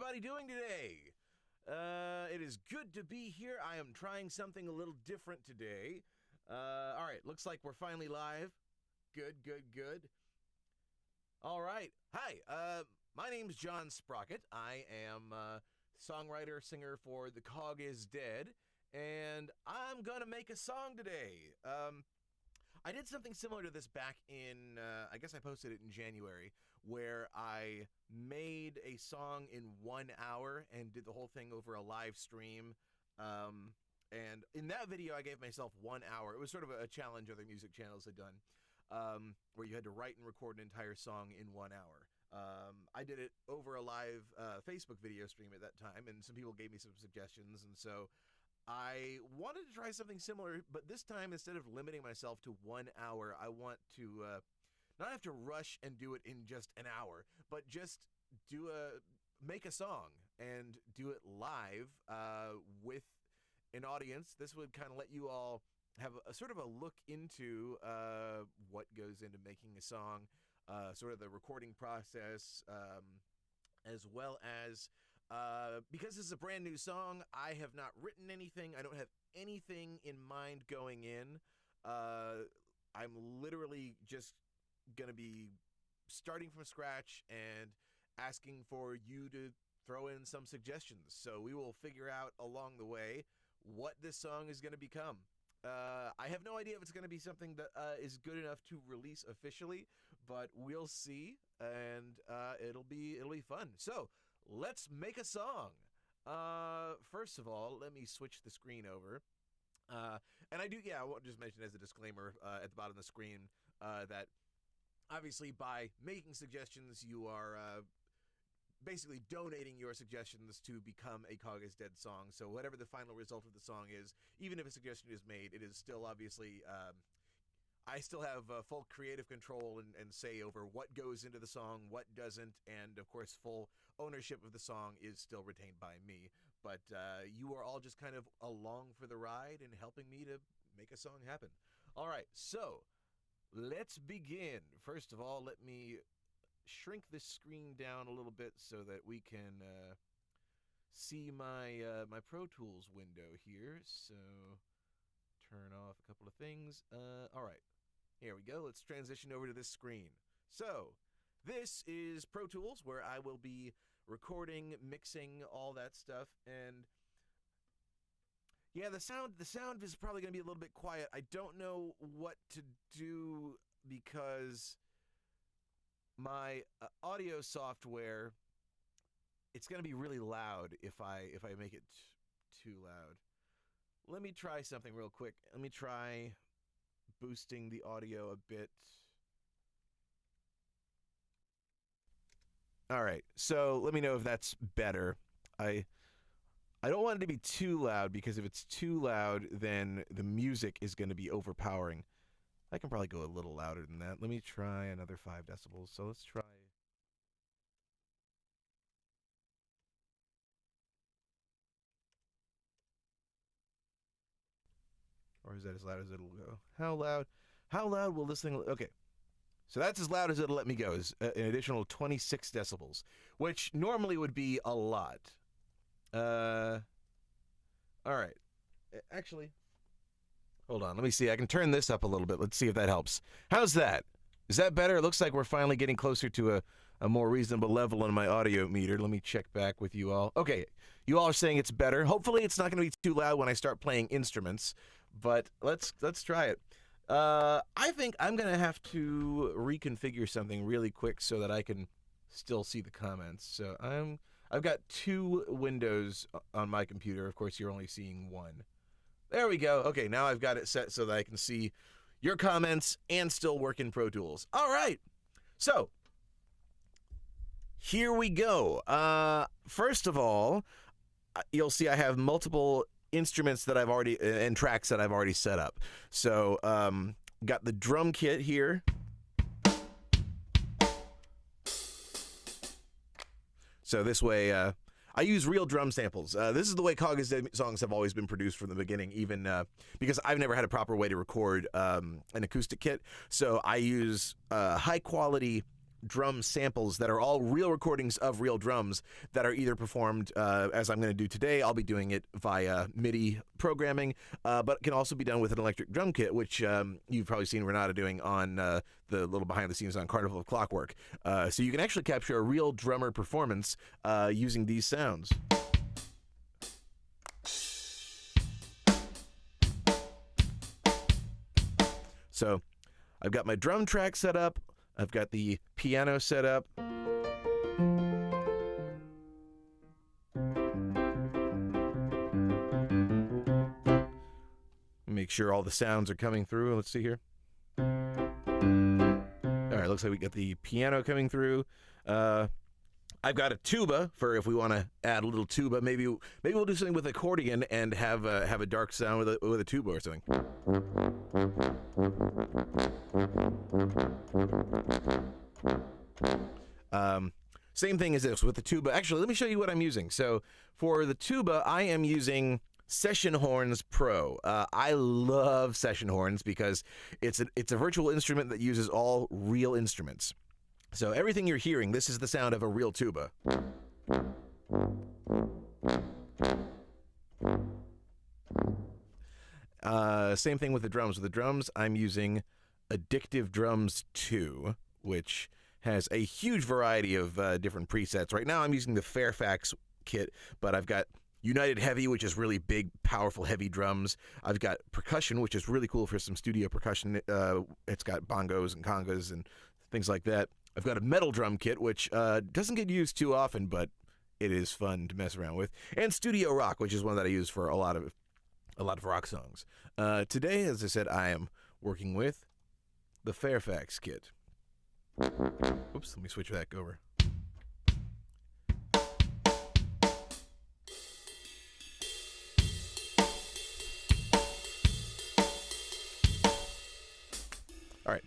everybody doing today? It is good to be here. I am trying something a little different today. All right, looks like we're finally live. Good. All right. Hi, my name's John Sprocket. I am a songwriter, singer for The Cog is Dead, and I'm gonna make a song today. I did something similar to this back in, I guess I posted it in January, where I made a song in 1 hour and did the whole thing over a live stream. And in that video, I gave myself 1 hour. It was sort of a challenge other music channels had done, where you had to write and record an entire song in 1 hour. I did it over a live Facebook video stream at that time, and some people gave me some suggestions, and so I wanted to try something similar, but this time, instead of limiting myself to 1 hour, I want to not have to rush and do it in just an hour, but just make a song and do it live with an audience. This would kind of let you all have a sort of a look into what goes into making a song, sort of the recording process, as well as because this is a brand new song, I have not written anything. I don't have anything in mind going in. I'm literally just going to be starting from scratch and asking for you to throw in some suggestions. So we will figure out along the way what this song is going to become. I have no idea if it's going to be something that is good enough to release officially, but we'll see, and it'll be fun. So let's make a song. First of all, let me switch the screen over. And I want to just mention as a disclaimer at the bottom of the screen that obviously by making suggestions, you are basically donating your suggestions to become a Cog is Dead song. So whatever the final result of the song is, even if a suggestion is made, it is still obviously I still have full creative control and say over what goes into the song, what doesn't, and of course full ownership of the song is still retained by me. But you are all just kind of along for the ride and helping me to make a song happen. All right, so let's begin. First of all, let me shrink this screen down a little bit so that we can see my my Pro Tools window here. So turn off a couple of things. All right. Here we go. Let's transition over to this screen. So, this is Pro Tools, where I will be recording, mixing, all that stuff. And yeah, the sound is probably going to be a little bit quiet. I don't know what to do because my audio software, it's going to be really loud if I make it too loud. Let me try something real quick. Let me try boosting the audio a bit. All right, so let me know if that's better. I don't want it to be too loud, because if it's too loud, then the music is going to be overpowering. I can probably go a little louder than that. Let me try another 5 decibels. So let's try. Or is that as loud as it'll go? How loud will this thing... Okay. So that's as loud as it'll let me go, is an additional 26 decibels, which normally would be a lot. All right. Actually, hold on. Let me see. I can turn this up a little bit. Let's see if that helps. How's that? Is that better? It looks like we're finally getting closer to a more reasonable level on my audio meter. Let me check back with you all. Okay. You all are saying it's better. Hopefully it's not going to be too loud when I start playing instruments, but let's try it. I think I'm going to have to reconfigure something really quick so that I can still see the comments. So I've got 2 windows on my computer. Of course, you're only seeing 1. There we go. Okay, now I've got it set so that I can see your comments and still work in Pro Tools. All right. So here we go. First of all, you'll see I have multiple instruments that I've already and tracks that I've already set up. So got the drum kit here. So this way I use real drum samples. This is the way Cog is Dead songs have always been produced from the beginning, even because I've never had a proper way to record an acoustic kit. So I use high quality drum samples that are all real recordings of real drums that are either performed, as I'm going to do today. I'll be doing it via MIDI programming, but can also be done with an electric drum kit, which you've probably seen Renata doing on the little behind the scenes on Carnival of Clockwork. So you can actually capture a real drummer performance using these sounds. So I've got my drum track set up. I've got the piano set up. Make sure all the sounds are coming through. Let's see here. All right, looks like we got the piano coming through. I've got a tuba for if we want to add a little tuba. Maybe we'll do something with accordion and have a dark sound with a tuba or something. Same thing as this with the tuba. Actually, let me show you what I'm using. So for the tuba, I am using Session Horns Pro. I love Session Horns because it's a virtual instrument that uses all real instruments. So everything you're hearing, this is the sound of a real tuba. Same thing with the drums. With the drums, I'm using Addictive Drums 2, which has a huge variety of different presets. Right now I'm using the Fairfax kit, but I've got United Heavy, which is really big, powerful, heavy drums. I've got percussion, which is really cool for some studio percussion. It's got bongos and congas and things like that. I've got a metal drum kit, which doesn't get used too often, but it is fun to mess around with. And Studio Rock, which is one that I use for a lot of rock songs. Today, as I said, I am working with the Fairfax kit. Oops, let me switch back over. All right.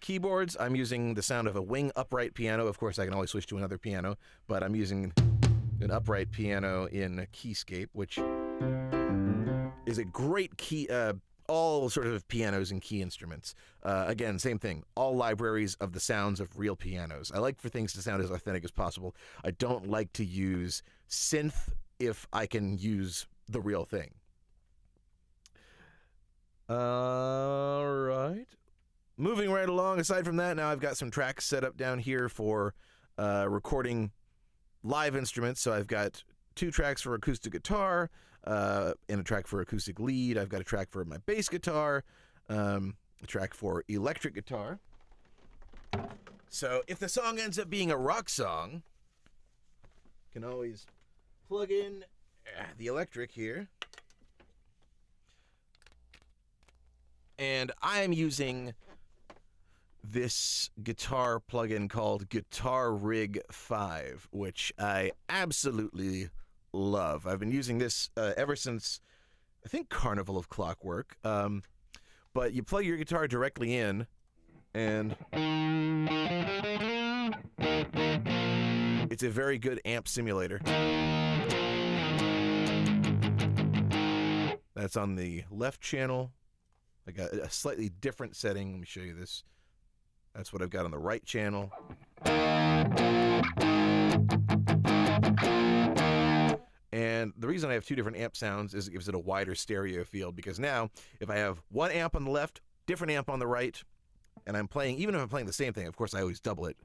Keyboards, I'm using the sound of a wing upright piano. Of course, I can always switch to another piano, but I'm using an upright piano in Keyscape, which is a great key, all sort of pianos and key instruments. Again, same thing, all libraries of the sounds of real pianos. I like for things to sound as authentic as possible. I don't like to use synth if I can use the real thing. All right. Moving right along, aside from that, now I've got some tracks set up down here for recording live instruments. So I've got 2 tracks for acoustic guitar and a track for acoustic lead. I've got a track for my bass guitar, a track for electric guitar. So if the song ends up being a rock song, you can always plug in the electric here. And I'm using this guitar plugin called Guitar Rig 5, which I absolutely love. I've been using this ever since, I think, Carnival of Clockwork. But you plug your guitar directly in, and it's a very good amp simulator. That's on the left channel. I got a slightly different setting. Let me show you this. That's what I've got on the right channel. And the reason I have 2 different amp sounds is it gives it a wider stereo field, because now if I have one amp on the left, different amp on the right, and I'm playing, even if I'm playing the same thing, of course I always double it.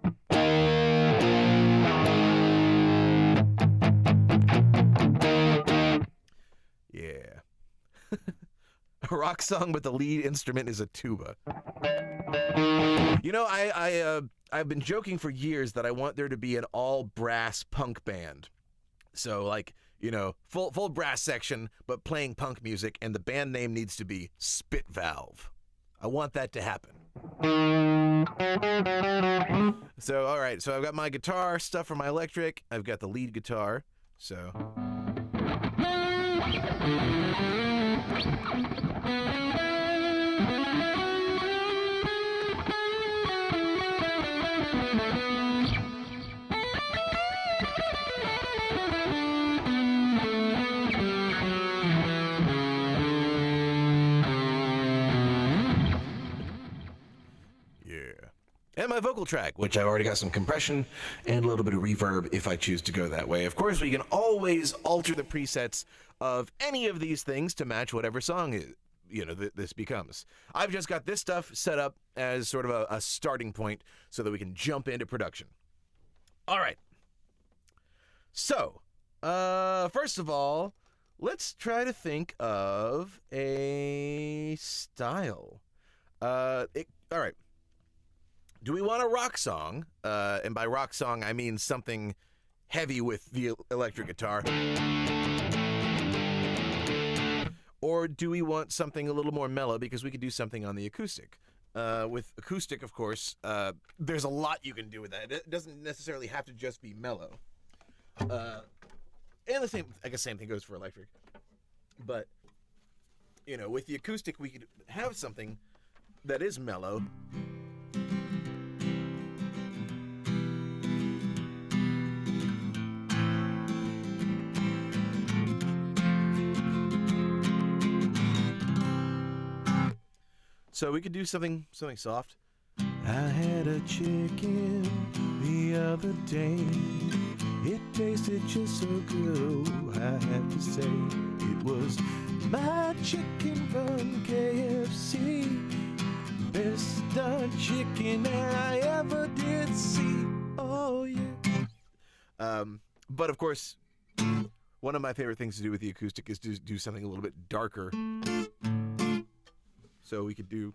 Yeah. A rock song, but the lead instrument is a tuba. You know, I've been joking for years that I want there to be an all brass punk band. So, like, you know, full brass section, but playing punk music, and the band name needs to be Spit Valve. I want that to happen. So, all right, so I've got my guitar stuff for my electric. I've got the lead guitar. So and my vocal track, which I've already got some compression and a little bit of reverb if I choose to go that way. Of course, we can always alter the presets of any of these things to match whatever song this becomes. I've just got this stuff set up as sort of a starting point so that we can jump into production. All right. So, first of all, let's try to think of a style. All right. Do we want a rock song? And by rock song, I mean something heavy with the electric guitar. Or do we want something a little more mellow, because we could do something on the acoustic? With acoustic, of course, there's a lot you can do with that. It doesn't necessarily have to just be mellow. And the same thing goes for electric. But, with the acoustic, we could have something that is mellow. So we could do something soft. I had a chicken the other day. It tasted just so good, I have to say. It was my chicken from KFC. Best darn chicken that I ever did see. Oh, yeah. But of course, one of my favorite things to do with the acoustic is to do something a little bit darker. So we could do...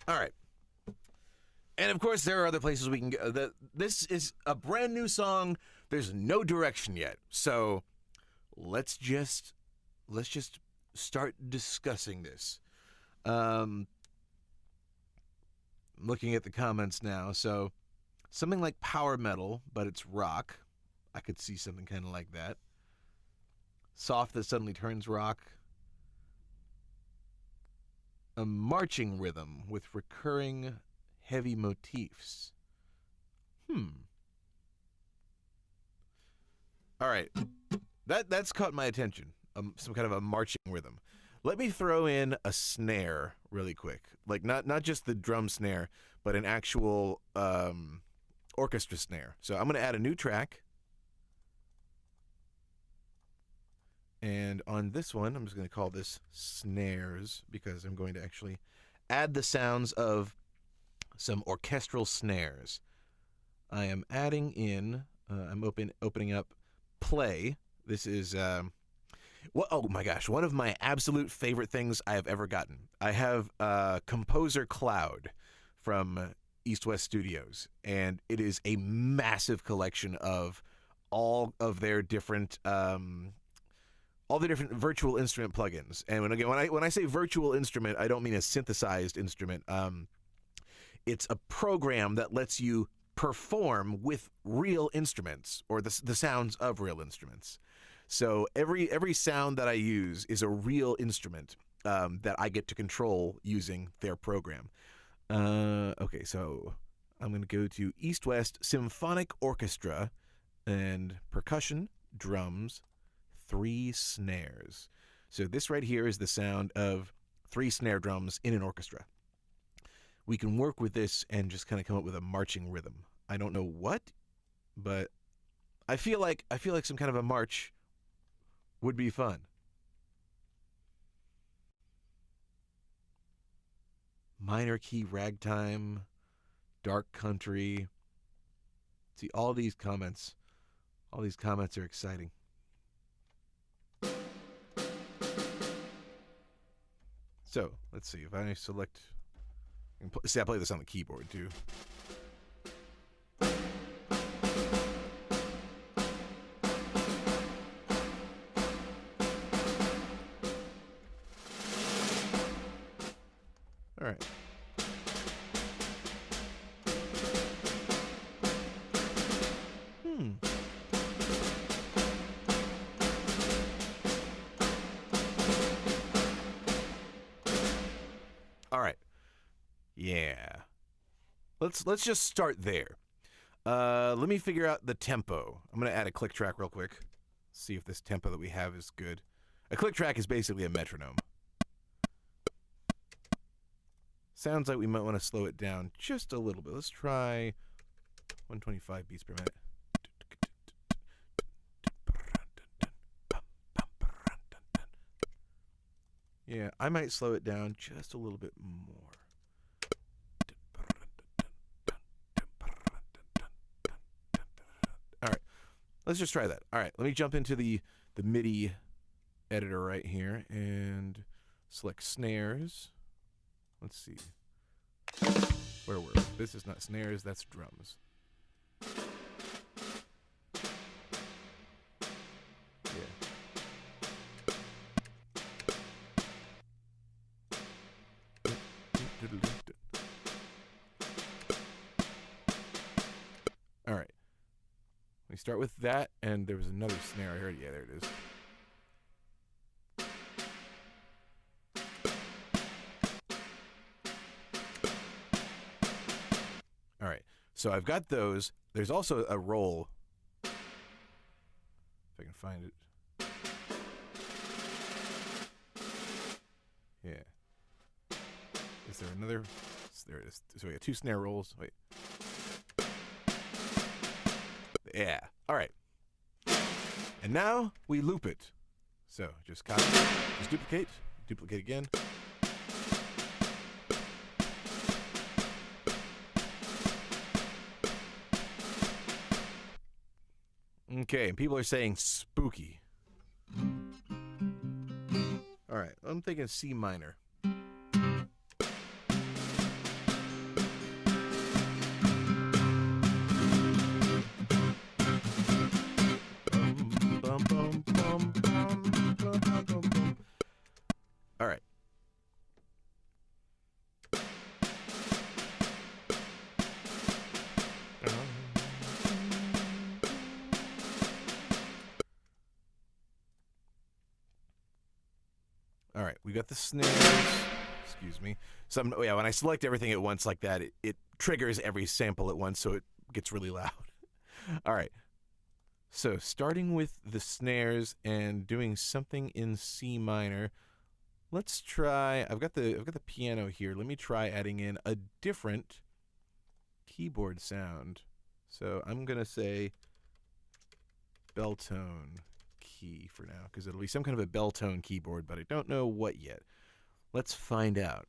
All right. And of course, there are other places we can go. This is a brand new song. There's no direction yet. So let's just start discussing this. Looking at the comments now. So something like power metal, but it's rock. I could see something kind of like that. Soft that suddenly turns rock. A marching rhythm with recurring heavy motifs. All right. That's caught my attention. Some kind of a marching rhythm. Let me throw in a snare really quick. Like not just the drum snare, but an actual orchestra snare. So I'm going to add a new track. And on this one, I'm just going to call this snares, because I'm going to actually add the sounds of some orchestral snares. I am adding in, I'm opening up play. This is, oh my gosh, one of my absolute favorite things I have ever gotten. I have Composer Cloud from East West Studios, and it is a massive collection of all of their different... all the different virtual instrument plugins. And when I say virtual instrument, I don't mean a synthesized instrument. It's a program that lets you perform with real instruments, or the sounds of real instruments. So every sound that I use is a real instrument that I get to control using their program. Okay, so I'm going to go to East West Symphonic Orchestra and percussion, drums, 3 snares. So this right here is the sound of 3 snare drums in an orchestra. We can work with this and just kind of come up with a marching rhythm. I don't know what, but I feel like some kind of a march would be fun. Minor key ragtime, dark country. See, all these comments are exciting. So, let's see, if I select... See, I play this on the keyboard, too. All right. Yeah. Let's just start there. Let me figure out the tempo. I'm going to add a click track real quick. See if this tempo that we have is good. A click track is basically a metronome. Sounds like we might want to slow it down just a little bit. Let's try 125 beats per minute. Yeah, I might slow it down just a little bit more. All right, let's just try that. All right, let me jump into the MIDI editor right here and select snares. Let's see. Where were we? This is not snares, that's drums. Yeah. All right. We start with that, and there was another snare I heard. Yeah, there it is. All right, so I've got those. There's also a roll. If I can find it. Yeah. Is there another? There it is. So we got 2 snare rolls. Wait. Yeah. All right. And now we loop it. So just copy, just duplicate again. Okay, and people are saying spooky. All right, I'm thinking C minor. All right. All right, we got the snares. Excuse me. Yeah, when I select everything at once like that, it triggers every sample at once, so it gets really loud. All right. So starting with the snares and doing something in C minor. Let's try. I've got the piano here. Let me try adding in a different keyboard sound. So I'm gonna say bell tone key for now, because it'll be some kind of a bell tone keyboard, but I don't know what yet. Let's find out.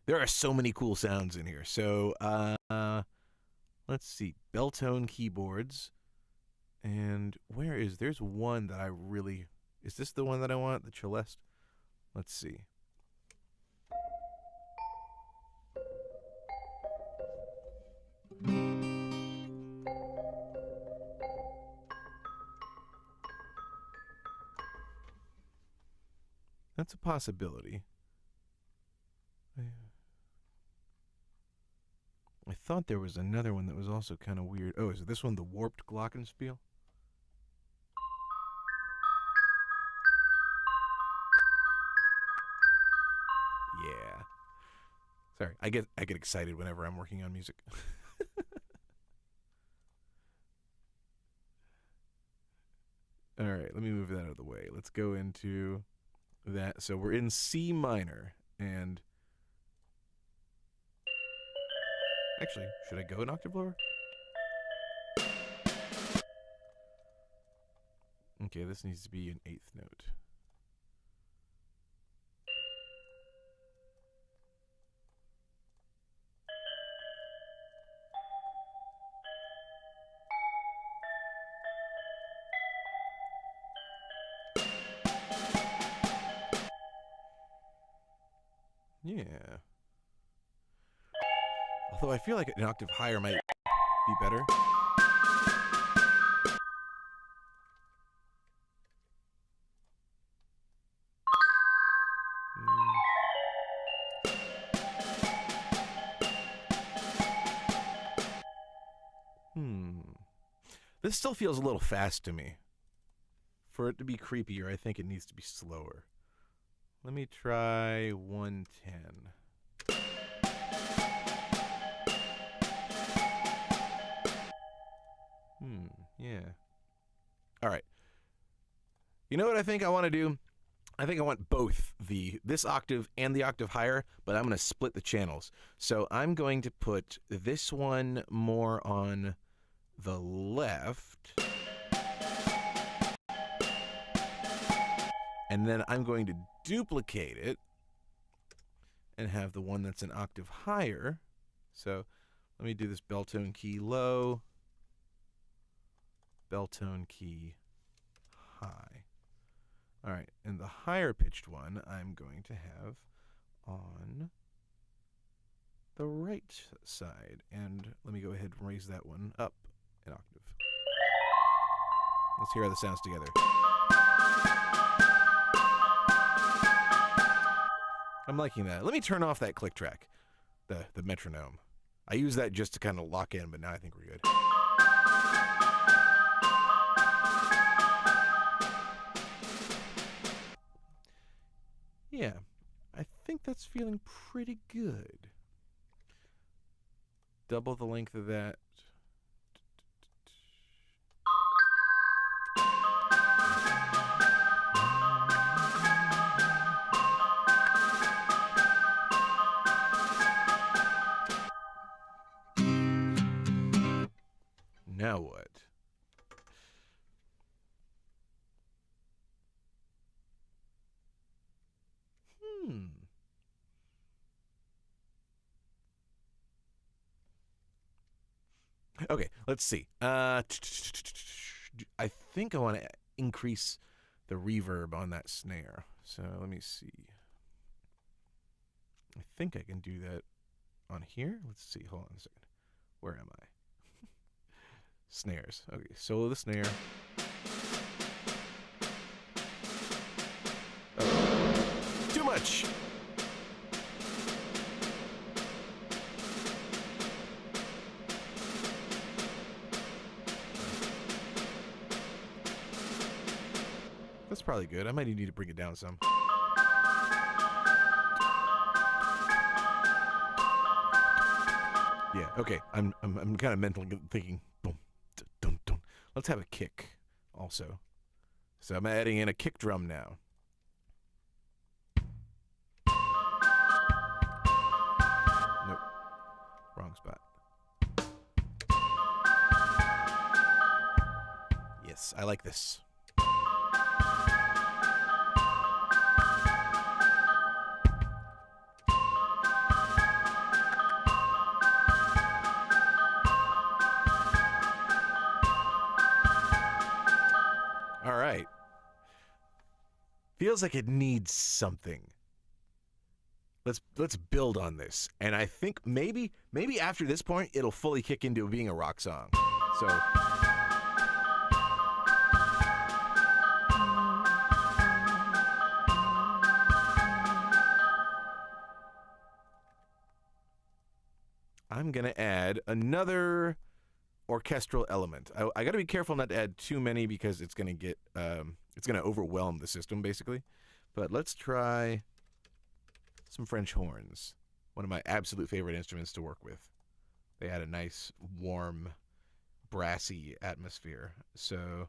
There are so many cool sounds in here. So let's see, bell tone keyboards. And there's one that I really, is this the one that I want, the celeste? Let's see. That's a possibility. I thought there was another one that was also kind of weird. Oh, is this one the warped glockenspiel? Yeah. Sorry, I get excited whenever I'm working on music. All right, let me move that out of the way. Let's go into that. So we're in C minor, and actually, should I go an octave lower? Okay, this needs to be an 8th note. Yeah. Although I feel like an octave higher might be better. This still feels a little fast to me. For it to be creepier, I think it needs to be slower. Let me try 110. Yeah. All right. You know what I think I want to do? I think I want both this octave and the octave higher, but I'm going to split the channels. So I'm going to put this one more on the left. And then I'm going to duplicate it and have the one that's an octave higher. So let me do this bell tone key low, bell tone key high. All right, and the higher pitched one I'm going to have on the right side. And let me go ahead and raise that one up an octave. Let's hear how the sounds together. I'm liking that. Let me turn off that click track, the metronome. I use that just to kind of lock in, but now I think we're good. Yeah, I think that's feeling pretty good. Double the length of that. Now what? Okay, let's see. I think I want to increase the reverb on that snare. So let me see. I think I can do that on here. Let's see. Hold on a second. Where am I? Snares. Okay, solo the snare. Oh. Too much! That's probably good. I might need to bring it down some. Yeah, okay. I'm kind of mentally thinking, boom, dun, dun. Let's have a kick also. So I'm adding in a kick drum now. Nope. Wrong spot. Yes, I like this. All right. Feels like it needs something. Let's build on this. And I think maybe after this point it'll fully kick into being a rock song. So I'm going to add another orchestral element. I got to be careful not to add too many because it's going to get it's going to overwhelm the system basically. But let's try some French horns. One of my absolute favorite instruments to work with. They add a nice warm brassy atmosphere. So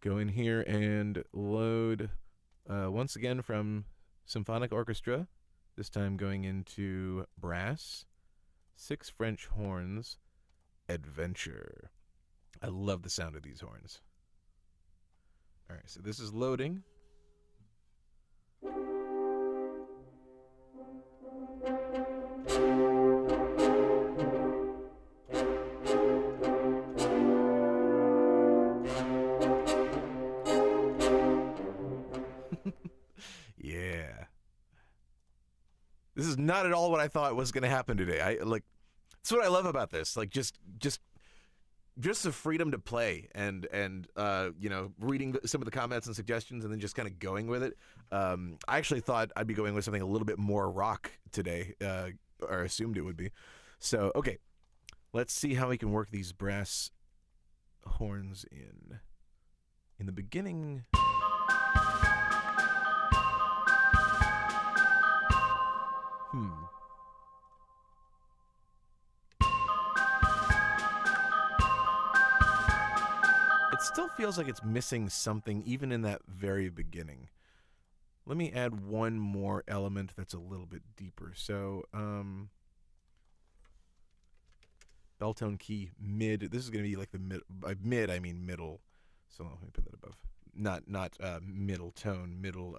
go in here and load once again from symphonic orchestra, this time going into brass, 6 French horns, adventure. I love the sound of these horns. All right, so this is loading. Yeah. This is not at all what I thought was going to happen today. That's what I love about this. Like just the freedom to play and you know, reading some of the comments and suggestions and then just kind of going with it. I actually thought I'd be going with something a little bit more rock today, or assumed it would be. So, okay. Let's see how we can work these brass horns in. In the beginning. still feels like it's missing something even in that very beginning. Let me add one more element that's a little bit deeper. So, bell tone key mid. This is going to be like the mid. By mid, I mean middle. So let me put that above. Not middle tone. Middle.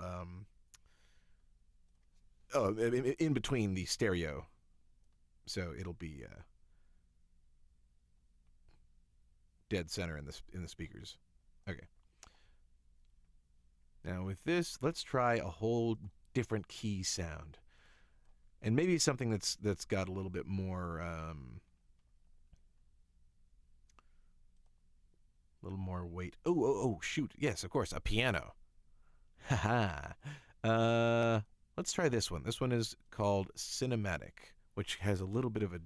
In between the stereo. So it'll be dead center in the speakers. Okay. Now with this, let's try a whole different key sound, and maybe something that's got a little bit more, weight. Oh, shoot! Yes, of course, a piano. Haha. Let's try this one. This one is called Cinematic, which has a little bit of a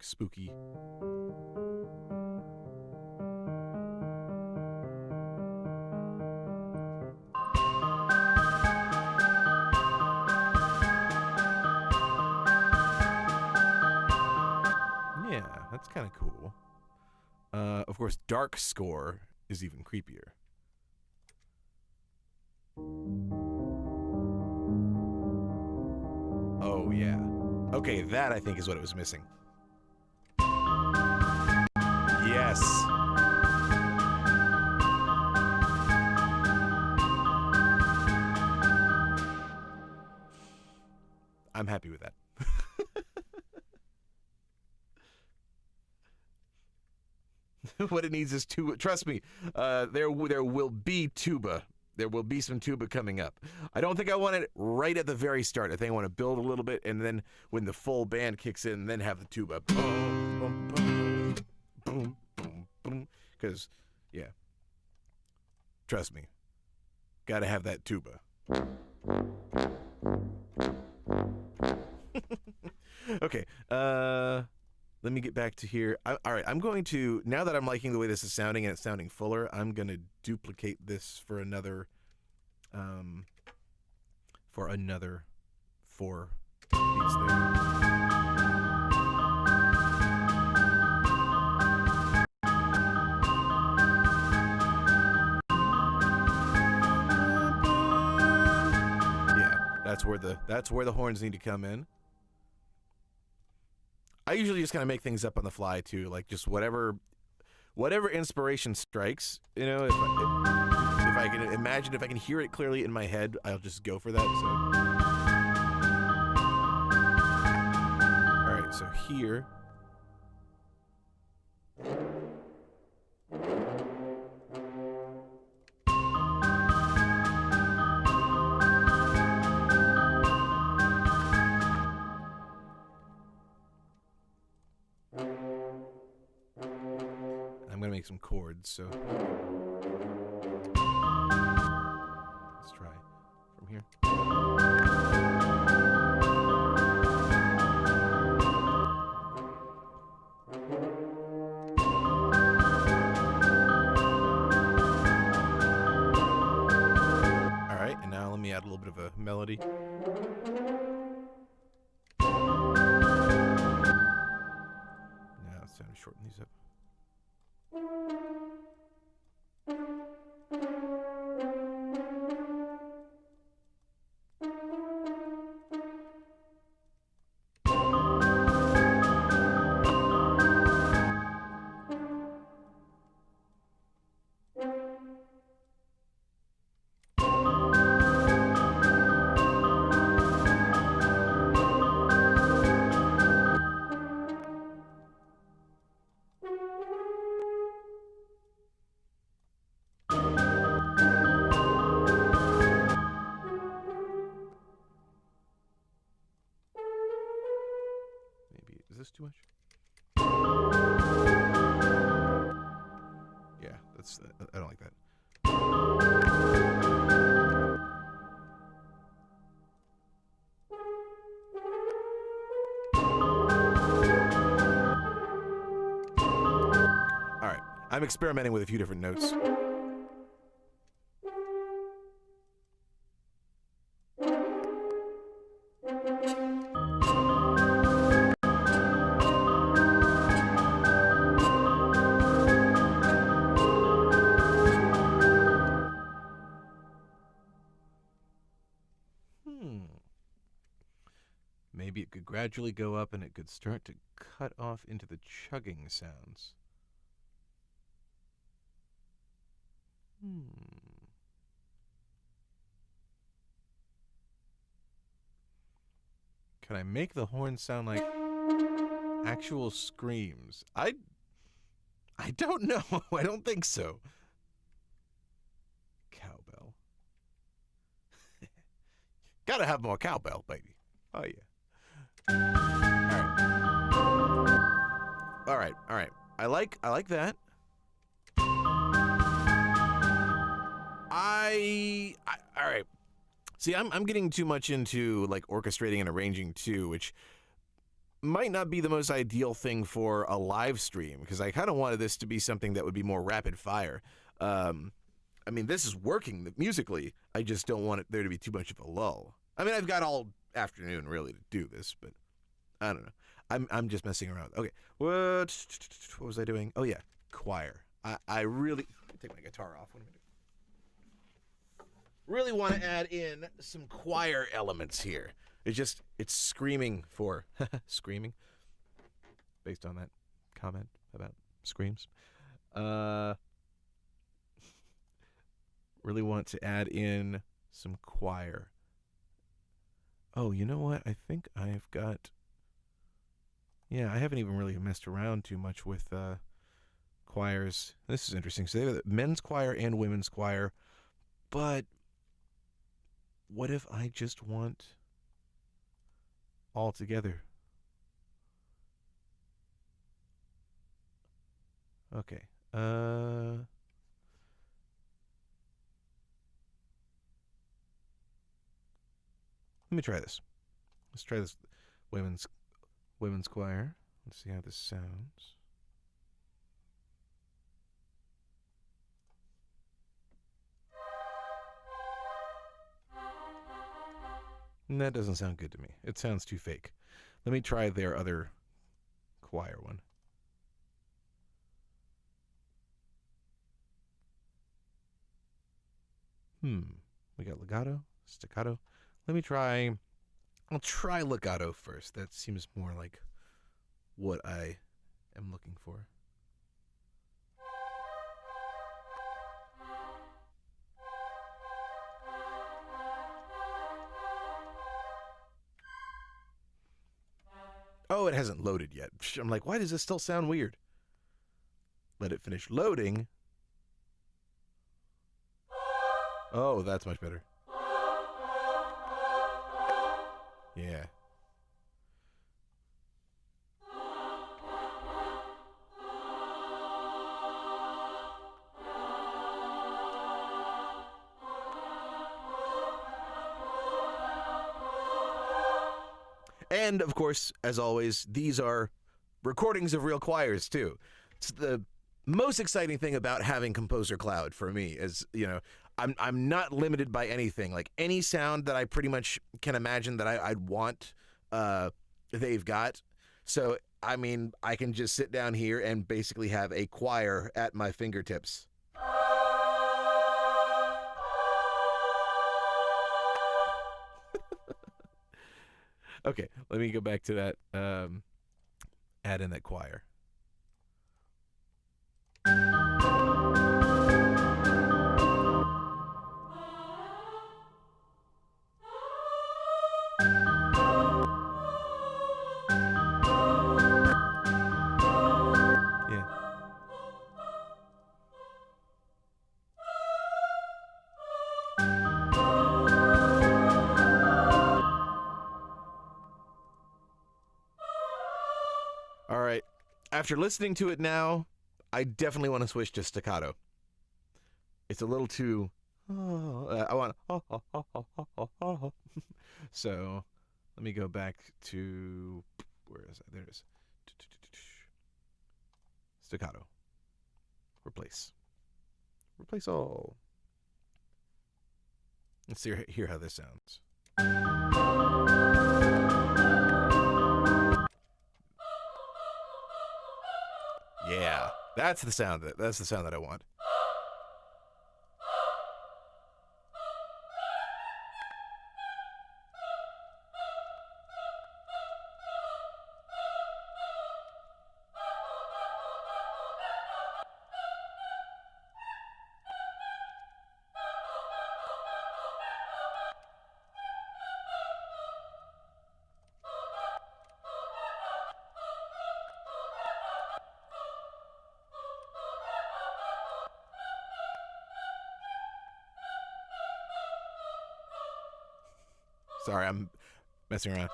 spooky. Yeah, that's kind of cool. Of course, dark score is even creepier. Oh, yeah. Okay, that I think is what it was missing. Yes. I'm happy with that. What it needs is tuba. Trust me, there will be tuba. There will be some tuba coming up. I don't think I want it right at the very start. I think I want to build a little bit, and then when the full band kicks in, then have the tuba. Boom, boom, boom, boom, boom, boom. Because, yeah. Trust me. Gotta have that tuba. Okay. Let me get back to here. All right, I'm going to, now that I'm liking the way this is sounding and it's sounding fuller, I'm going to duplicate this for another 4 beats there. Yeah, that's where the horns need to come in. I usually just kind of make things up on the fly too, like just whatever inspiration strikes. You know, if I can imagine, if I can hear it clearly in my head, I'll just go for that. So, all right, so here. Make some chords, so let's try from here. All right, and now let me add a little bit of a melody. Now it's time to shorten these up. Is this too much? Yeah, that's. I don't like that. All right, I'm experimenting with a few different notes. Maybe it could gradually go up and it could start to cut off into the chugging sounds. Can I make the horn sound like actual screams? I don't know. I don't think so. Cowbell. Gotta have more cowbell, baby. Oh, yeah. All right. I like that. All right. See, I'm getting too much into like orchestrating and arranging too, which might not be the most ideal thing for a live stream, because I kind of wanted this to be something that would be more rapid fire. I mean, this is working musically. I just don't want there to be too much of a lull. I mean, I've got all afternoon really to do this, but I don't know. I'm just messing around. Okay, what was I doing? Oh yeah, choir. I really take my guitar off. What am I doing? Really want to add in some choir elements here. It's screaming for screaming, based on that comment about screams. Really want to add in some choir. Oh, you know what? I think I've got... Yeah, I haven't even really messed around too much with choirs. This is interesting. So they have men's choir and women's choir, but what if I just want all together? Okay. Let me try this. Let's try this women's choir. Let's see how this sounds. And that doesn't sound good to me. It sounds too fake. Let me try their other choir one. We got legato, staccato. Let me try... I'll try legato first. That seems more like what I am looking for. Oh, it hasn't loaded yet. I'm like, why does this still sound weird? Let it finish loading. Oh, that's much better. Yeah. And, of course, as always, these are recordings of real choirs, too. It's the most exciting thing about having Composer Cloud for me is, you know, I'm not limited by anything. Like, any sound that I pretty much can imagine that I'd want, they've got. So, I mean, I can just sit down here and basically have a choir at my fingertips. Okay, let me go back to that, add in that choir. Yeah. All right. After listening to it now, I definitely want to switch to staccato. It's a little too... I want... So, let me go back to... Where is it? There it is. Staccato. Replace. Replace all. Let's hear how this sounds. Yeah, that's the sound that I want. Sorry, I'm messing around.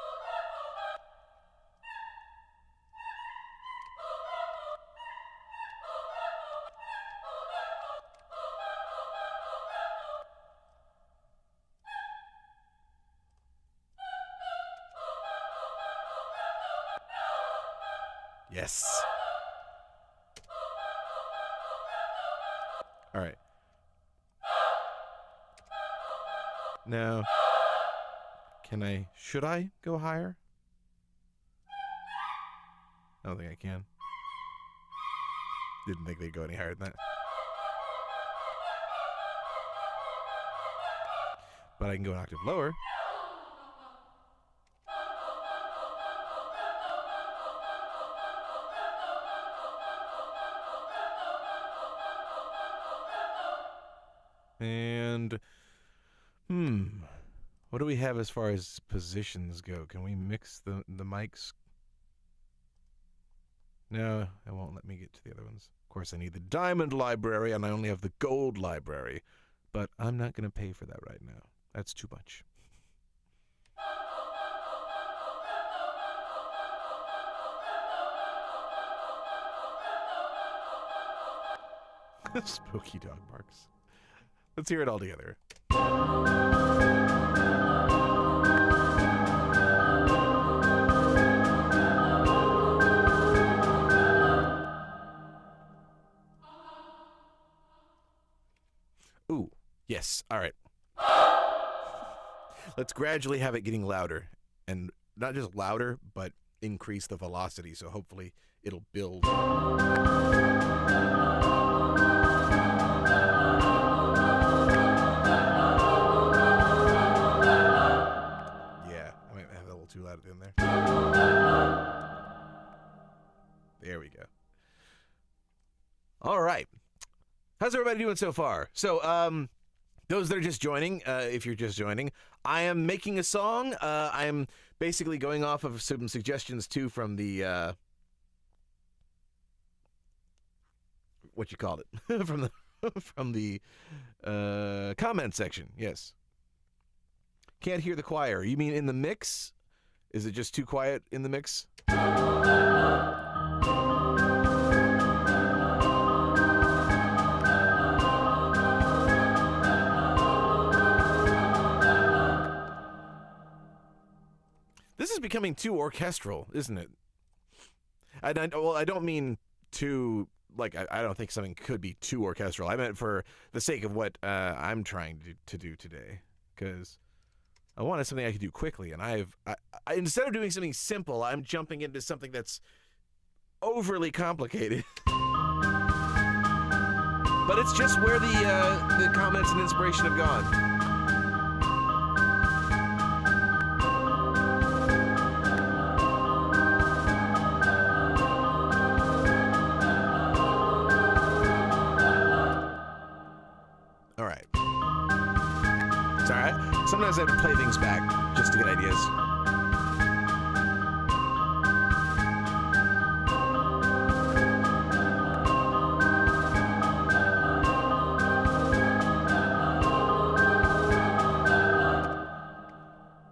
Yes. All right. Now, should I go higher? I don't think I can. Didn't think they'd go any higher than that. But I can go an octave lower. And, what do we have as far as positions go? Can we mix the mics? No, it won't let me get to the other ones. Of course, I need the diamond library, and I only have the gold library. But I'm not going to pay for that right now. That's too much. Spooky dog barks. Let's hear it all together. Ooh, yes. All right. Let's gradually have it getting louder. And not just louder, but increase the velocity. So hopefully it'll build. Too loud in there. There we go. All right. How's everybody doing so far? So, those that are just joining, if you're just joining, I am making a song. I am basically going off of some suggestions too from the what you call it from the comment section. Yes. Can't hear the choir. You mean in the mix? Is it just too quiet in the mix? This is becoming too orchestral, isn't it? I don't mean too, like, I don't think something could be too orchestral. I meant for the sake of what I'm trying to do today. Because I wanted something I could do quickly, and I instead of doing something simple, I'm jumping into something that's overly complicated. But it's just where the comments and inspiration have gone. All right. Sorry, sometimes I have to play things back just to get ideas.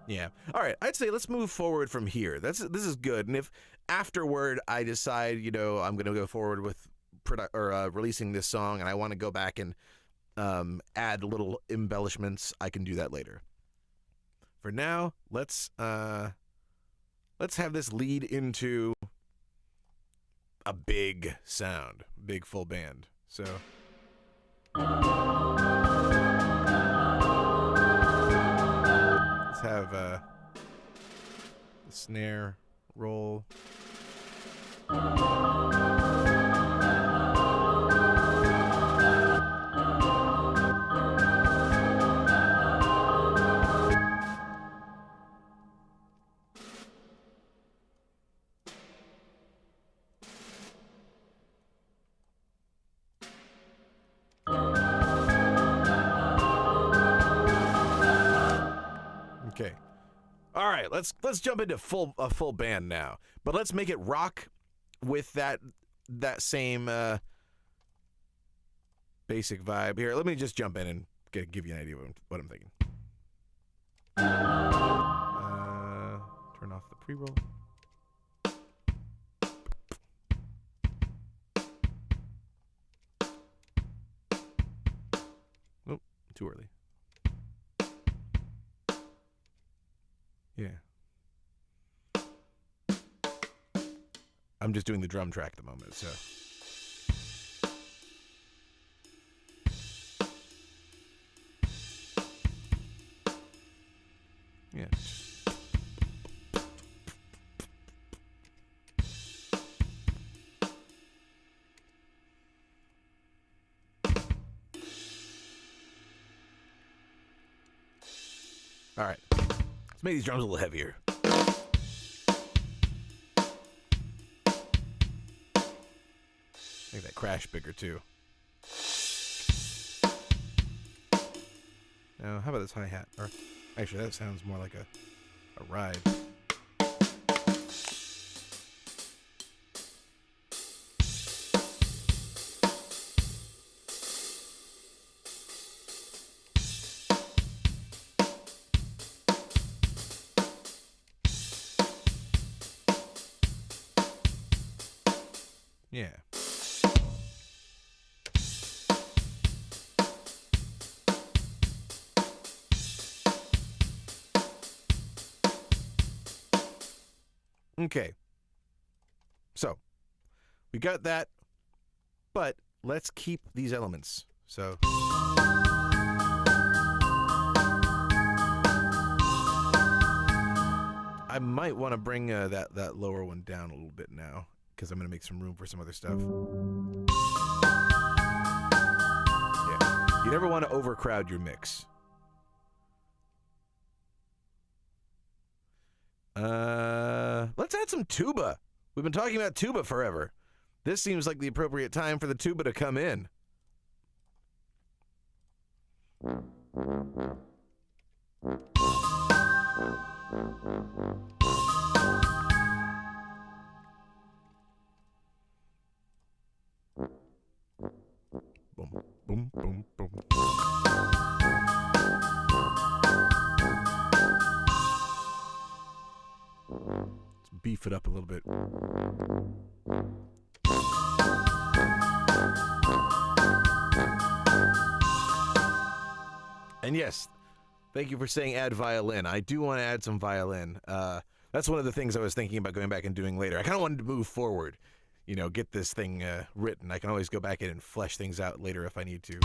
Yeah. All right. I'd say let's move forward from here. This is good. And if afterward I decide, I'm going to go forward with releasing this song, and I want to go back and add little embellishments, I can do that later. For now, let's have this lead into a big sound, big full band. So let's have the snare roll. Okay. All right, let's jump into a full band now. But let's make it rock with that same basic vibe. Here, let me just jump in and give you an idea of what I'm thinking. off the pre-roll. Oh, too early. Yeah. I'm just doing the drum track at the moment, so. Yeah. All right. Let's make these drums a little heavier. Make that crash bigger too. Now, how about this hi-hat? Or actually, that sounds more like a ride. Yeah. Okay. So, we got that, but let's keep these elements. So, I might want to bring that lower one down a little bit now, because I'm going to make some room for some other stuff. Yeah. You never want to overcrowd your mix. Let's add some tuba. We've been talking about tuba forever. This seems like the appropriate time for the tuba to come in. Boom, boom, boom, boom. Let's beef it up a little bit. And yes, thank you for saying add violin. I do want to add some violin. That's one of the things I was thinking about going back and doing later. I kind of wanted to move forward, you know, get this thing written. I can always go back in and flesh things out later if I need to.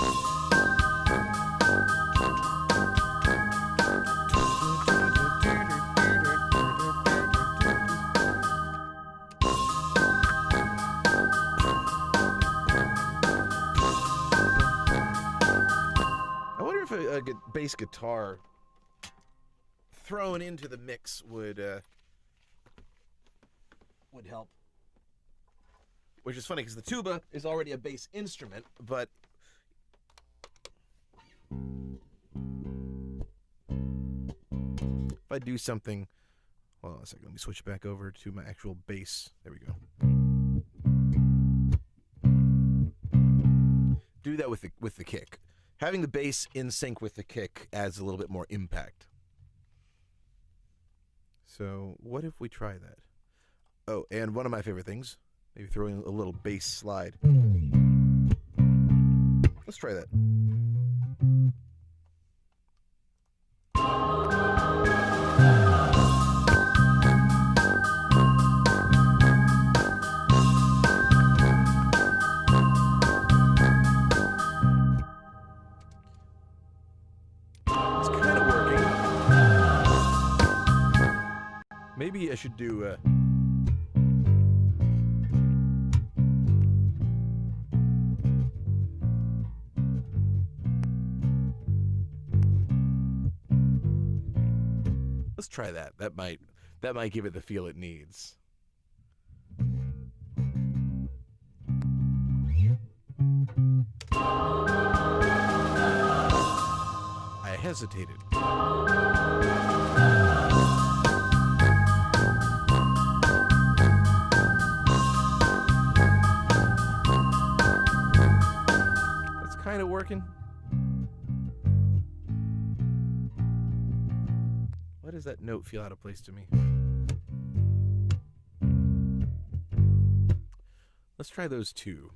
I wonder if a bass guitar thrown into the mix would help. Which is funny because the tuba is already a bass instrument, but if I do something, hold on a second, let me switch back over to my actual bass. There we go. Do that with the kick. Having the bass in sync with the kick adds a little bit more impact. So what if we try that? Oh, and one of my favorite things, maybe throwing a little bass slide. Let's try that. It's kind of working. Maybe I should do let's try that. That might give it the feel it needs. I hesitated. That's kind of working. Why does that note feel out of place to me? Let's try those two.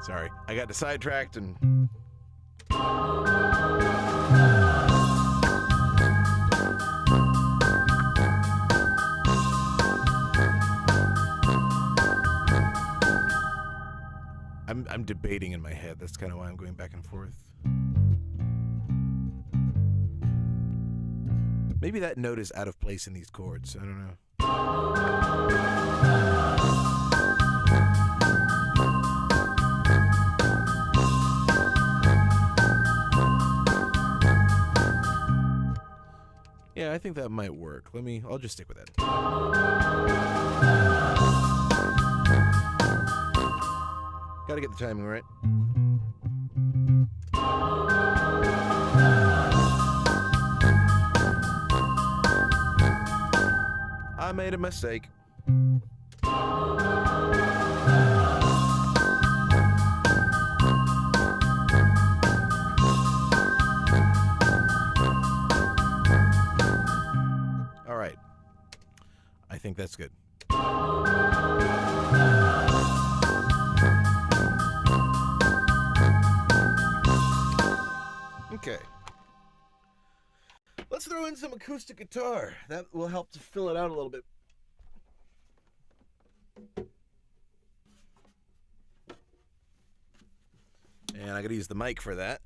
Sorry, I got sidetracked and... I'm debating in my head. That's kind of why I'm going back and forth. Maybe that note is out of place in these chords. I don't know. Yeah, I think that might work. I'll just stick with that. Gotta get the timing right. I made a mistake. All right. I think that's good. Okay. Let's throw in some acoustic guitar. That will help to fill it out a little bit. And I gotta use the mic for that.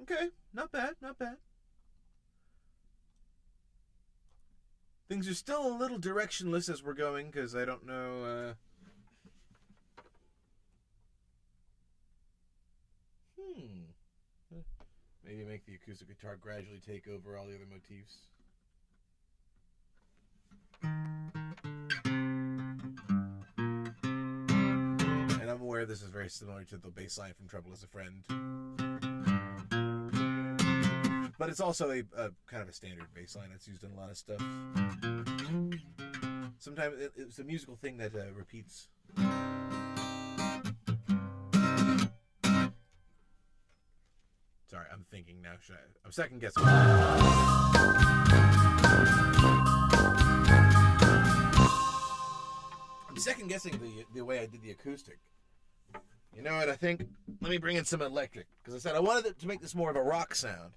Okay, not bad, not bad. Things are still a little directionless as we're going, because I don't know, maybe make the acoustic guitar gradually take over all the other motifs. And I'm aware this is very similar to the bass line from Trouble is a Friend. But it's also a kind of a standard bass line that's used in a lot of stuff. Sometimes it's a musical thing that repeats. Sorry, I'm thinking now. I'm second guessing. I'm second guessing the way I did the acoustic. You know what I think? Let me bring in some electric, because I said I wanted to make this more of a rock sound.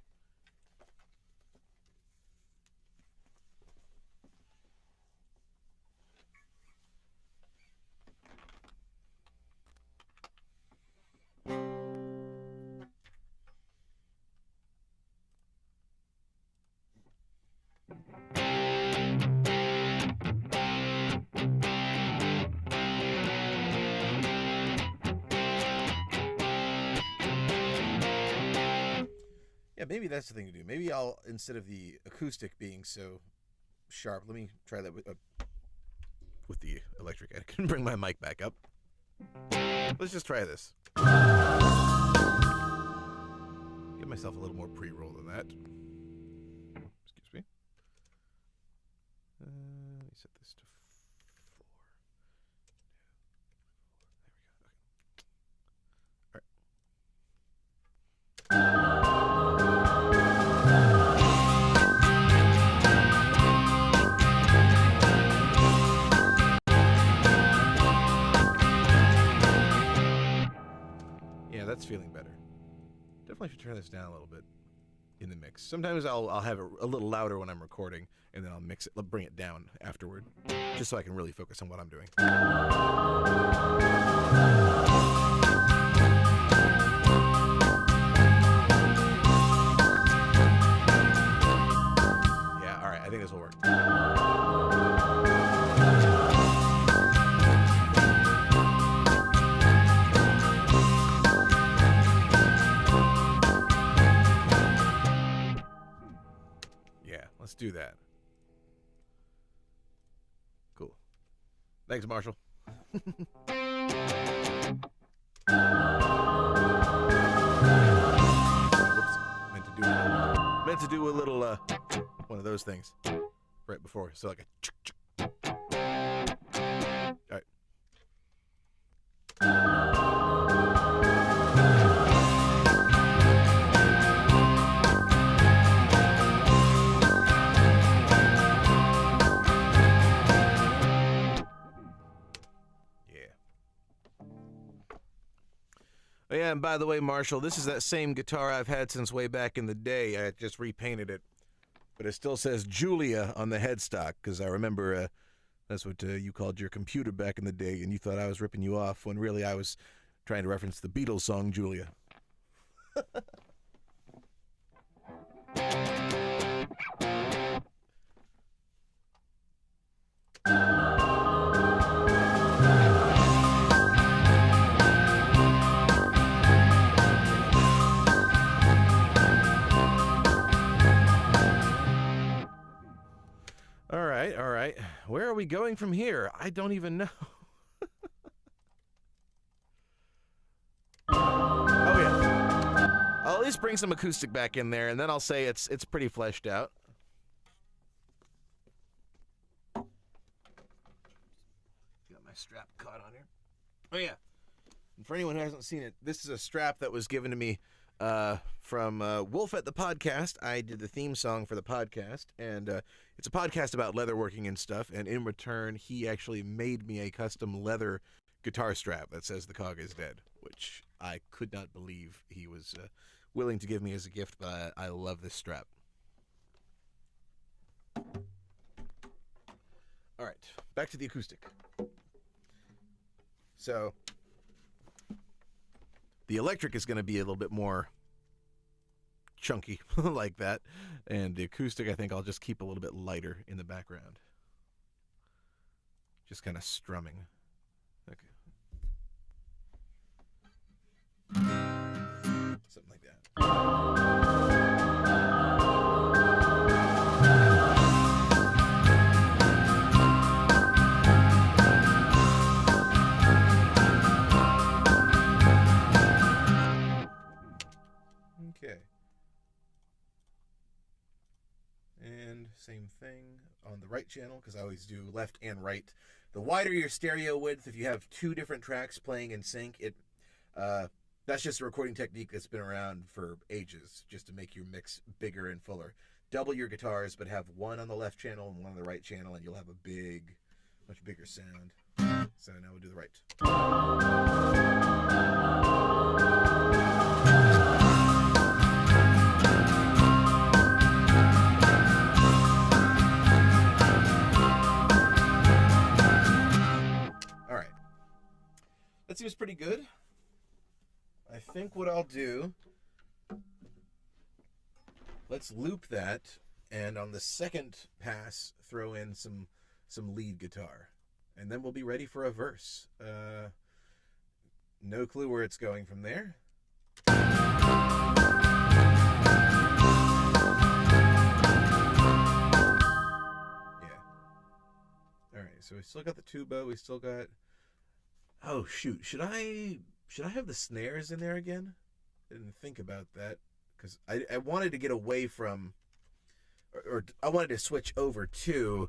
Yeah, maybe that's the thing to do. Maybe I'll, instead of the acoustic being so sharp, let me try that with the electric. I can bring my mic back up. Let's just try this. Give myself a little more pre-roll than that. Excuse me. Let me set this to 4. There we go. Okay. All right. Yeah, that's feeling better. Definitely should turn this down a little bit in the mix. Sometimes I'll have it a little louder when I'm recording, and then I'll mix it, bring it down afterward, just so I can really focus on what I'm doing. Yeah, all right, I think this will work. Let's do that. Cool. Thanks, Marshall. Whoops. Meant to do a little one of those things right before. So like a all right. Oh, yeah, and by the way, Marshall, this is that same guitar I've had since way back in the day. I just repainted it. But it still says Julia on the headstock, because I remember that's what you called your computer back in the day, and you thought I was ripping you off, when really I was trying to reference the Beatles song, Julia. All right. Where are we going from here? I don't even know. Oh, yeah. I'll at least bring some acoustic back in there, and then I'll say it's pretty fleshed out. Got my strap caught on here. Oh, yeah. And for anyone who hasn't seen it, this is a strap that was given to me from Wolf at the Podcast. I did the theme song for the podcast, and it's a podcast about leatherworking and stuff, and in return, he actually made me a custom leather guitar strap that says "The Cog is Dead," which I could not believe he was willing to give me as a gift, but I love this strap. All right, back to the acoustic. So the electric is going to be a little bit more chunky like that, and the acoustic I think I'll just keep a little bit lighter in the background, just kind of strumming. Okay, something like that. Okay. And same thing on the right channel, because I always do left and right. The wider your stereo width, if you have two different tracks playing in sync, that's just a recording technique that's been around for ages, just to make your mix bigger and fuller. Double your guitars, but have one on the left channel and one on the right channel, and you'll have a much bigger sound. So now we'll do the right. That seems pretty good. I think what I'll do, let's loop that, and on the second pass, throw in some lead guitar. And then we'll be ready for a verse. No clue where it's going from there. Yeah. All right, so we still got the tuba, we still got... Oh, shoot. Should I have the snares in there again? I didn't think about that, because I wanted to get away from, or I wanted to switch over to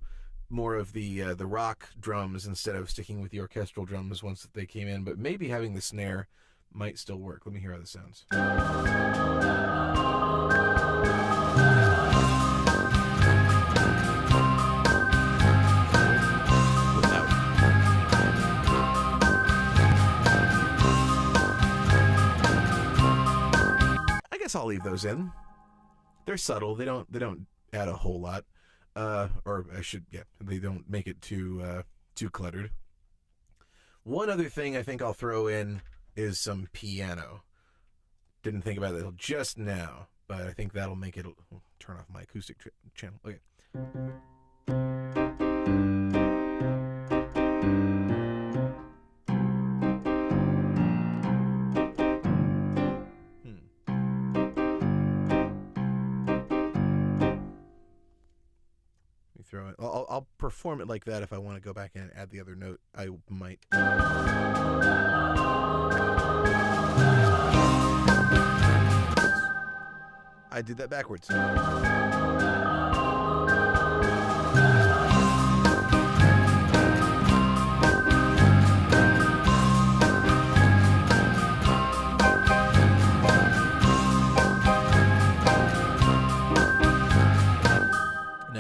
more of the rock drums instead of sticking with the orchestral drums once they came in. But maybe having the snare might still work. Let me hear how this sounds. I'll leave those in. They're subtle. They don't add a whole lot. Or I should, yeah, they don't make it too cluttered. One other thing I think I'll throw in is some piano. Didn't think about that just now, but I think that'll make it. Turn off my acoustic channel. Okay. Throw it. I'll perform it like that. If I want to go back and add the other note, I might. I did that backwards.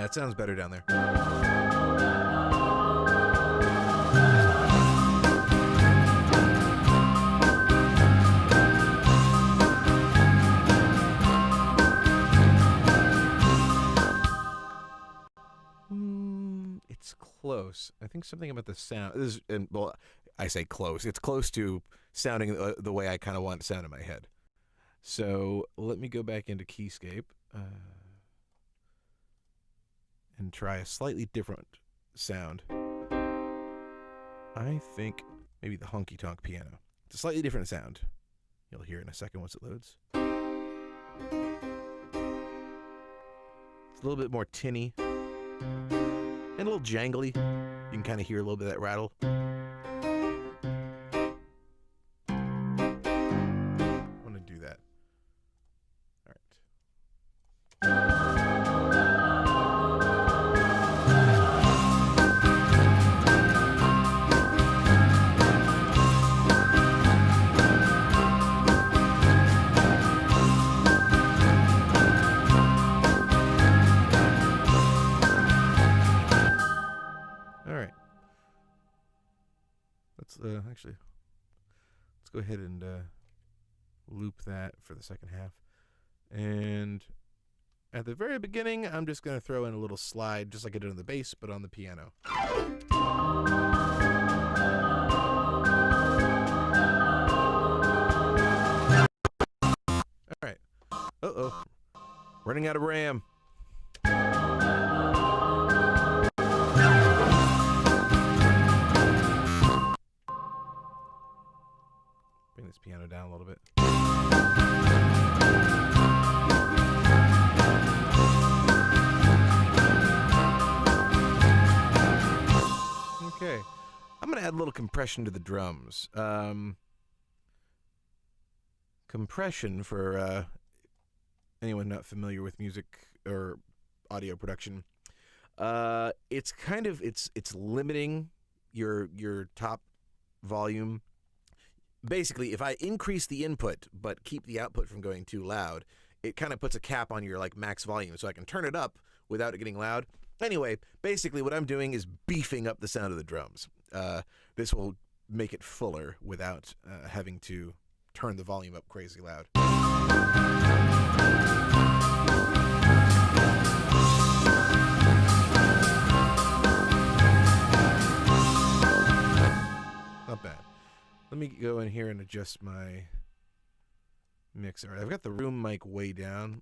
It sounds better down there. It's close. I think something about the sound is, and well, I say close. It's close to sounding the way I kind of want it to sound in my head. So let me go back into Keyscape. And try a slightly different sound. I think maybe the honky-tonk piano. It's a slightly different sound. You'll hear in a second once it loads. It's a little bit more tinny and a little jangly. You can kind of hear a little bit of that rattle. I want to do that. All right. Actually, let's go ahead and loop that for the second half. And at the very beginning, I'm just going to throw in a little slide, just like I did on the bass, but on the piano. All right. Uh-oh. Running out of RAM. This piano down a little bit. Okay. I'm going to add a little compression to the drums. Compression, for anyone not familiar with music or audio production, it's kind of it's limiting your top volume. Basically, if I increase the input but keep the output from going too loud, it kind of puts a cap on your max volume, so I can turn it up without it getting loud. Anyway, basically what I'm doing is beefing up the sound of the drums. This will make it fuller without having to turn the volume up crazy loud. Not bad. Let me go in here and adjust my mixer. I've got the room mic way down.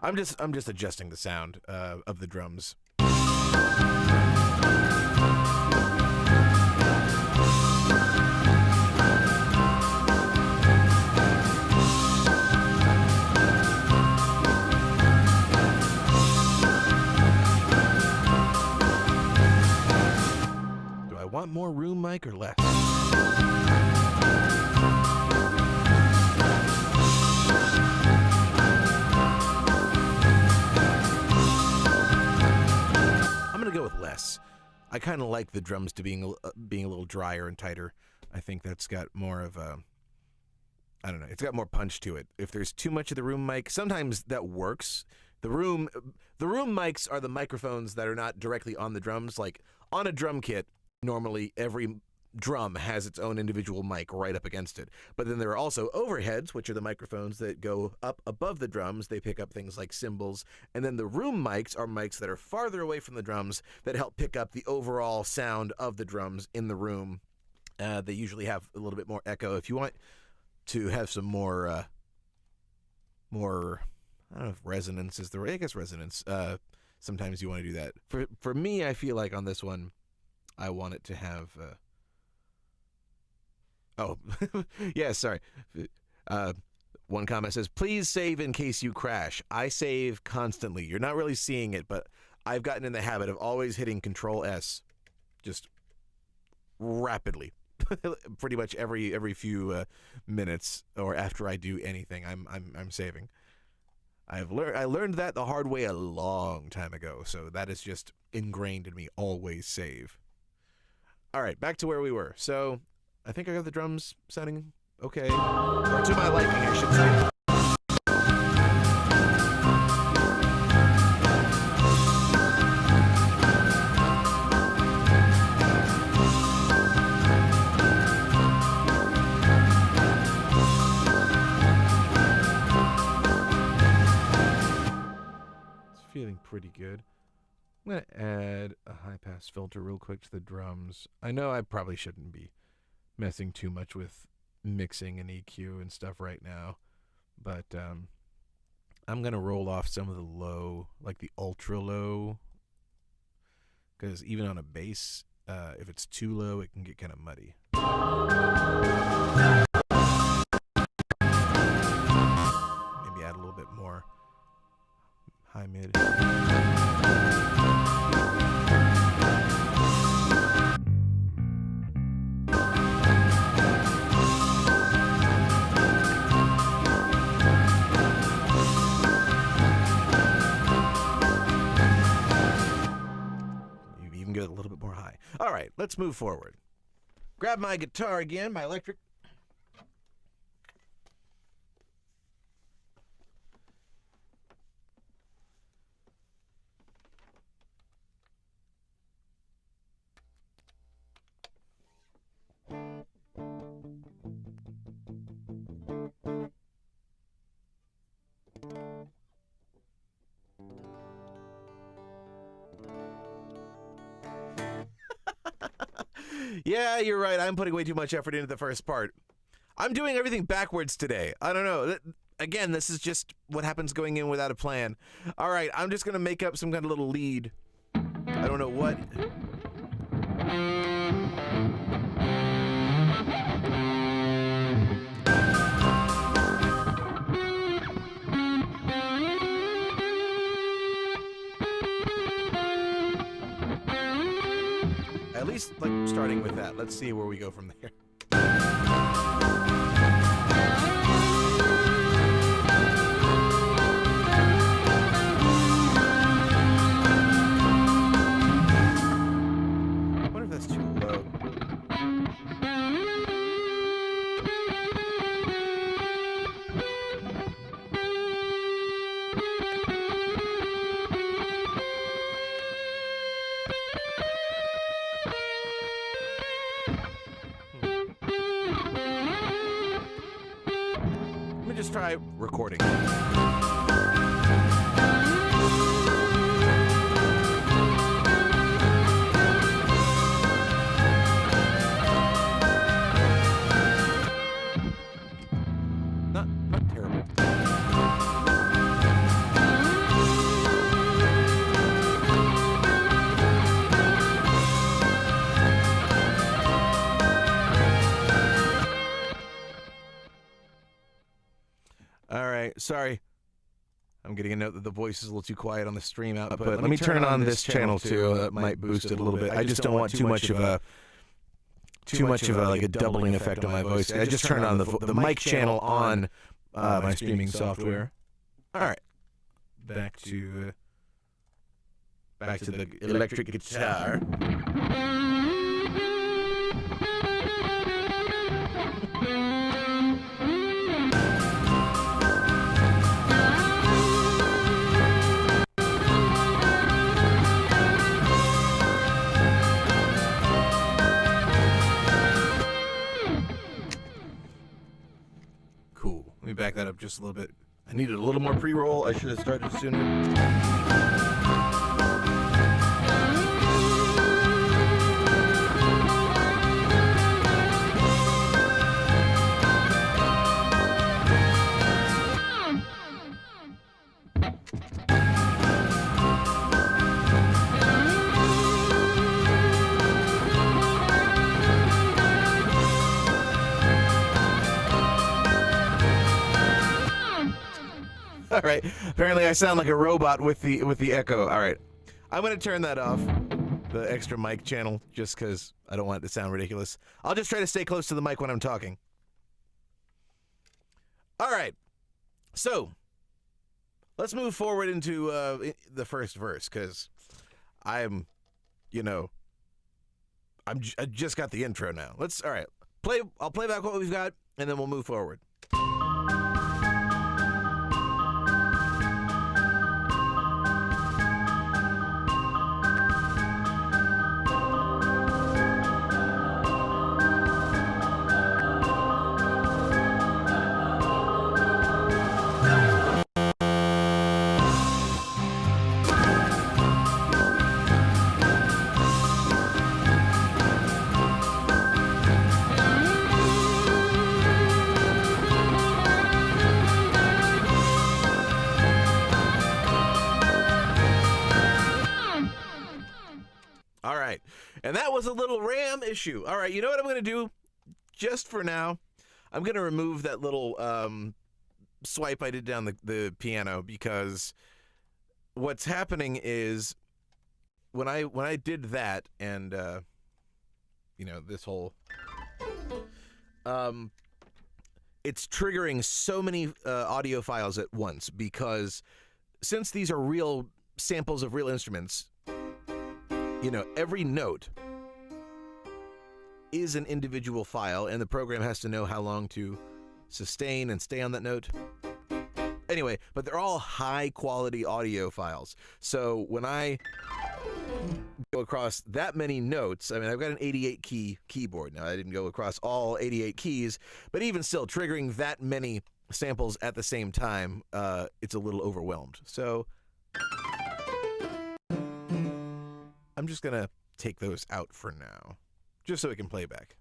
I'm just adjusting the sound of the drums. want more room mic or less? I'm gonna go with less. I kind of like the drums to being a little drier and tighter. I think that's got more of a, I don't know, it's got more punch to it. If there's too much of the room mic, sometimes that works. The room mics are the microphones that are not directly on the drums. Like on a drum kit, normally every drum has its own individual mic right up against it. But then there are also overheads, which are the microphones that go up above the drums. They pick up things like cymbals. And then the room mics are mics that are farther away from the drums that help pick up the overall sound of the drums in the room. They usually have a little bit more echo. If you want to have some more, I don't know if resonance is the right, I guess resonance. Sometimes you want to do that. For me, I feel like on this one, I want it to have, yeah, sorry. One comment says, please save in case you crash. I save constantly. You're not really seeing it, but I've gotten in the habit of always hitting Control S just rapidly. Pretty much every few minutes or after I do anything, I'm saving. I learned that the hard way a long time ago, so that is just ingrained in me. Always save. All right, back to where we were. So I think I got the drums sounding okay, or to my liking, I should say. Feeling pretty good. I'm going to add a high-pass filter real quick to the drums. I know I probably shouldn't be messing too much with mixing and EQ and stuff right now, but I'm going to roll off some of the low, like the ultra-low, because even on a bass, if it's too low, it can get kind of muddy. Maybe add a little bit more high mid. You even get a little bit more high. All right, let's move forward. Grab my guitar again, my electric. Yeah, you're right. I'm putting way too much effort into the first part. I'm doing everything backwards today. I don't know. Again, this is just what happens going in without a plan. All right, I'm just going to make up some kind of little lead. I don't know what. At least, like, starting with that. Let's see where we go from there. I wonder if that's too low. Just try recording. Not terrible. All right, sorry. I'm getting a note that the voice is a little too quiet on the stream output. Let me turn on this channel too. That might boost it a little bit. I just don't want too much of a too much of a doubling effect on my voice. I just turned on the mic channel on my streaming software. All right, back to the electric guitar. Cool. Let me back that up just a little bit. I needed a little more pre-roll. I should have started sooner. All right. Apparently, I sound like a robot with the echo. All right. I'm going to turn that off, the extra mic channel, just because I don't want it to sound ridiculous. I'll just try to stay close to the mic when I'm talking. All right. So, let's move forward into the first verse, because I just got the intro now. All right. I'll play back what we've got, and then we'll move forward. And that was a little RAM issue. All right, you know what I'm going to do? Just for now, I'm going to remove that little swipe I did down the piano, because what's happening is when I did that, and this whole it's triggering so many audio files at once, because since these are real samples of real instruments, every note is an individual file, and the program has to know how long to sustain and stay on that note. Anyway, but they're all high-quality audio files. So when I go across that many notes, I mean, I've got an 88-key keyboard. Now, I didn't go across all 88 keys, but even still, triggering that many samples at the same time, it's a little overwhelmed. So I'm just going to take those out for now, just so we can play back.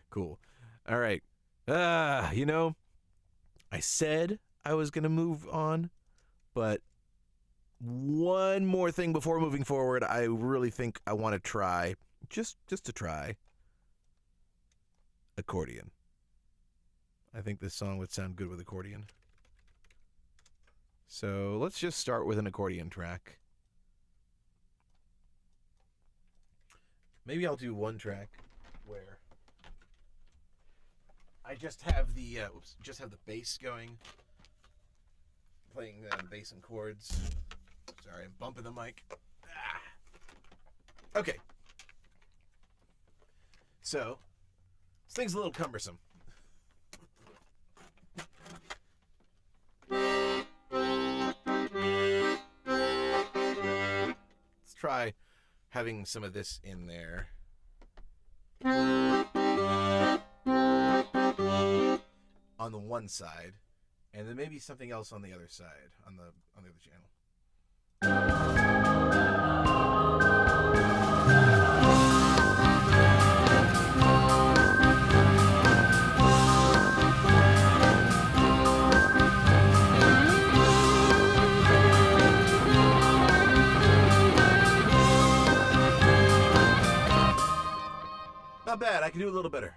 Cool. All right. I said I was going to move on, but one more thing before moving forward, I really think I want to try, just to try, accordion. I think this song would sound good with accordion. So let's just start with an accordion track. Maybe I'll do one track where I just have the bass going, playing the bass and chords. Sorry, I'm bumping the mic. Okay. So, this thing's a little cumbersome. Let's try having some of this in there. On the one side, and then maybe something else on the other side, on the other channel. bad. I can do a little better.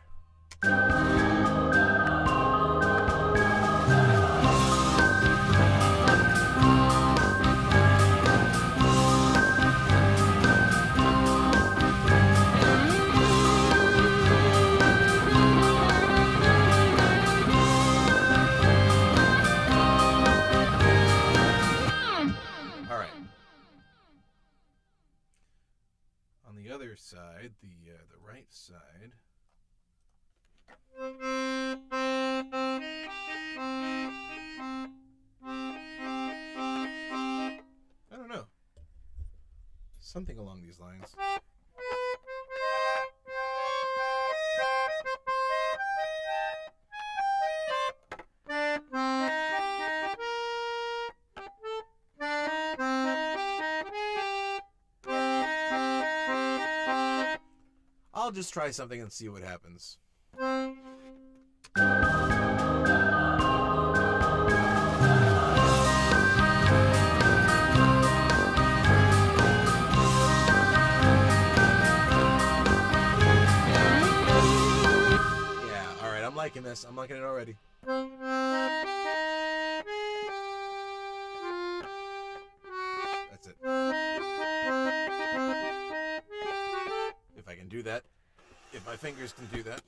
Other side, the right side. I don't know. Something along these lines. I'll just try something and see what happens. Yeah, alright, I'm liking this. I'm liking it already. That's it. If I can do that. If my fingers can do that.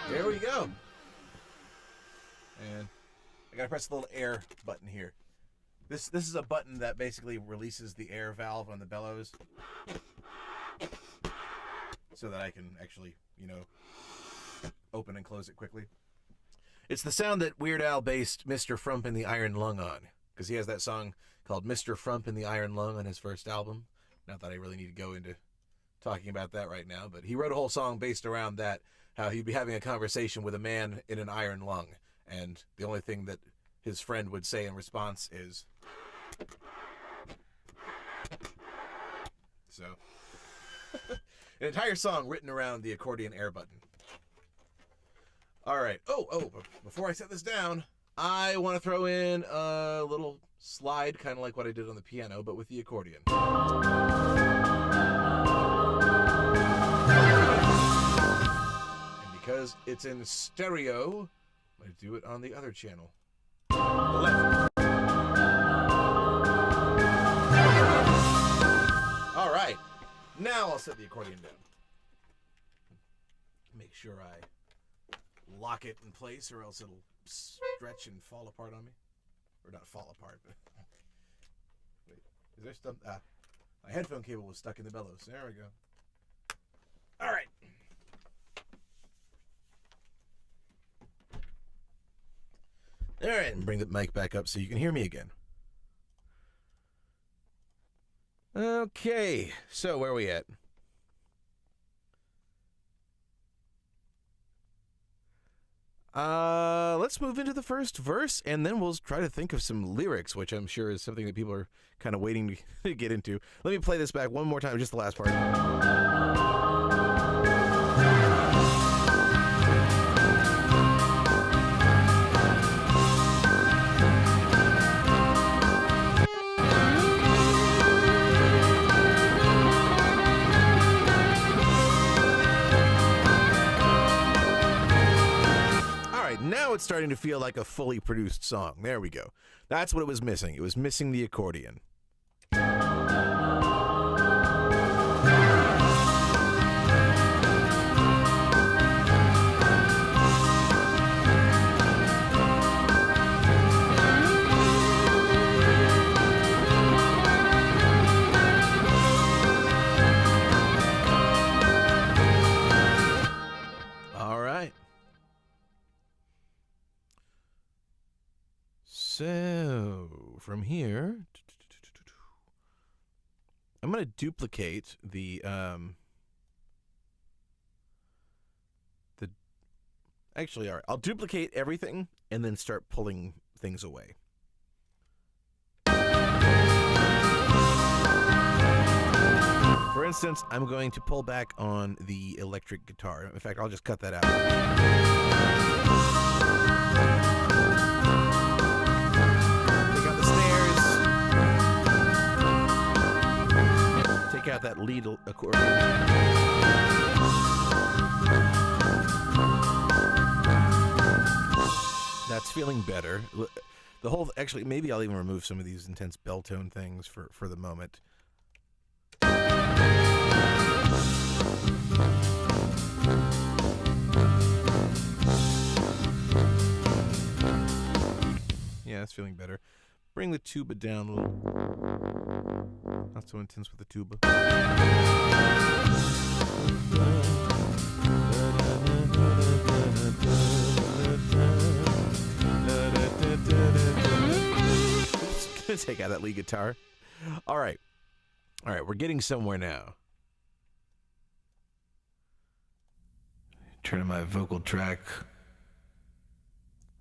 There we go. And I gotta press the little air button here. This is a button that basically releases the air valve on the bellows so that I can actually, open and close it quickly. It's the sound that Weird Al based Mr. Frump in the Iron Lung on, because he has that song called Mr. Frump in the Iron Lung on his first album. Not that I really need to go into talking about that right now, but he wrote a whole song based around that, how he'd be having a conversation with a man in an iron lung, and the only thing that his friend would say in response is... So, an entire song written around the accordion air button. All right. Oh, before I set this down, I want to throw in a little slide, kind of like what I did on the piano, but with the accordion. And because it's in stereo, I'm going to do it on the other channel. The left. All right, now I'll set the accordion down. Make sure I lock it in place or else it'll stretch and fall apart on me. Or not fall apart, but... Wait, is there stuff... my headphone cable was stuck in the bellows. There we go. All right. All right, and bring the mic back up so you can hear me again. Okay, so where are we at? Let's move into the first verse, and then we'll try to think of some lyrics, which I'm sure is something that people are kind of waiting to get into. Let me play this back one more time, just the last part. Now it's starting to feel like a fully produced song. There we go. That's what it was missing. It was missing the accordion. So, from here, I'm going to duplicate actually, all right, I'll duplicate everything and then start pulling things away. For instance, I'm going to pull back on the electric guitar. In fact, I'll just cut that out. Take out the snares. Take out that lead accordion. That's feeling better. The whole, actually, maybe I'll even remove some of these intense bell tone things for the moment. Yeah, it's feeling better. Bring the tuba down a little. Not so intense with the tuba. Just gonna take out that lead guitar. All right, we're getting somewhere now. Turn on my vocal track.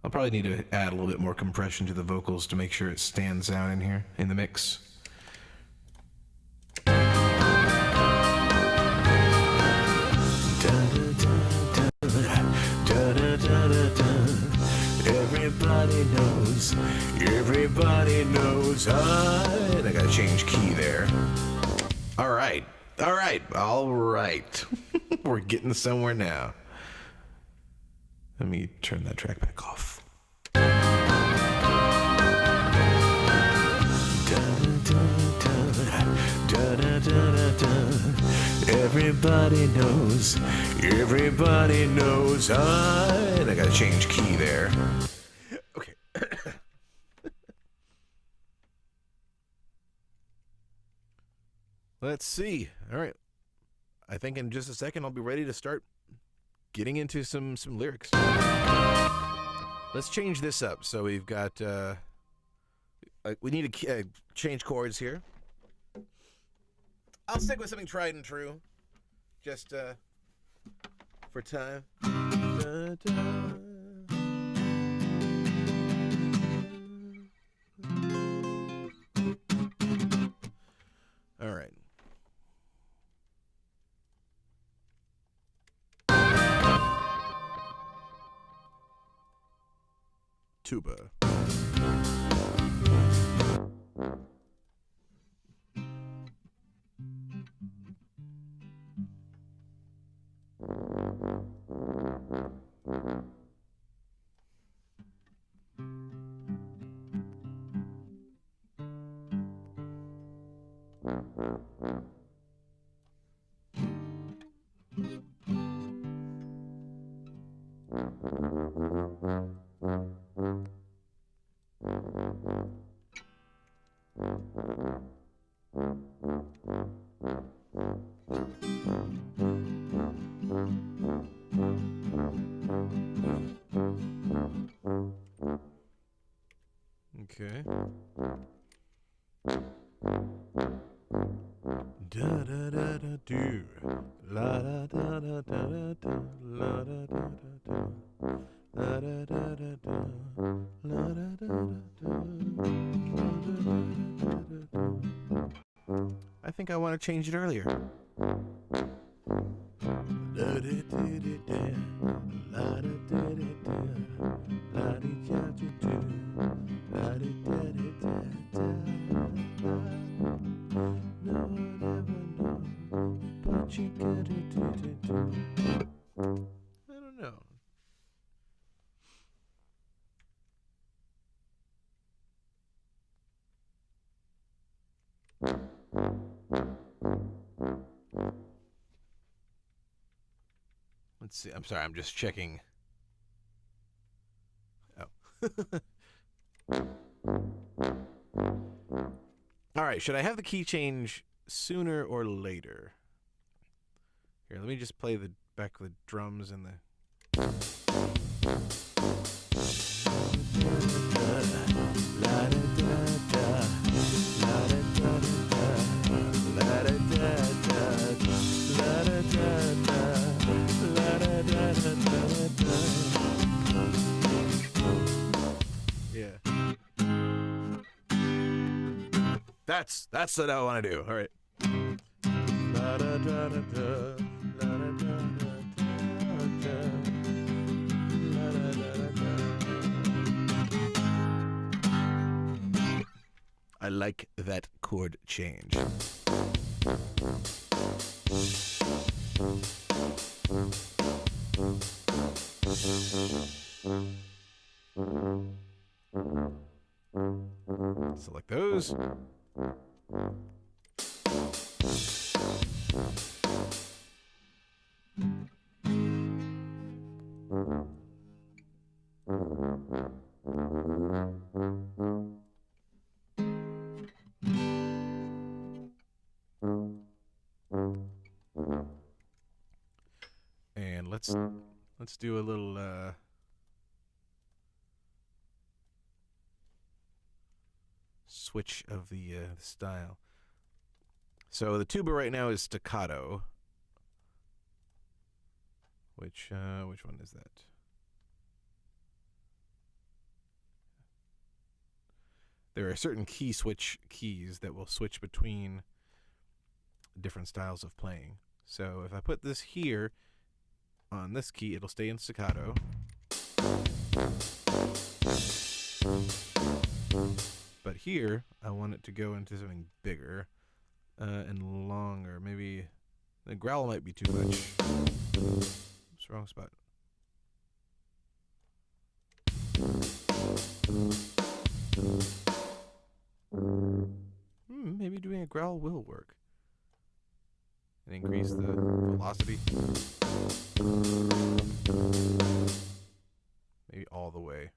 I'll probably need to add a little bit more compression to the vocals to make sure it stands out in here in the mix. Everybody knows I gotta change key there. All right. We're getting somewhere now. Let me turn that track back off. Everybody knows I gotta change key there. Okay. Let's see. All right. I think in just a second I'll be ready to start getting into some lyrics. Let's change this up. So we've got we need to change chords here. I'll stick with something tried and true, just for time. All right. Tuba. Okay. Da da da da do, la da da da da da, la da da da da, la da da da da, la da da da da. I think I want to change it earlier. La da da da da, la da da da da, la da da da, la da da da da. No one ever knows, but you gotta do. I don't know. Let's see. I'm sorry. I'm just checking. Oh. All right. Should I have the key change sooner or later? Here, let me just play the back of the drums and the. Yeah. That's what I want to do. All right. I like that chord change. Select those. And let's do a little switch of the style. So the tuba right now is staccato. Which one is that? There are certain key switch keys that will switch between different styles of playing. So if I put this here on this key, it'll stay in staccato. But here, I want it to go into something bigger and longer. Maybe the growl might be too much. Oops, wrong spot. Maybe doing a growl will work. And increase the velocity. Maybe all the way.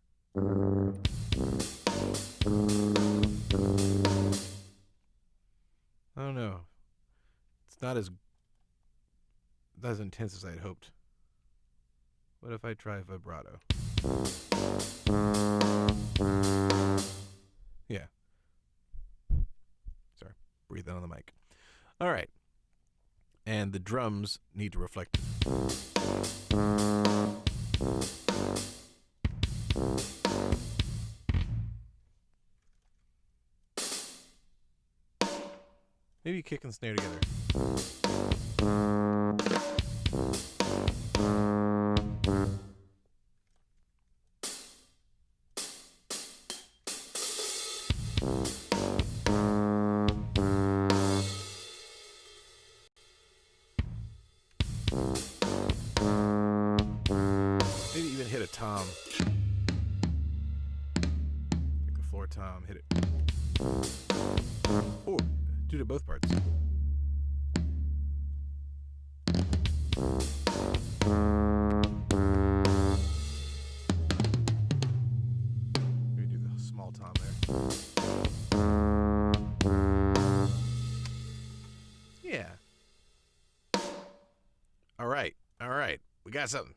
I don't know. It's not as intense as I'd hoped. What if I try vibrato? Yeah. Sorry. Breathe in on the mic. All right. And the drums need to reflect. Maybe kick and snare together. Maybe even hit a tom. Like a floor tom, hit it. Oh, do to both parts. Maybe do the small tom there. Yeah. All right. We got something.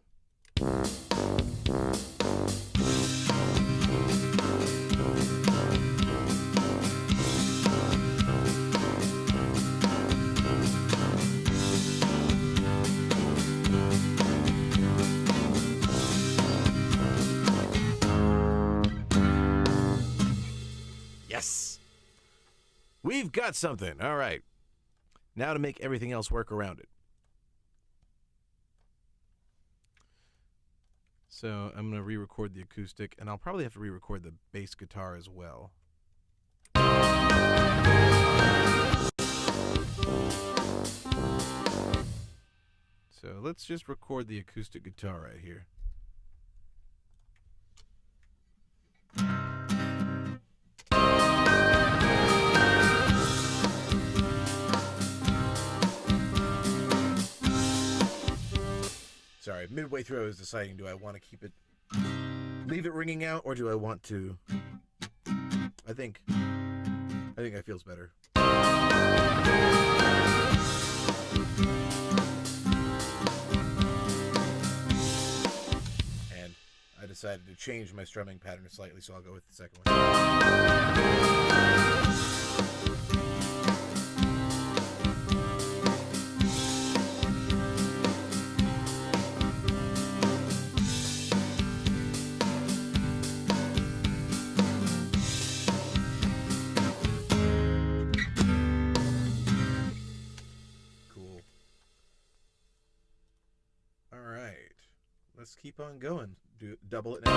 Yes. We've got something. All right. Now to make everything else work around it. So I'm going to re-record the acoustic, and I'll probably have to re-record the bass guitar as well. So let's just record the acoustic guitar right here. Sorry, midway through I was deciding, do I want to keep it, leave it ringing out, or do I want to, I think that feels better. And I decided to change my strumming pattern slightly, so I'll go with the second one. keep on going. Double it now.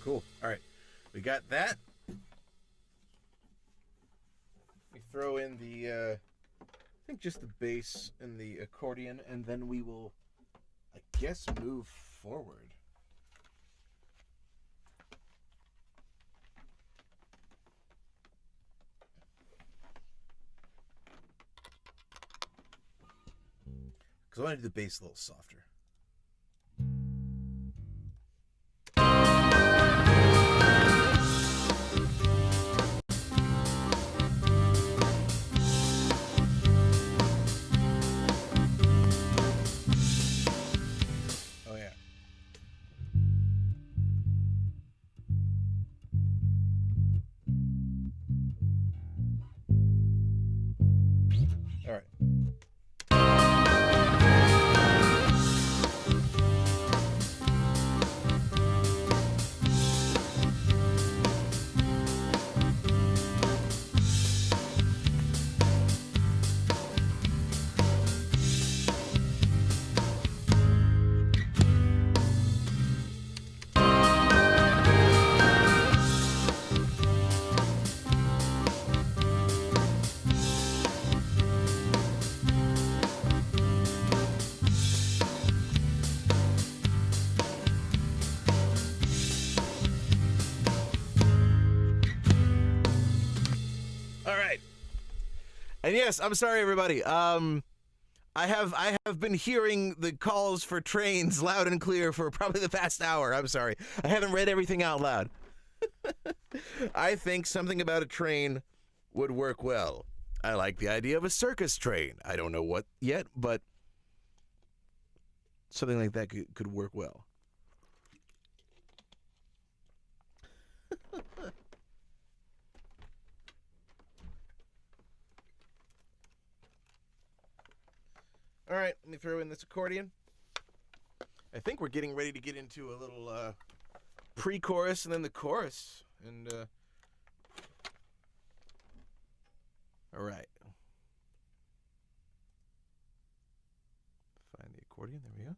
Cool. All right. We got that. We throw in the, I think just the bass and the accordion, and then we will, I guess, move forward. Because I want to do the bass a little softer. And yes, I'm sorry, everybody. I have been hearing the calls for trains loud and clear for probably the past hour. I'm sorry. I haven't read everything out loud. I think something about a train would work well. I like the idea of a circus train. I don't know what yet, but something like that could work well. All right, let me throw in this accordion. I think we're getting ready to get into a little pre-chorus and then the chorus. And all right. Find the accordion. There we go.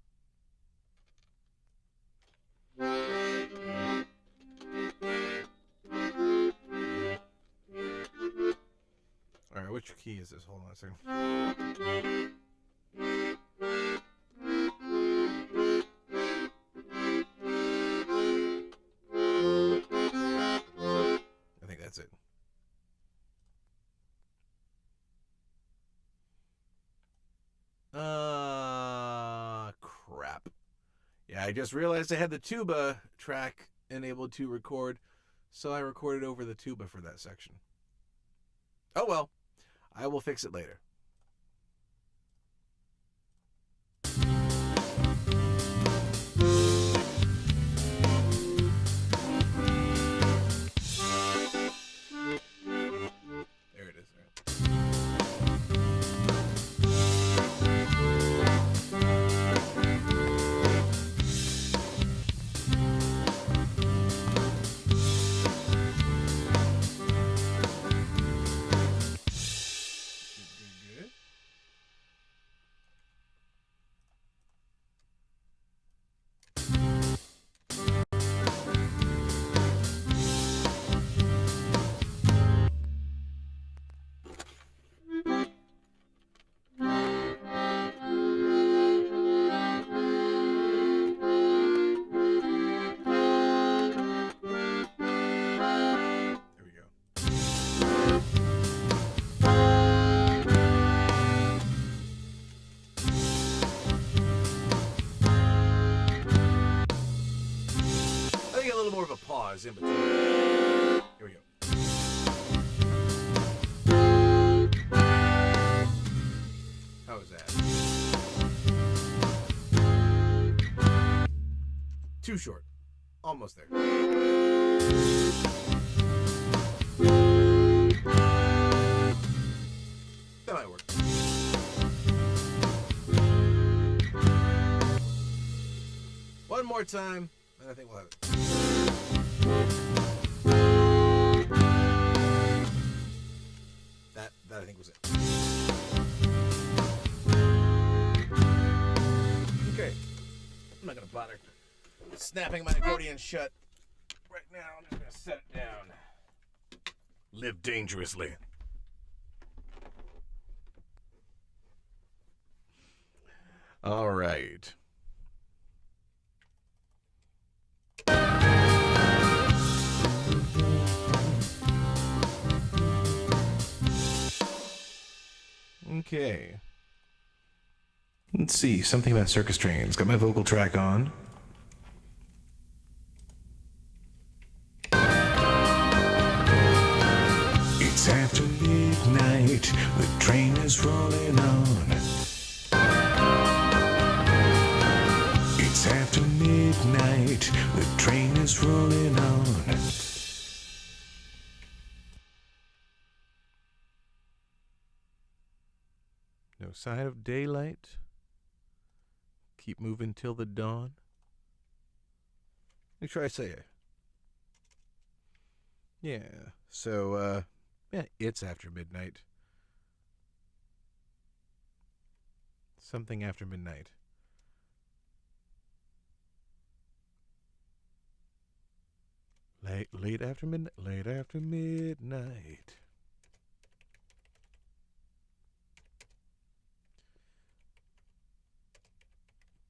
All right, which key is this? Hold on a second. I think that's it. Crap. Yeah, I just realized I had the tuba track enabled to record, so I recorded over the tuba for that section. Oh well, I will fix it later. There it is. More of a pause in between. Here we go. How was that? Too short. Almost there. That might work. One more time, and I think we'll have it. That I think was it. Okay. I'm not going to bother snapping my accordion shut right now. I'm just going to set it down. Live dangerously. All right. Okay. Let's see. Something about circus trains. Got my vocal track on. It's after midnight. The train is rolling on. It's after midnight. The train is rolling on. No sign of daylight. Keep moving till the dawn. Let me try to say it. Yeah. So, yeah, it's after midnight. Something after midnight. Late after midnight. Late after midnight.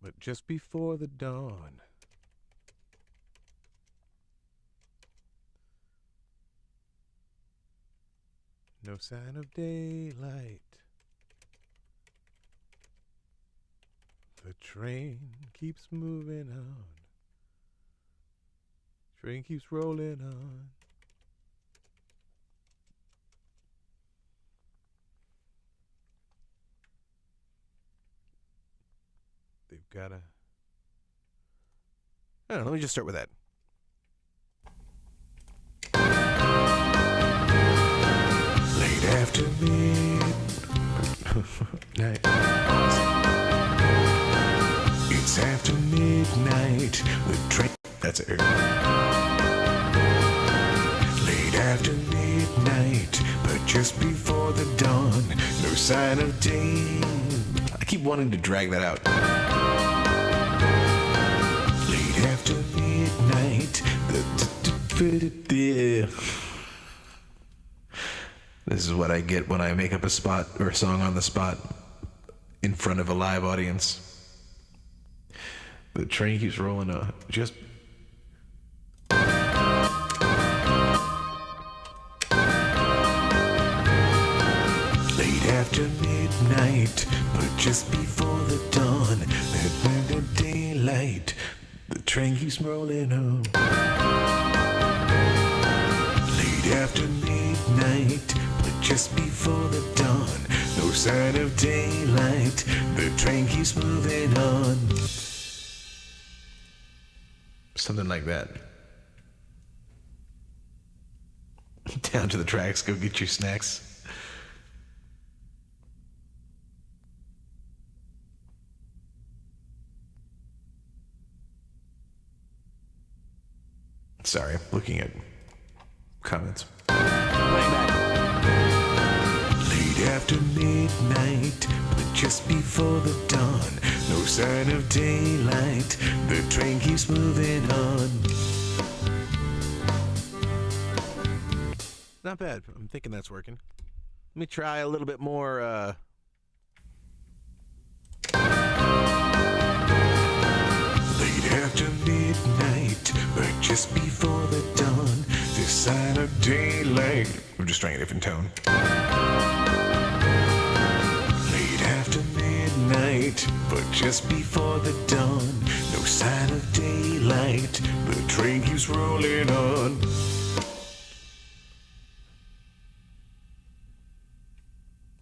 But just before the dawn. No sign of daylight. The train keeps moving on. Train keeps rolling on. They've got to... I don't know, let me just start with that. Late after midnight. It's after midnight. The train... That's it. Late after midnight, but just before the dawn. No sign of day. I keep wanting to drag that out. Late after midnight. This is what I get when I make up a spot or a song on the spot in front of a live audience. The train keeps rolling on. Just... Late after midnight, but just before the dawn, the daylight, the train keeps rolling on. Late after midnight, but just before the dawn, no sign of daylight, the train keeps moving on. Something like that. Down to the tracks, go get your snacks. Sorry, looking at comments. Playback. Late after midnight, but just before the dawn, no sign of daylight, the train keeps moving on. Not bad. I'm thinking that's working. Let me try a little bit more, Late after midnight, but just before the dawn, this sign of daylight. I'm just trying a different tone. Late after midnight, but just before the dawn, no sign of daylight, the train keeps rolling on.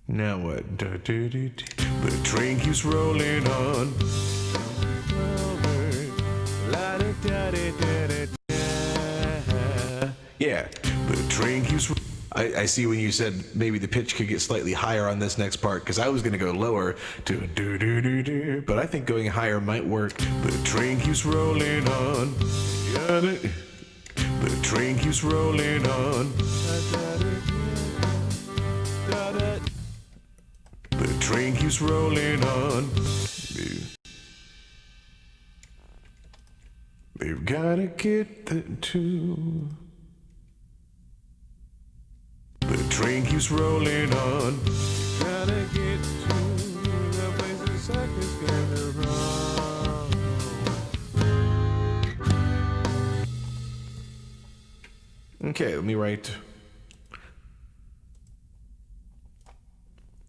Now what? The train keeps rolling on. Yeah, the train keeps... I see when you said maybe the pitch could get slightly higher on this next part, because I was going to go lower to do do do do, but I think going higher might work. The train keeps rolling on. Got it. The train keeps rolling on. The train keeps rolling on. They've gotta get the two. The train keeps rolling on. Gotta get to the place the circus gather around. Okay, let me write.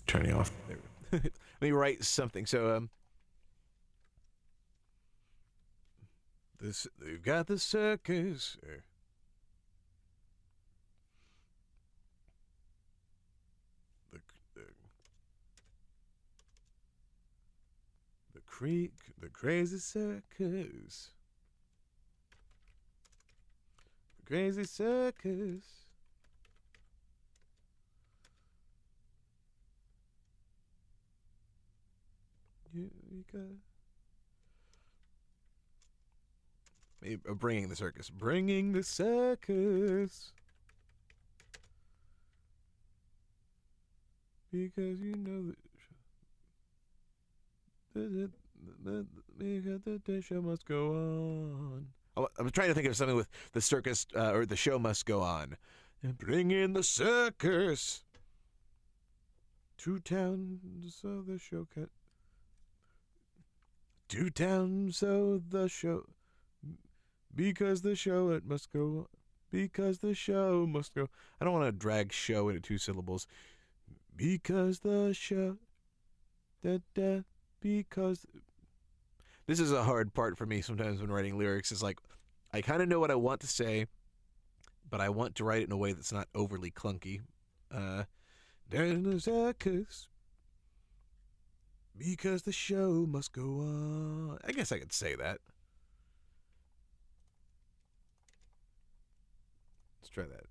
Turning off. Let me write something. So, they've got the circus. The crazy circus. The crazy circus. You got. Bringing the circus. Bringing the circus. Because you know that the show must go on. I'm trying to think of something with the circus, or the show must go on. Bring in the circus to town so the show can. To town so the show. Because the show it must go on. Because the show must go. I don't want to drag show into two syllables. Because the show. Because. This is a hard part for me sometimes when writing lyrics. It's like, I kind of know what I want to say, but I want to write it in a way that's not overly clunky. There's the circus. Because the show must go on. I guess I could say that. Let's try that.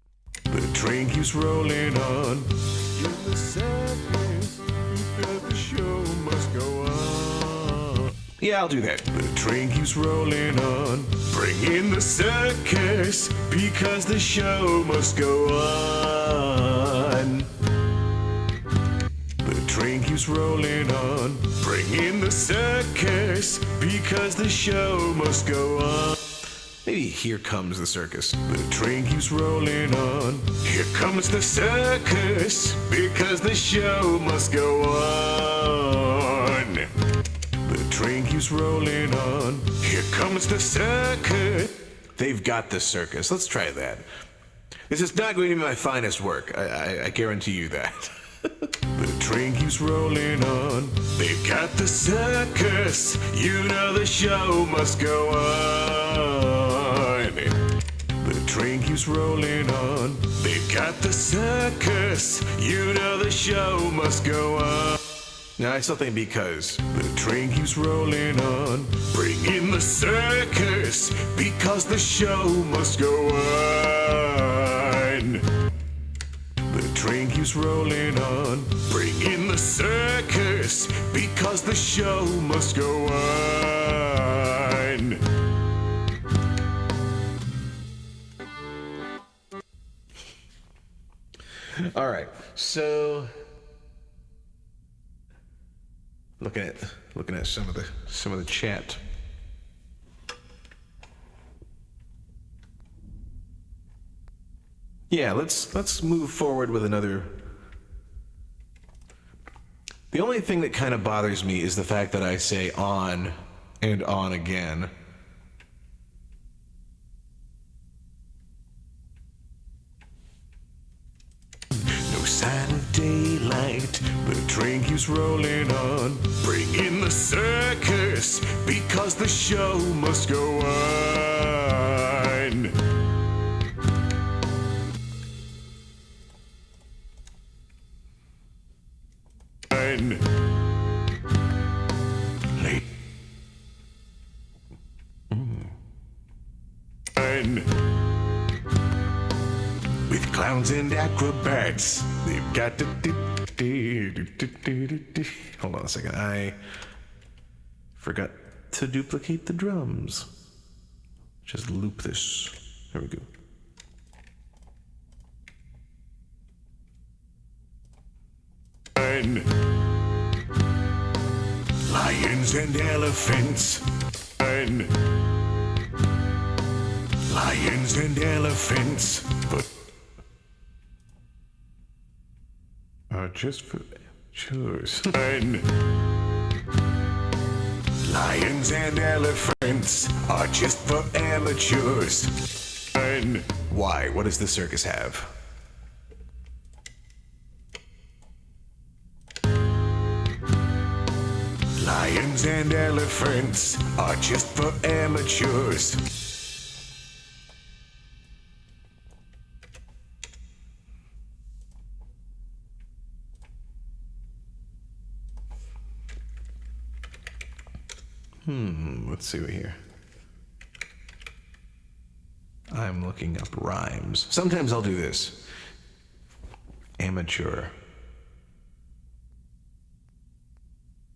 The train keeps rolling on. In the circus, because the show must go on. Yeah, I'll do that. The train keeps rolling on. Bring in the circus, because the show must go on. The train keeps rolling on. Bring in the circus, because the show must go on. Maybe here comes the circus. The train keeps rolling on. Here comes the circus, because the show must go on. The train keeps rolling on. Here comes the circus. They've got the circus. Let's try that. This is not going to be my finest work. I guarantee you that. The train keeps rolling on. They've got the circus. You know the show must go on. The train keeps rolling on. They've got the circus. You know the show must go on. Now I still think because. The train keeps rolling on. Bring in the circus, because the show must go on. The train keeps rolling on. Bring in the circus, because the show must go on. All right, so looking at some of the chat. Yeah, let's move forward with another. The only thing that kind of bothers me is the fact that I say on and on again. No sign of daylight, the train keeps rolling on. Bring in the circus, because the show must go on. Late. With clouds clowns and acrobats. They've got to. Hold on a second. I forgot to duplicate the drums. Just loop this. There we go. Lions and elephants. Lions and elephants. But are just for amateurs. Lions and elephants are just for amateurs. Why? What does the circus have? Lions and elephants are just for amateurs. Let's see here. I'm looking up rhymes. Sometimes I'll do this. Amateur.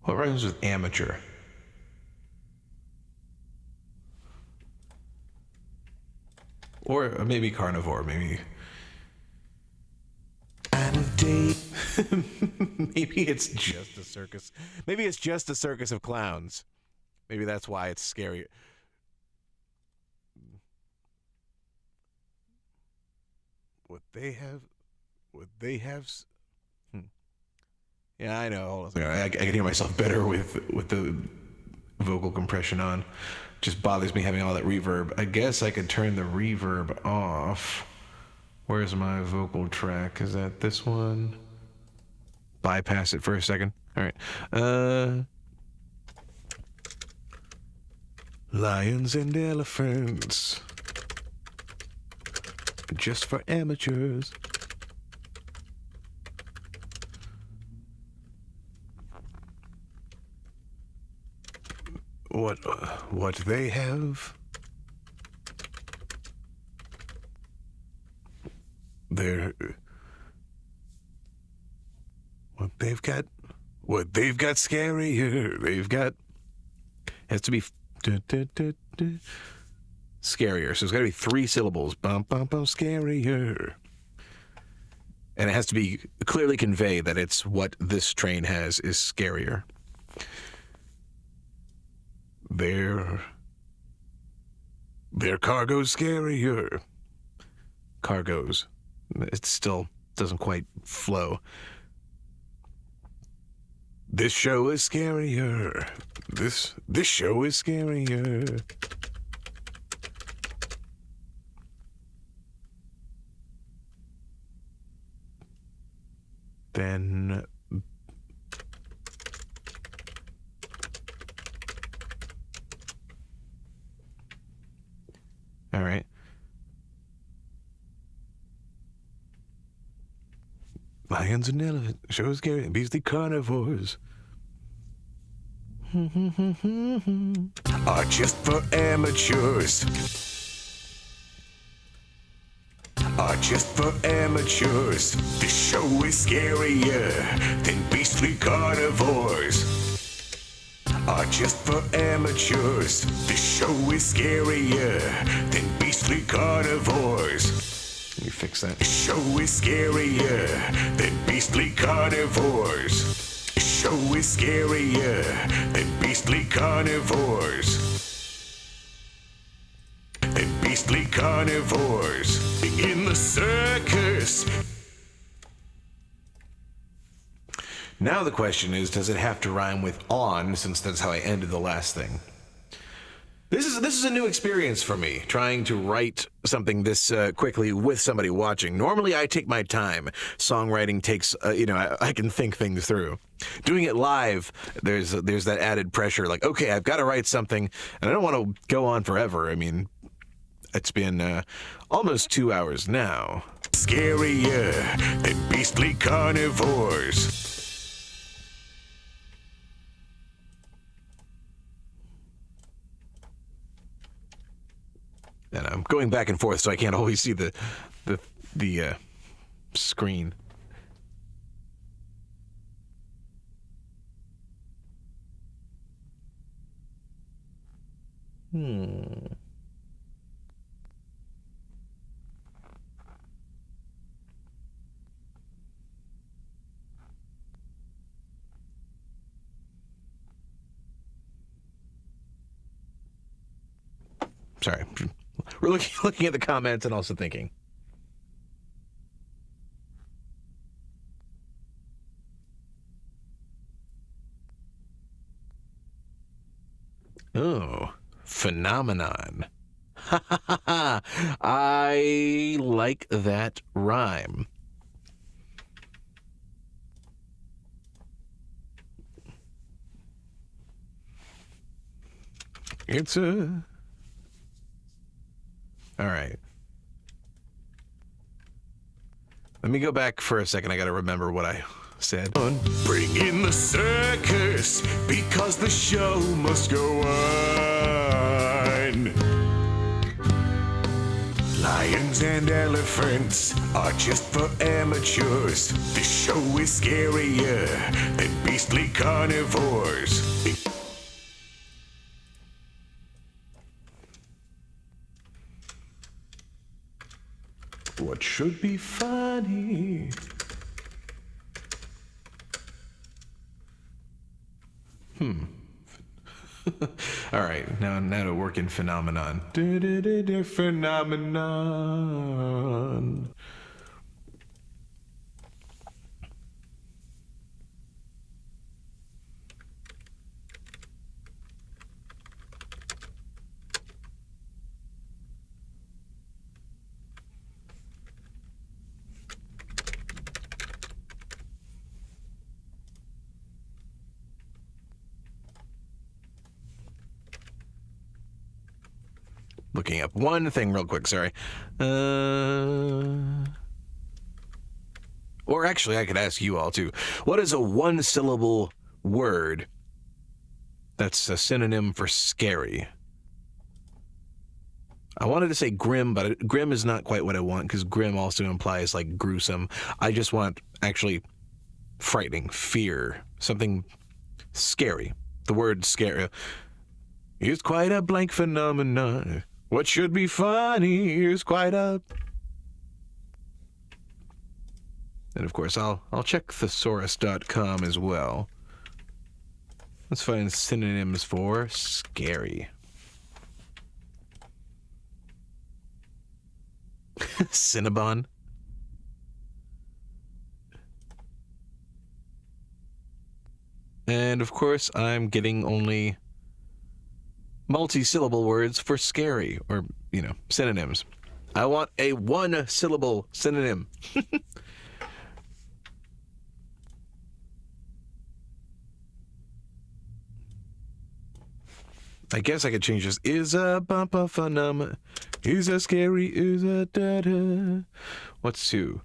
What rhymes with amateur? Or maybe carnivore, maybe. Maybe it's just a circus. Maybe it's just a circus of clowns. Maybe that's why it's scary. What they have. Yeah, I know. I can hear myself better with the vocal compression on. Just bothers me having all that reverb. I guess I could turn the reverb off. Where's my vocal track? Is that this one? Bypass it for a second. All right. Lions and elephants. Just for amateurs. What they have? What they've got scarier. They've got has to be scarier. So it's got to be 3 syllables. Bum bum bum scarier. And it has to be clearly convey that it's what this train has is scarier. Their cargo's scarier. Cargoes. It still doesn't quite flow. This show is scarier. This show is scarier. Then all right. Lions and elephants, shows scary, beastly carnivores. Are just for amateurs. Are just for amateurs. This show is scarier than beastly carnivores. Are just for amateurs. This show is scarier than beastly carnivores. Let me fix that. This show is scarier than beastly carnivores. This show is scarier than beastly carnivores. Than beastly carnivores. In the circus. Now the question is, does it have to rhyme with on, since that's how I ended the last thing? This is a new experience for me, trying to write something this quickly with somebody watching. Normally, I take my time. Songwriting takes, I can think things through. Doing it live, there's that added pressure. Like, okay, I've got to write something, and I don't want to go on forever. I mean, it's been almost 2 hours now. Scarier than beastly carnivores. And I'm going back and forth, so I can't always see the screen. Sorry. We're looking at the comments and also thinking. Oh, phenomenon. Ha ha ha ha. I like that rhyme. It's a... All right. Let me go back for a second. I got to remember what I said. Bring in the circus, because the show must go on. Lions and elephants are just for amateurs. This show is scarier than beastly carnivores. What should be funny? All right, now to work in phenomenon. Phenomenon. Looking up one thing real quick, sorry. Or actually, I could ask you all too. What is a one-syllable word that's a synonym for scary? I wanted to say grim, but grim is not quite what I want, because grim also implies like gruesome. I just want actually frightening, fear, something scary. The word scary is quite a blank phenomenon. What should be funny is quite a... And of course, I'll check thesaurus.com as well. Let's find synonyms for scary. Cinnabon. And of course, I'm getting only multi-syllable words for scary, or, synonyms. I want a one-syllable synonym. I guess I could change this. Is a bump of phenomenon. Is a scary, is a da-da. What's two?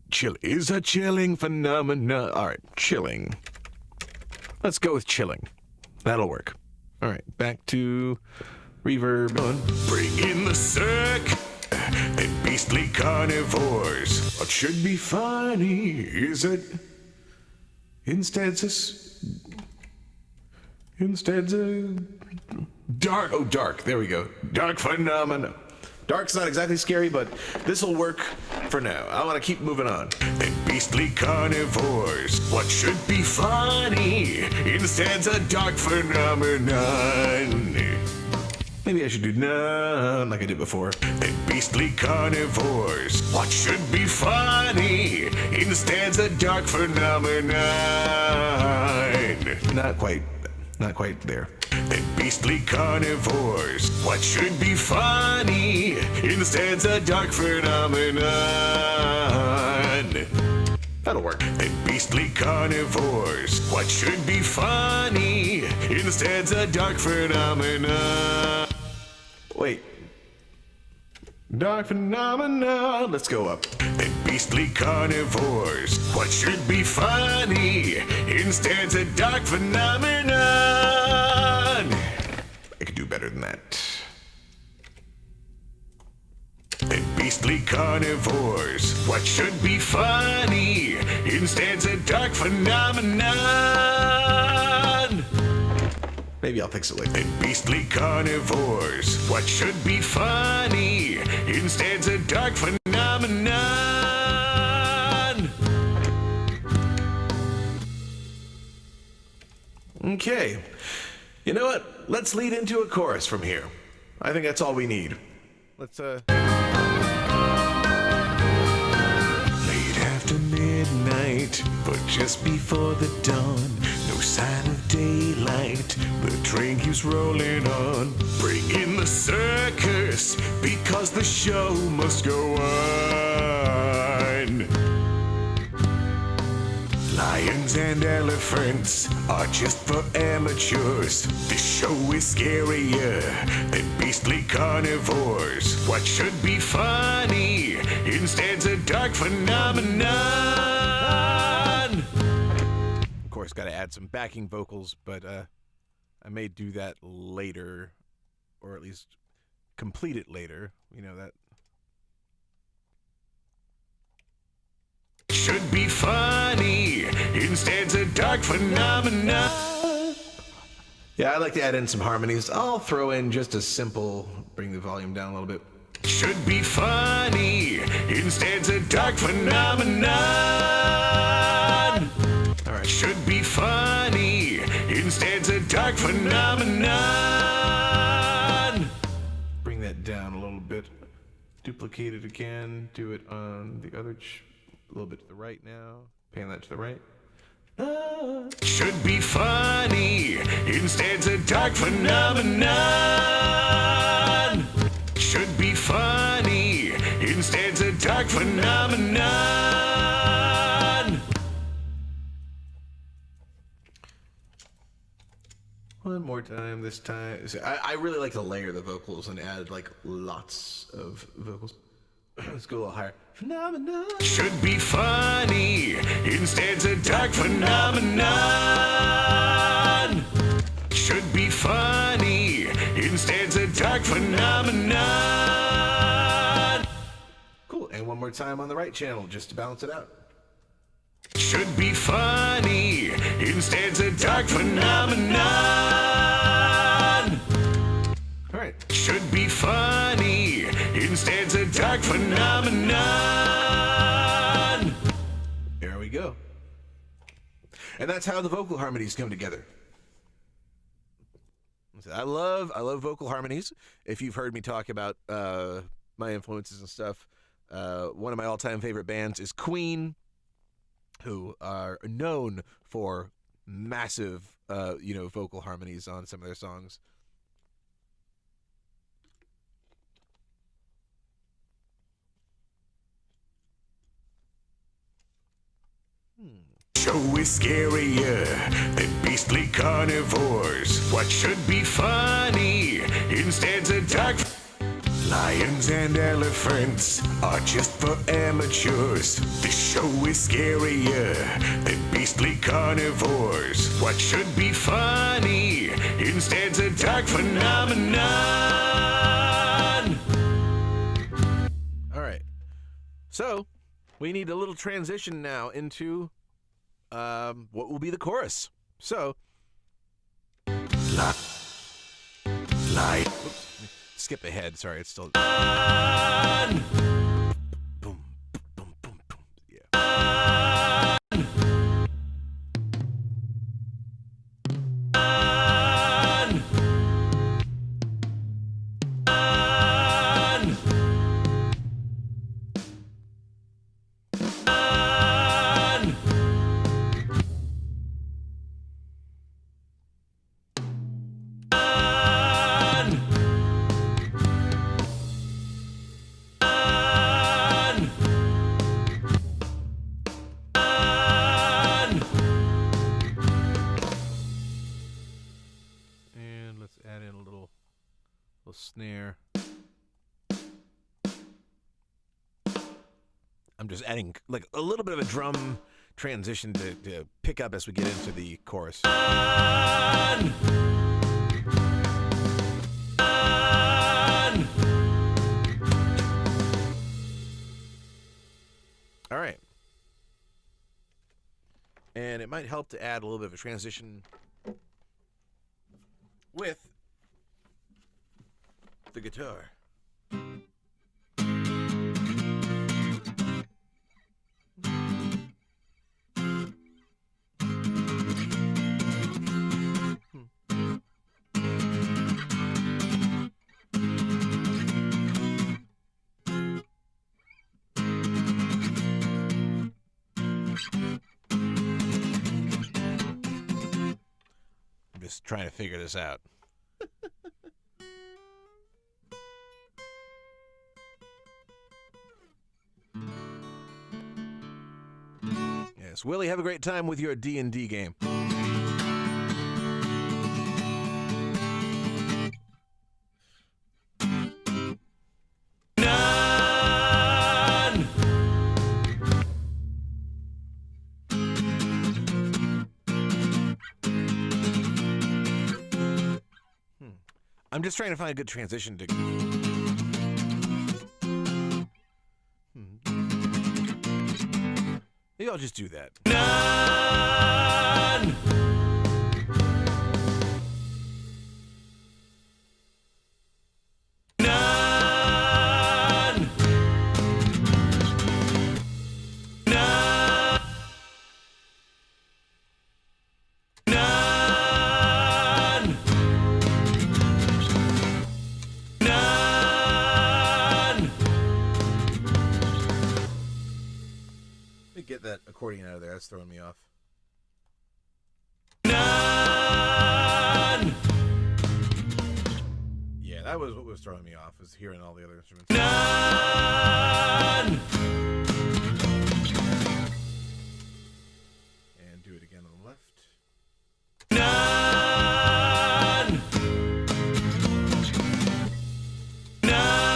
Chill is a chilling phenomenon. All right, chilling. Let's go with chilling. That'll work. All right, back to reverb. Bring in the circ and beastly carnivores. What should be funny is it instead dark. Oh, dark. There we go. Dark phenomena. Dark's not exactly scary, but this'll work for now. I want to keep moving on. And beastly carnivores. What should be funny instead's a dark phenomenon. Maybe I should do none like I did before. And beastly carnivores. What should be funny instead's a dark phenomenon. Not quite there. And beastly carnivores. What should be funny instead's a dark phenomenon. That'll work. And beastly carnivores. What should be funny instead's a dark phenomenon. Wait. Dark phenomenon. Let's go up. And beastly carnivores. What should be funny instead's a dark phenomenon. I could do better than that. And beastly beastly carnivores. What should be funny instead's a dark phenomenon. Maybe I'll fix it later. And beastly carnivores. What should be funny instead's a dark phenomenon. Okay. You know what? Let's lead into a chorus from here. I think that's all we need. Let's, Late after midnight, but just before the dawn. No sign of daylight, the train keeps rolling on. Bring in the circus, because the show must go on. Lions and elephants are just for amateurs. This show is scarier than beastly carnivores. What should be funny instead's a dark phenomenon. of course, got to add some backing vocals, but I may do that later, or at least complete it later. You know, that should be funny instead's a dark phenomenon. Yeah, I like to add in some harmonies. I'll throw in just a simple, bring the volume down a little bit. Should be funny instead's a dark phenomenon. All right. Should be funny instead's a dark phenomenon. Bring that down a little bit. Duplicate it again. Do it on the other, a little bit to the right now. Pan that to the right. Should be funny instead's a dark phenomenon. Should be funny instead's a dark phenomenon. One more time this time. I really like to layer the vocals and add like lots of vocals. Let's go a little higher. Phenomenon. Should be funny instead's a dark phenomenon. Should be funny instead's a dark phenomenon. Cool. And one more time on the right channel just to balance it out. Should be funny instead's a dark phenomenon. All right. Should be funny instead's a dark phenomenon. There we go. And that's how the vocal harmonies come together. I love vocal harmonies. If you've heard me talk about my influences and stuff, one of my all-time favorite bands is Queen, who are known for massive, vocal harmonies on some of their songs. Show is scarier than beastly carnivores. What should be funny instead's a dark. Lions and elephants are just for amateurs. This show is scarier than beastly carnivores. What should be funny instead's a dark phenomenon. All right. So, we need a little transition now into what will be the chorus. So, oops, skip ahead. Sorry, it's still. Boom, boom, boom, boom. Yeah. Snare. I'm just adding like a little bit of a drum transition to pick up as we get into the chorus. And it might help to add a little bit of a transition with the guitar. Just trying to figure this out. Yes, Willie, have a great time with your D&D game. I'm just trying to find a good transition to... Maybe I'll just do that. None! None! None! None! None! Let me get that accordion out of there. That's throwing me off. None! Yeah, that was what was throwing me off, was hearing all the other instruments. None! And do it again on the left. None! None!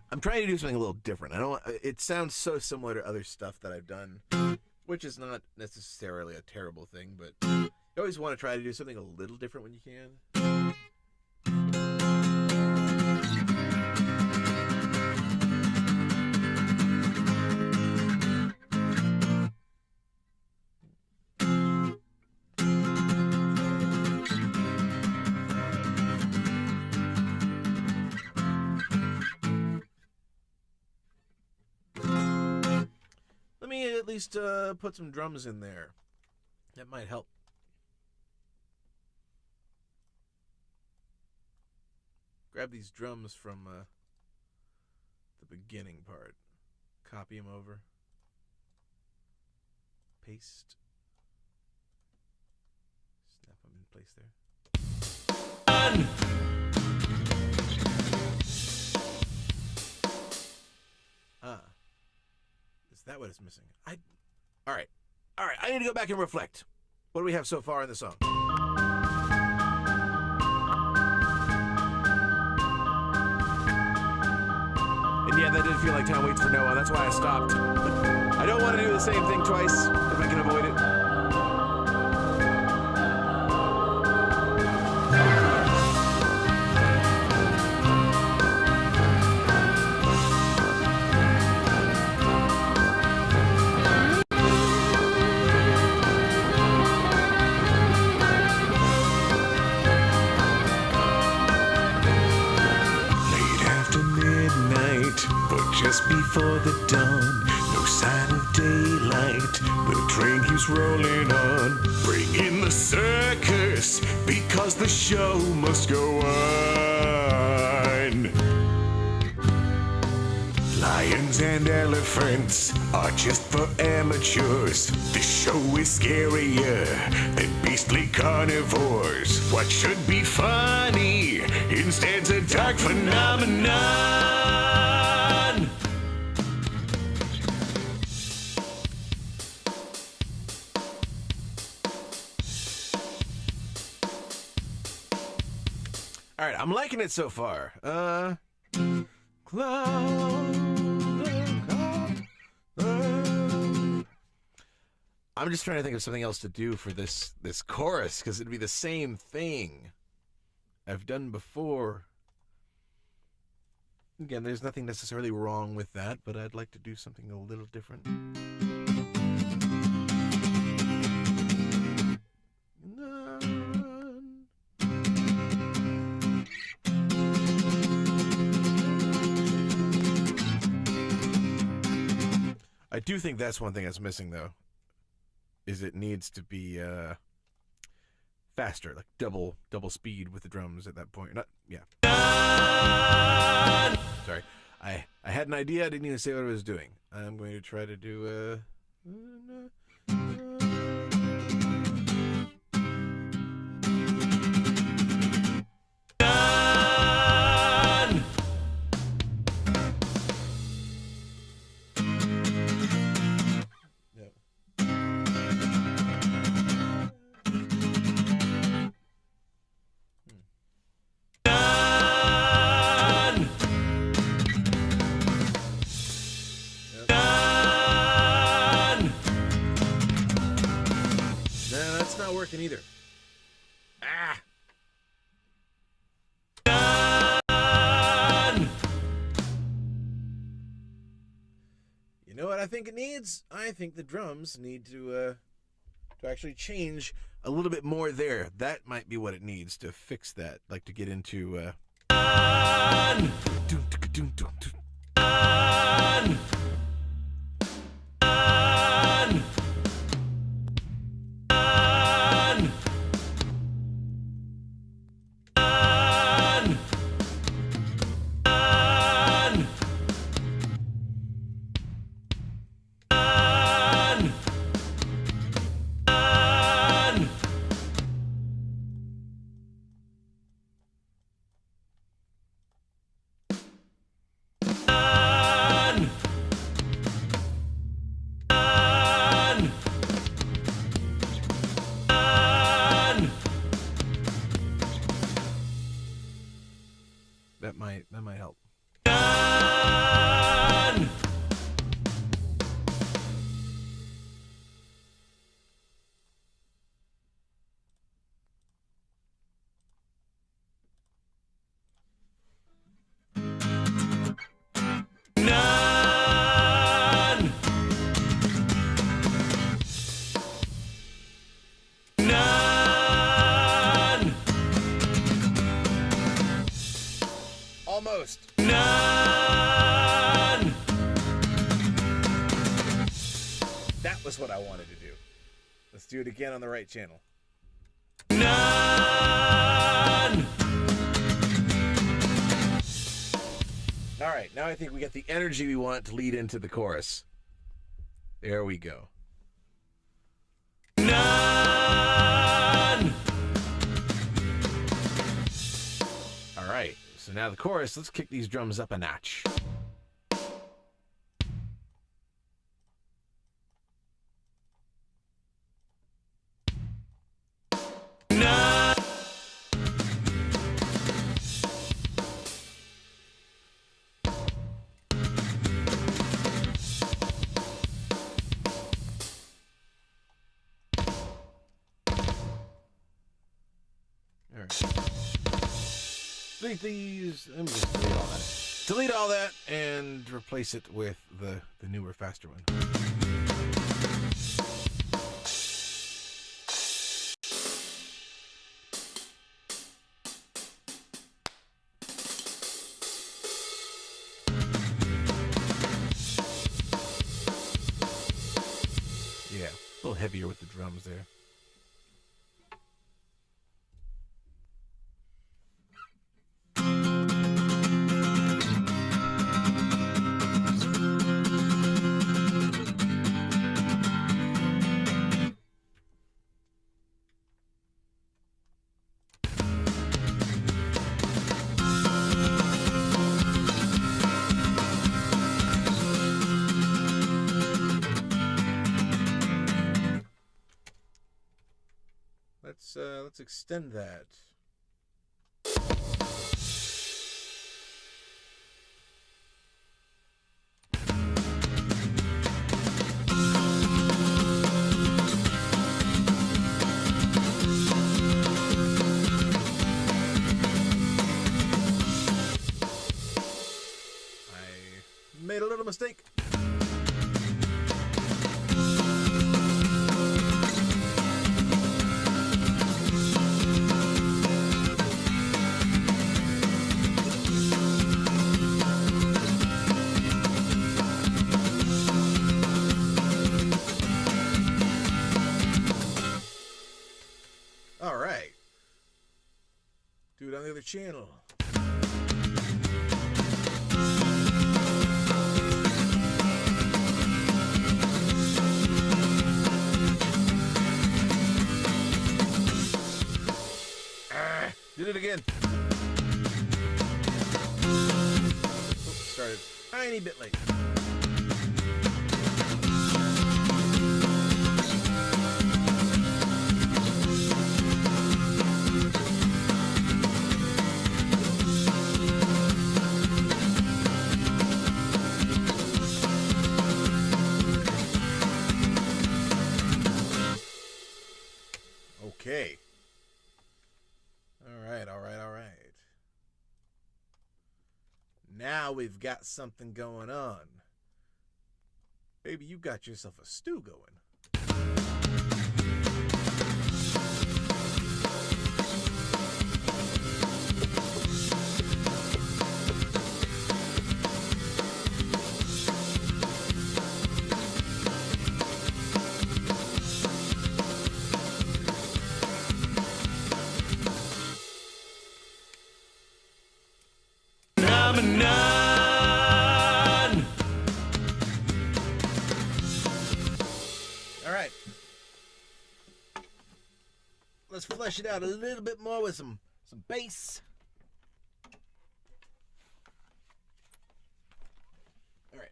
I'm trying to do something a little different. I don't. It sounds so similar to other stuff that I've done, which is not necessarily a terrible thing, but you always want to try to do something a little different when you can. Let me at least put some drums in there. That might help. Grab these drums from the beginning part. Copy them over. Paste. Snap them in place there. Is that what it's missing? All right. I need to go back and reflect. What do we have so far in the song? And yeah, that did feel like Time Waits for No One. That's why I stopped. I don't want to do the same thing twice if I can avoid it. Just before the dawn, no sign of daylight. The train keeps rolling on. Bring in the circus, because the show must go on. Lions and elephants are just for amateurs. This show is scarier than beastly carnivores. What should be funny instead's a dark phenomenon. All right, I'm liking it so far. Cloud. I'm just trying to think of something else to do for this chorus, because it'd be the same thing I've done before. Again, there's nothing necessarily wrong with that, but I'd like to do something a little different. I do think that's one thing that's missing, though, is it needs to be faster, like double speed with the drums at that point. Not, yeah. Sorry, I had an idea. I didn't even say what I was doing. I'm going to try to do working either. You know what I think it needs? I think the drums need to actually change a little bit more there. That might be what it needs to fix that, like to get into that might help. Almost. None. That was what I wanted to do. Let's do it again on the right channel. None. All right, now I think we got the energy we want to lead into the chorus. There we go. None. All right. So now the chorus, let's kick these drums up a notch. No. All right. Delete these. I'm just delete all that. Delete all that and replace it with the newer, faster one. Yeah, a little heavier with the drums there. Let's extend that. on the other channel. Did it again. Oops, started a tiny bit late. Okay. All right. Now we've got something going on. Baby, you got yourself a stew going. Let's flesh it out a little bit more with some bass. All right.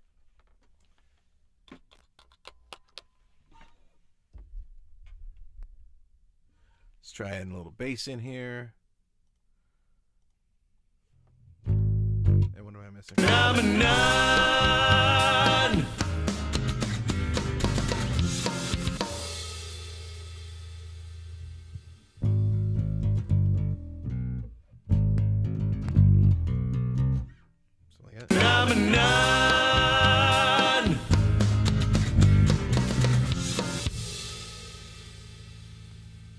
Let's try adding a little bass in here. And what am I missing? Phenomenon! Phenomenon!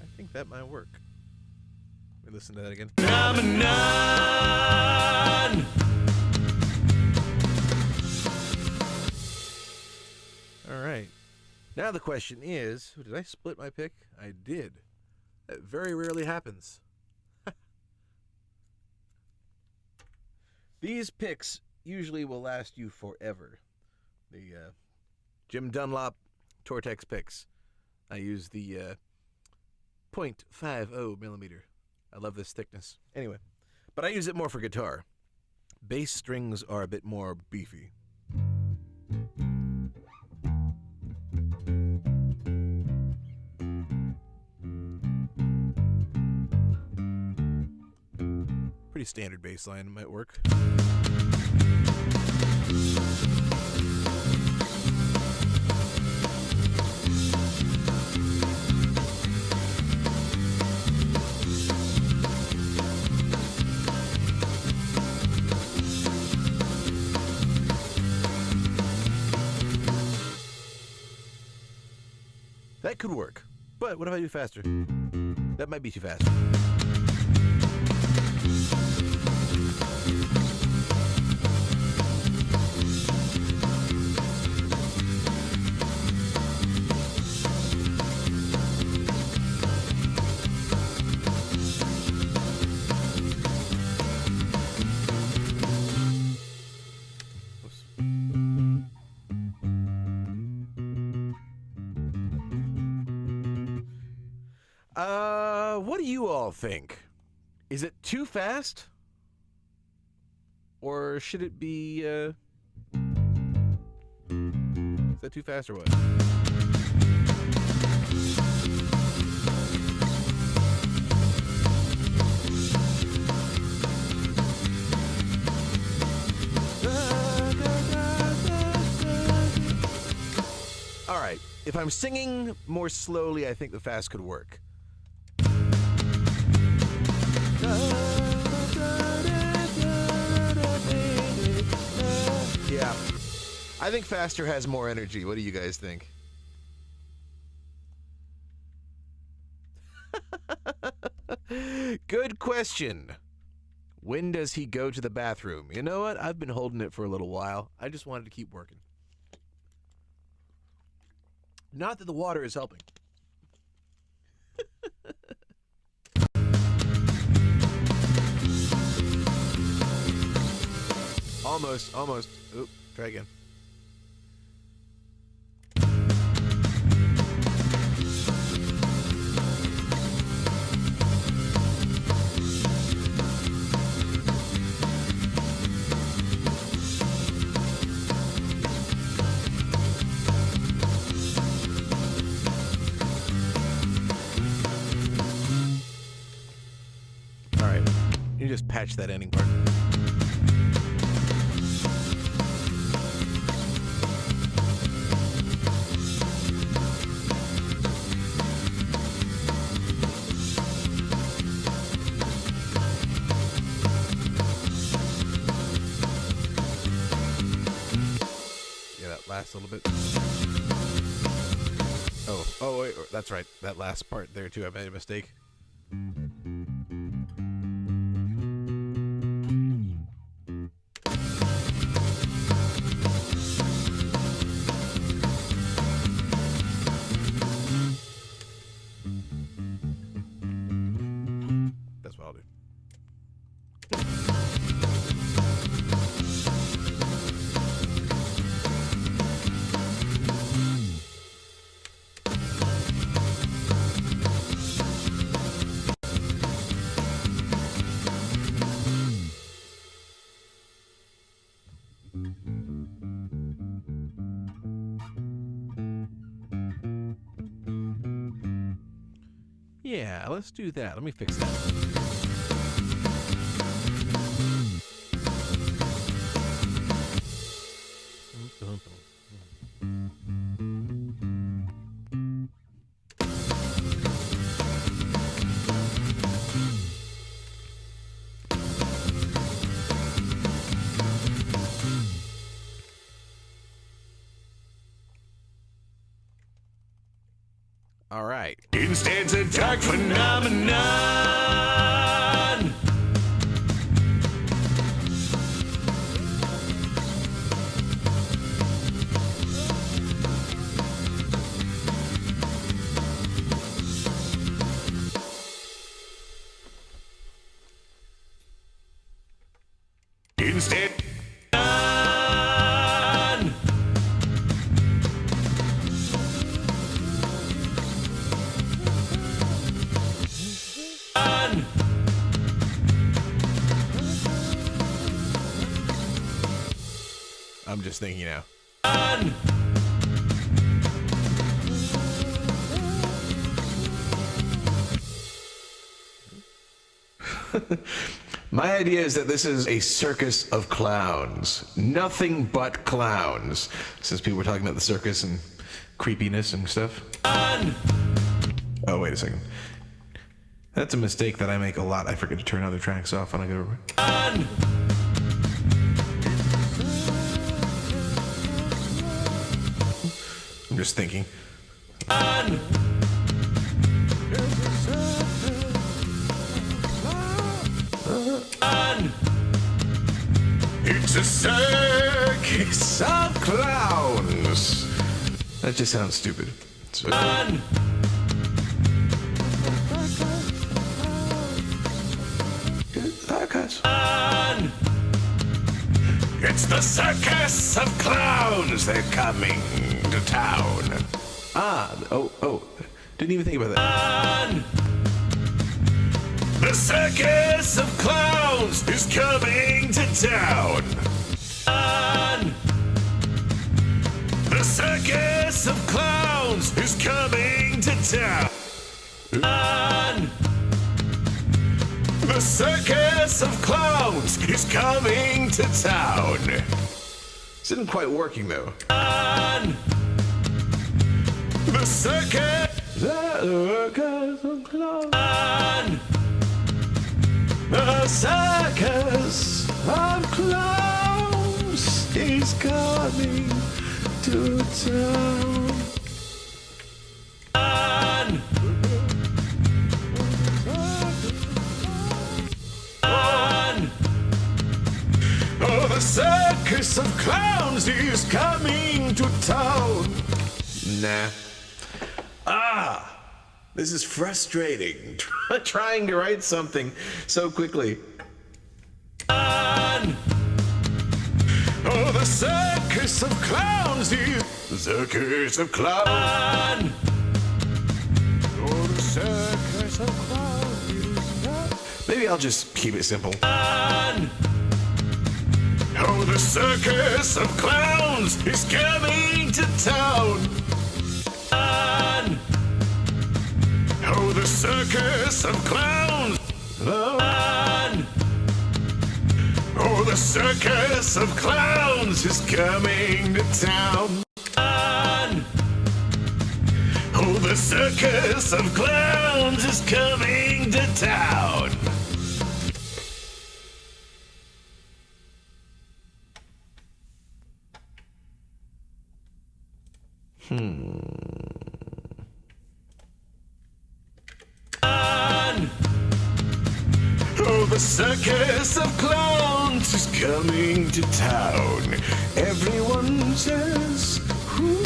I think that might work. Let me listen to that again. Phenomenon! All right. Now the question is, did I split my pick? I did. That very rarely happens. These picks usually will last you forever. The Jim Dunlop Tortex picks. I use the 0.50 millimeter. I love this thickness. Anyway, but I use it more for guitar. Bass strings are a bit more beefy. Pretty standard bass line might work. That could work, but what if I do faster? That might be too fast. What do you all think? Is it too fast? Or should it be, is that too fast or what? All right, if I'm singing more slowly, I think the fast could work. Yeah, I think faster has more energy. What do you guys think? Good question. When does he go to the bathroom? You know what? I've been holding it for a little while. I just wanted to keep working. Not that the water is helping. Almost. Oop, try again. All right, you just patch that ending part. Last little bit. Oh wait, that's right. That last part there too, I made a mistake. That's what I'll do. Yeah, let's do that. Let me fix that. All right. Instead's a dark phenomenon. Instead. I'm just thinking now. My idea is that this is a circus of clowns. Nothing but clowns. Since people were talking about the circus and creepiness and stuff. Oh, wait a second. That's a mistake that I make a lot. I forget to turn other tracks off when I go over. I'm just thinking. It's a circus of clowns. That just sounds stupid. So, circus. It's the circus of clowns. They're coming to town. Didn't even think about that. The circus of clowns is coming to town. The circus of clowns is coming to town. The circus of clowns is coming to town. This isn't quite working though. The circus of clowns. The circus of clowns is coming to town. Oh, the circus of clowns is coming to town. Nah. This is frustrating. Trying to write something so quickly. circus of clowns here. The circus of clowns. Oh, the circus of clowns is not. Maybe I'll just keep it simple. Oh, the circus of clowns is coming to town. Oh, the circus of clowns. Oh, the circus of clowns is coming to town. Oh, the circus of clowns is coming to town. Oh, the circus of clowns is coming to town. Everyone says, who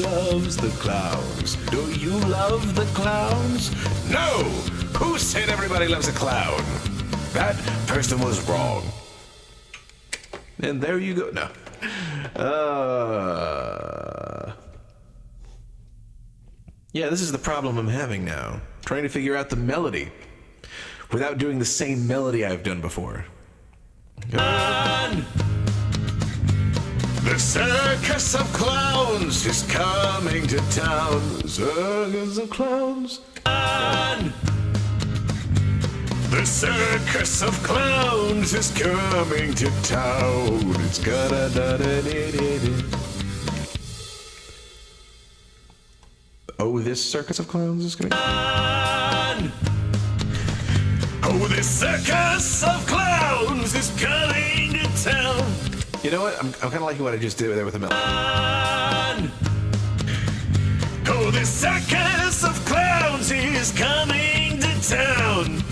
loves the clowns? Do you love the clowns? No! Who said everybody loves a clown? That person was wrong. And there you go. No. Yeah, this is the problem I'm having now. Trying to figure out the melody without doing the same melody I've done before. The circus of clowns is coming to town. The circus of clowns. The circus of clowns is coming to town. It's gonna da da da da da. Oh, this circus of clowns is coming. Oh, this circus of clowns is coming to town. You know what? I'm kind of liking what I just did there with the melody. Oh, this circus of clowns is coming to town.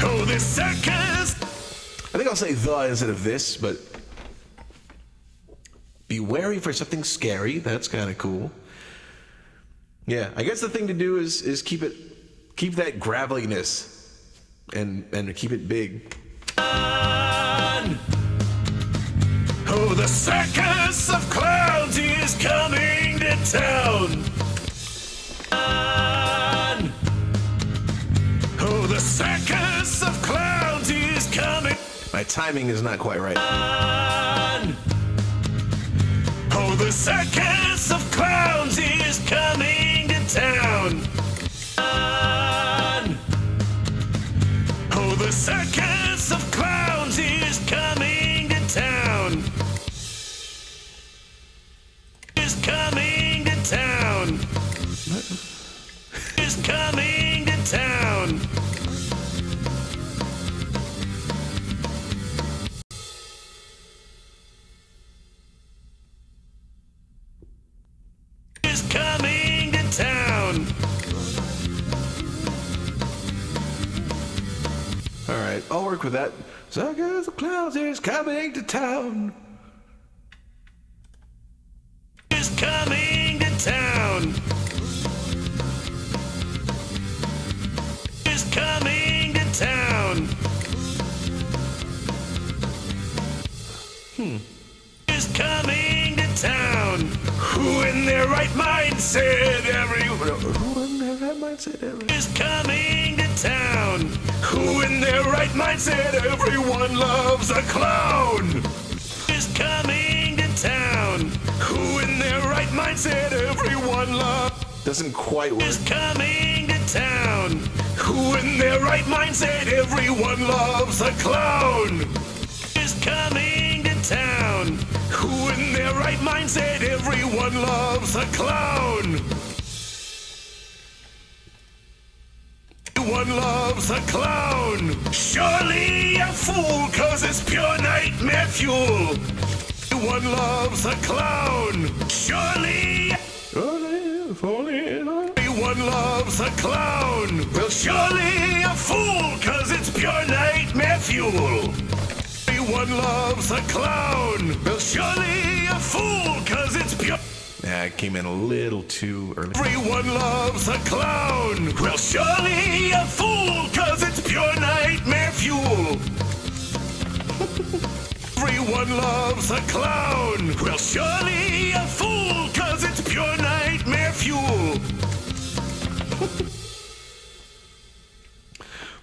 Oh, this circus. I think I'll say the instead of this, but be wary for something scary. That's kind of cool. Yeah, I guess the thing to do is keep that graveliness and keep it big. Oh, the circus of clowns is coming to town. Oh, the circus of clowns is coming. My timing is not quite right. Oh, the circus of clowns is coming to town. Oh, the circus of clowns is coming to town. Is coming to town. Is coming to town. Is coming to town. All right, I'll work with that. Circus of clowns is coming to town. Is coming to town. Is coming to town. Is coming to town. Who in their right mind said everyone? Who in their right mind said everyone? Is coming to town. Who in their right mind said everyone loves a clown? Is coming to town. Who in their right mind said everyone loves? Doesn't quite work. Is coming to town. Who in their right mind said everyone loves a clown? Is coming to town. Who in their right mind said everyone loves a clown? Everyone loves a clown. Surely a fool, cause it's pure nightmare fuel. Everyone loves a clown. Surely everyone loves a clown. Well, surely a fool, cause it's pure nightmare fuel. Everyone loves a clown. Well, surely a fool, cause it's pure. It came in a little too early. Everyone loves a clown. Well, surely a fool, 'cause it's pure nightmare fuel. Everyone loves a clown. Well, surely a fool, 'cause it's pure nightmare fuel.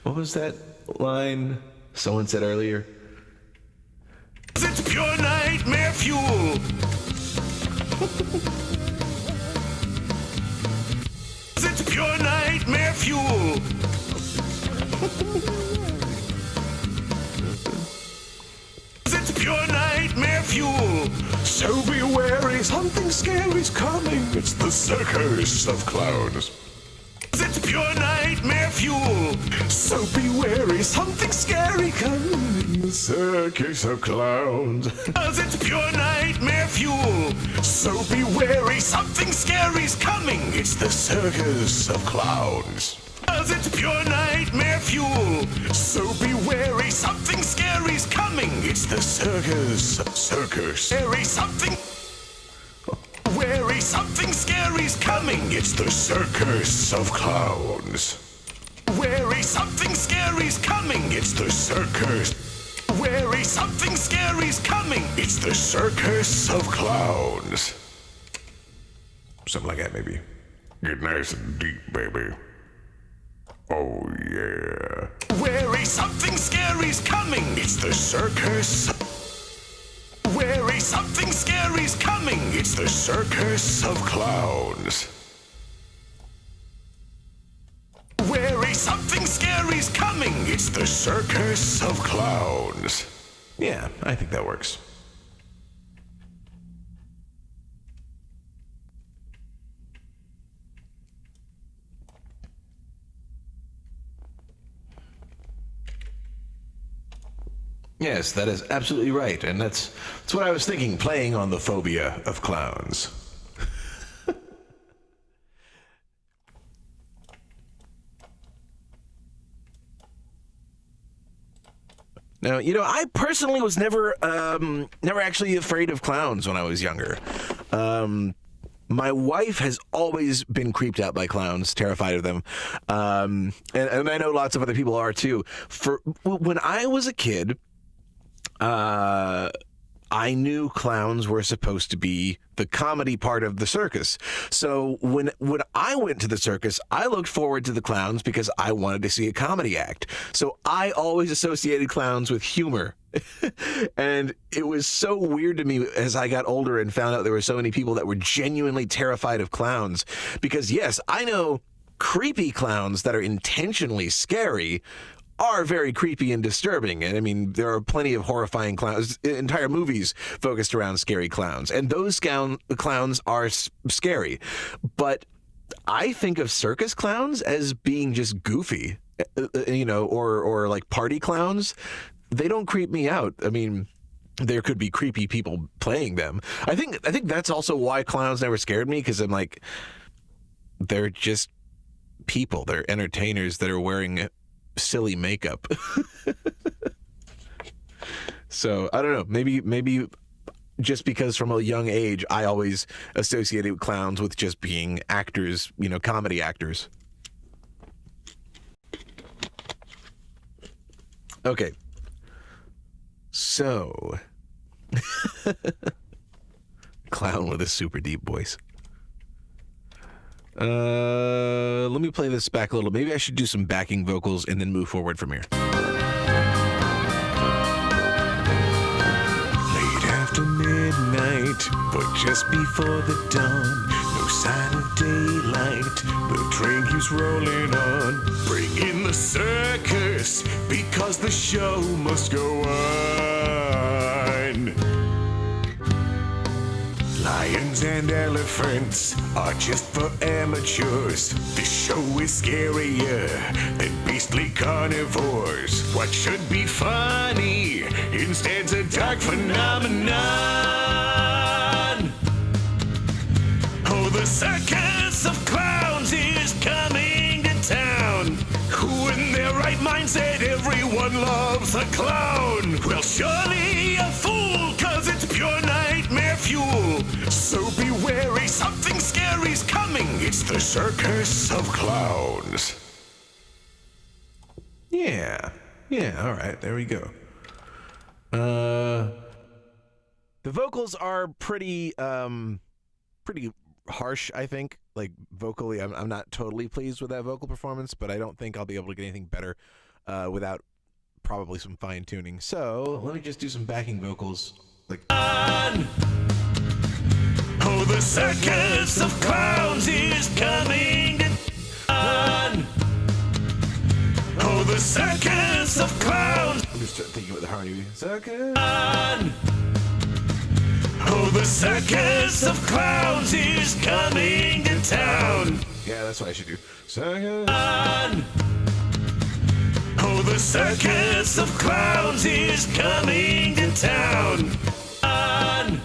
What was that line someone said earlier? It's pure nightmare fuel. It's pure nightmare fuel. It's pure nightmare fuel. So be wary, something scary's coming. It's the circus of clowns. It's pure nightmare fuel. So be wary, something scary coming. The circus of clowns. 'Cause it's pure nightmare fuel. So be wary, something scary's coming. It's the circus of clowns. 'Cause it's pure nightmare fuel. So be wary, something scary's coming. It's the circus. Scary something. Wary, something scary's coming. It's the circus of clowns. Wary, something scary's coming. It's the circus. Wary, something scary's coming. It's the circus of clowns. Something like that, maybe. Get nice and deep, baby. Oh, yeah. Wary, something scary's coming. It's the circus. Wary, something scary's coming. It's the circus of clowns. Wary, something scary's coming. It's the circus of clowns. Yeah, I think that works. Yes, that is absolutely right, and that's what I was thinking, playing on the phobia of clowns. Now, I personally was never actually afraid of clowns when I was younger. My wife has always been creeped out by clowns, terrified of them, and I know lots of other people are too. When I was a kid, I knew clowns were supposed to be the comedy part of the circus. So when I went to the circus, I looked forward to the clowns because I wanted to see a comedy act. So I always associated clowns with humor. And it was so weird to me as I got older and found out there were so many people that were genuinely terrified of clowns. Because yes, I know creepy clowns that are intentionally scary are very creepy and disturbing. And I mean, there are plenty of horrifying clowns, entire movies focused around scary clowns. And those clowns are scary. But I think of circus clowns as being just goofy, or like party clowns. They don't creep me out. I mean, there could be creepy people playing them. I think that's also why clowns never scared me, because I'm like, they're just people. They're entertainers that are wearing silly makeup. So I don't know, maybe just because from a young age I always associated clowns with just being actors, comedy actors. Okay, so clown with a super deep voice. Let me play this back a little. Maybe I should do some backing vocals and then move forward from here. Late after midnight, but just before the dawn, no sign of daylight. The train keeps rolling on. Bring in the circus, because the show must go on. Lions and elephants are just for amateurs. This show is scarier than beastly carnivores. What should be funny instead's a dark phenomenon. Oh, the circus of clowns is coming to town. Who in their right mind said everyone loves a clown? Well, surely a fool, 'cause it's pure nightmare fuel. So be wary, It's the circus of clowns. Yeah, all right, there we go. The vocals are pretty harsh, I think. Like, vocally, I'm not totally pleased with that vocal performance, but I don't think I'll be able to get anything better without probably some fine-tuning. So, let me just do some backing vocals. Like, Oh, the circus of clowns is coming on. Oh, the circus of clowns. I'm just thinking about the harmony. Circus. On. Oh, the circus of clowns is coming to town. Yeah, that's what I should do. Circus. On. Oh, the circus of clowns is coming to town. On.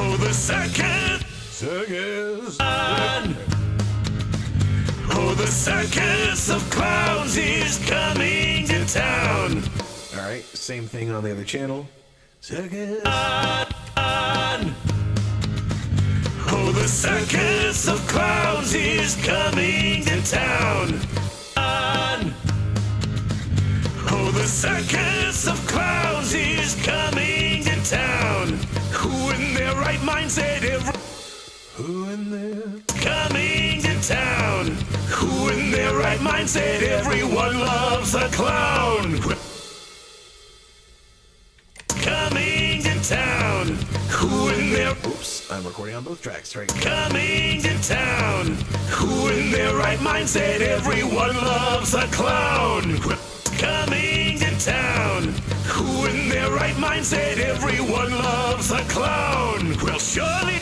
Oh, the circus. Circus. On. Oh, the circus of clowns is coming to town. All right, same thing on the other channel. Circus. On. Oh, the circus of clowns is coming to town. On. Oh, the circus of clowns is coming to town. Who in their right mind said Who in there? coming to town? Who in their right mind said everyone loves a clown? Coming to town. Who in their Oops, I'm recording on both tracks, right? coming to town? Who in their right mind said everyone loves a clown? Coming to town. Who in their right mind said everyone loves a clown? Well, surely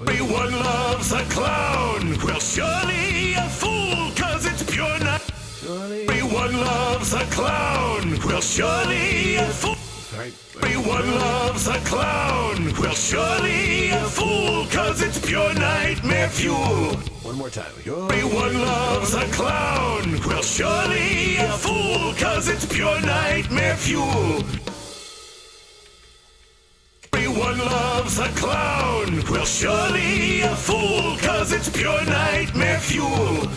everyone loves a clown. Well, surely a fool, 'cause it's pure night. Everyone loves a clown. Well, surely a fool. Right. Everyone loves a clown. Well, surely a fool, 'cause it's pure nightmare fuel. One more time. Everyone loves a clown. Well, surely a fool, 'cause it's pure nightmare fuel. Everyone loves a clown. Well, surely a fool, 'cause it's pure nightmare fuel.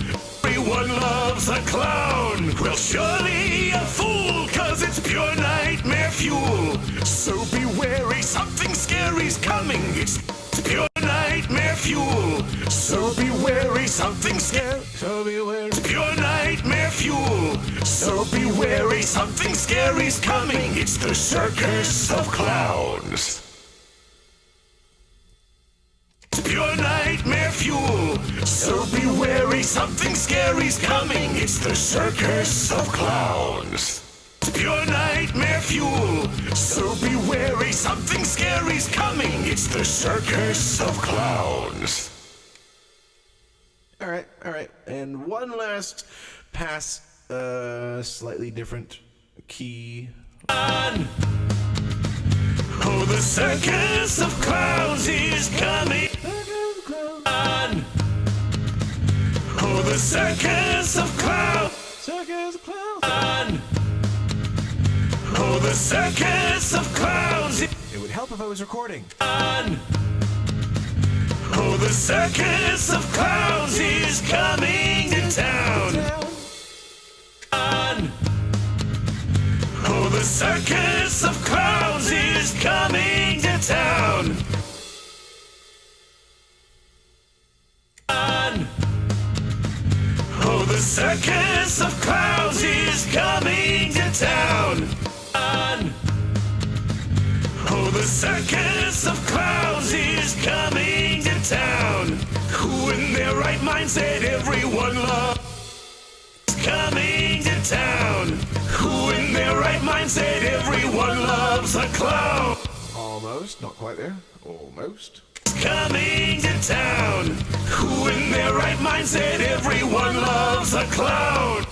Everyone loves a clown. Well, surely a fool, 'cause it's pure nightmare fuel. So be wary, something scary's coming. It's pure nightmare fuel. So be wary, something scary. So beware. Pure nightmare fuel. So be wary, something scary's coming. It's the circus of clowns. Pure nightmare fuel. So be wary, something scary's coming. It's the circus of clowns. Pure nightmare fuel. So be wary, something scary's coming. It's the circus of clowns. All right. And one last pass, slightly different key. On. Oh, the circus of clowns is coming on. Oh, the circus of clowns. Circus of clowns. On. Oh, the circus of clowns is It would help if I was recording. on. Oh, the circus of clowns is coming to town. On. Oh, the circus of clowns is coming to town. On. Oh, the circus of clowns is coming to town. On. Oh, the circus of clowns is coming to town. Who in their right mind said everyone loves coming to town? Who in their right mind said everyone loves a clown? Almost, not quite there. Almost. Coming to town. Who in their right mind said everyone loves a clown?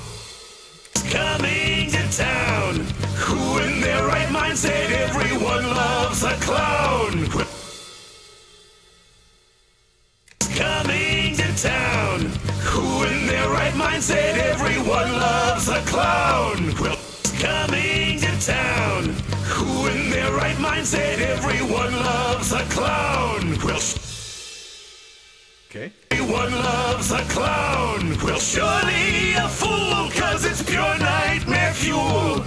Coming to town. Who in their right mind said everyone loves a clown? Coming to town. Who in their right mind said everyone loves a clown? Well, coming to town. Who in their right mind said everyone loves a clown? Well, Okay. Everyone loves a clown. Well, surely a fool, 'cause it's pure nightmare fuel.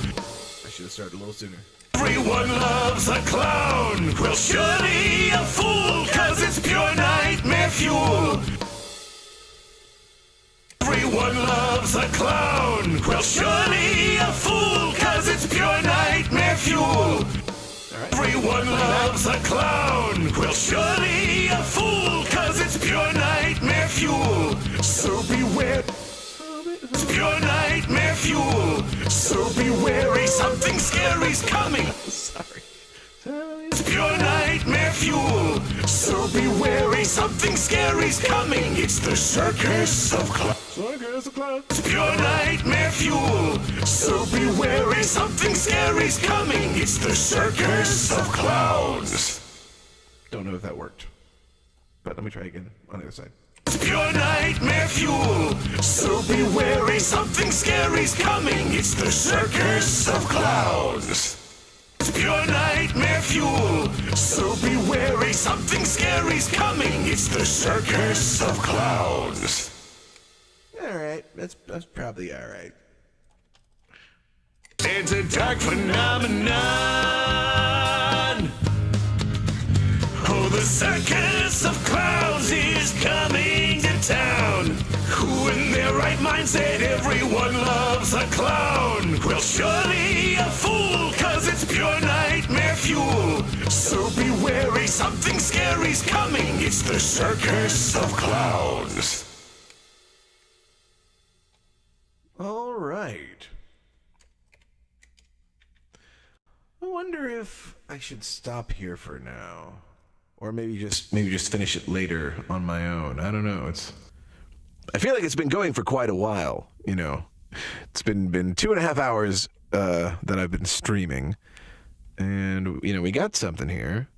I should have started a little sooner. Everyone loves a clown. Well, surely a fool, 'cause it's pure nightmare fuel. Everyone loves a clown. Well, surely a fool, 'cause it's pure nightmare fuel. Everyone loves a clown. Well, surely a fool, 'cause it's pure nightmare fuel. So beware. It's pure nightmare fuel. So be wary, something scary's coming. Sorry. It's pure nightmare fuel. So be wary, something scary's coming. It's the circus of clowns. Circus of clowns. It's pure nightmare fuel. So be wary, something scary's coming. It's the circus of clowns. Don't know if that worked. But let me try again on the other side. It's pure nightmare fuel. So be wary, something scary's coming. It's the circus of clowns. It's pure nightmare fuel. So be wary, something scary's coming. It's the circus of clowns. Alright, that's probably alright. It's a dark phenomenon. Oh, the circus of clowns is coming to town. Who in their right mind said everyone loves a clown? Well, surely a fool, 'cause it's pure nightmare fuel. So be wary, something scary's coming. It's the circus of clowns. Alright. I wonder if I should stop here for now. Or maybe just finish it later on my own. I don't know. I feel like it's been going for quite a while, you know. It's been 2.5 hours that I've been streaming. And, you know, we got something here.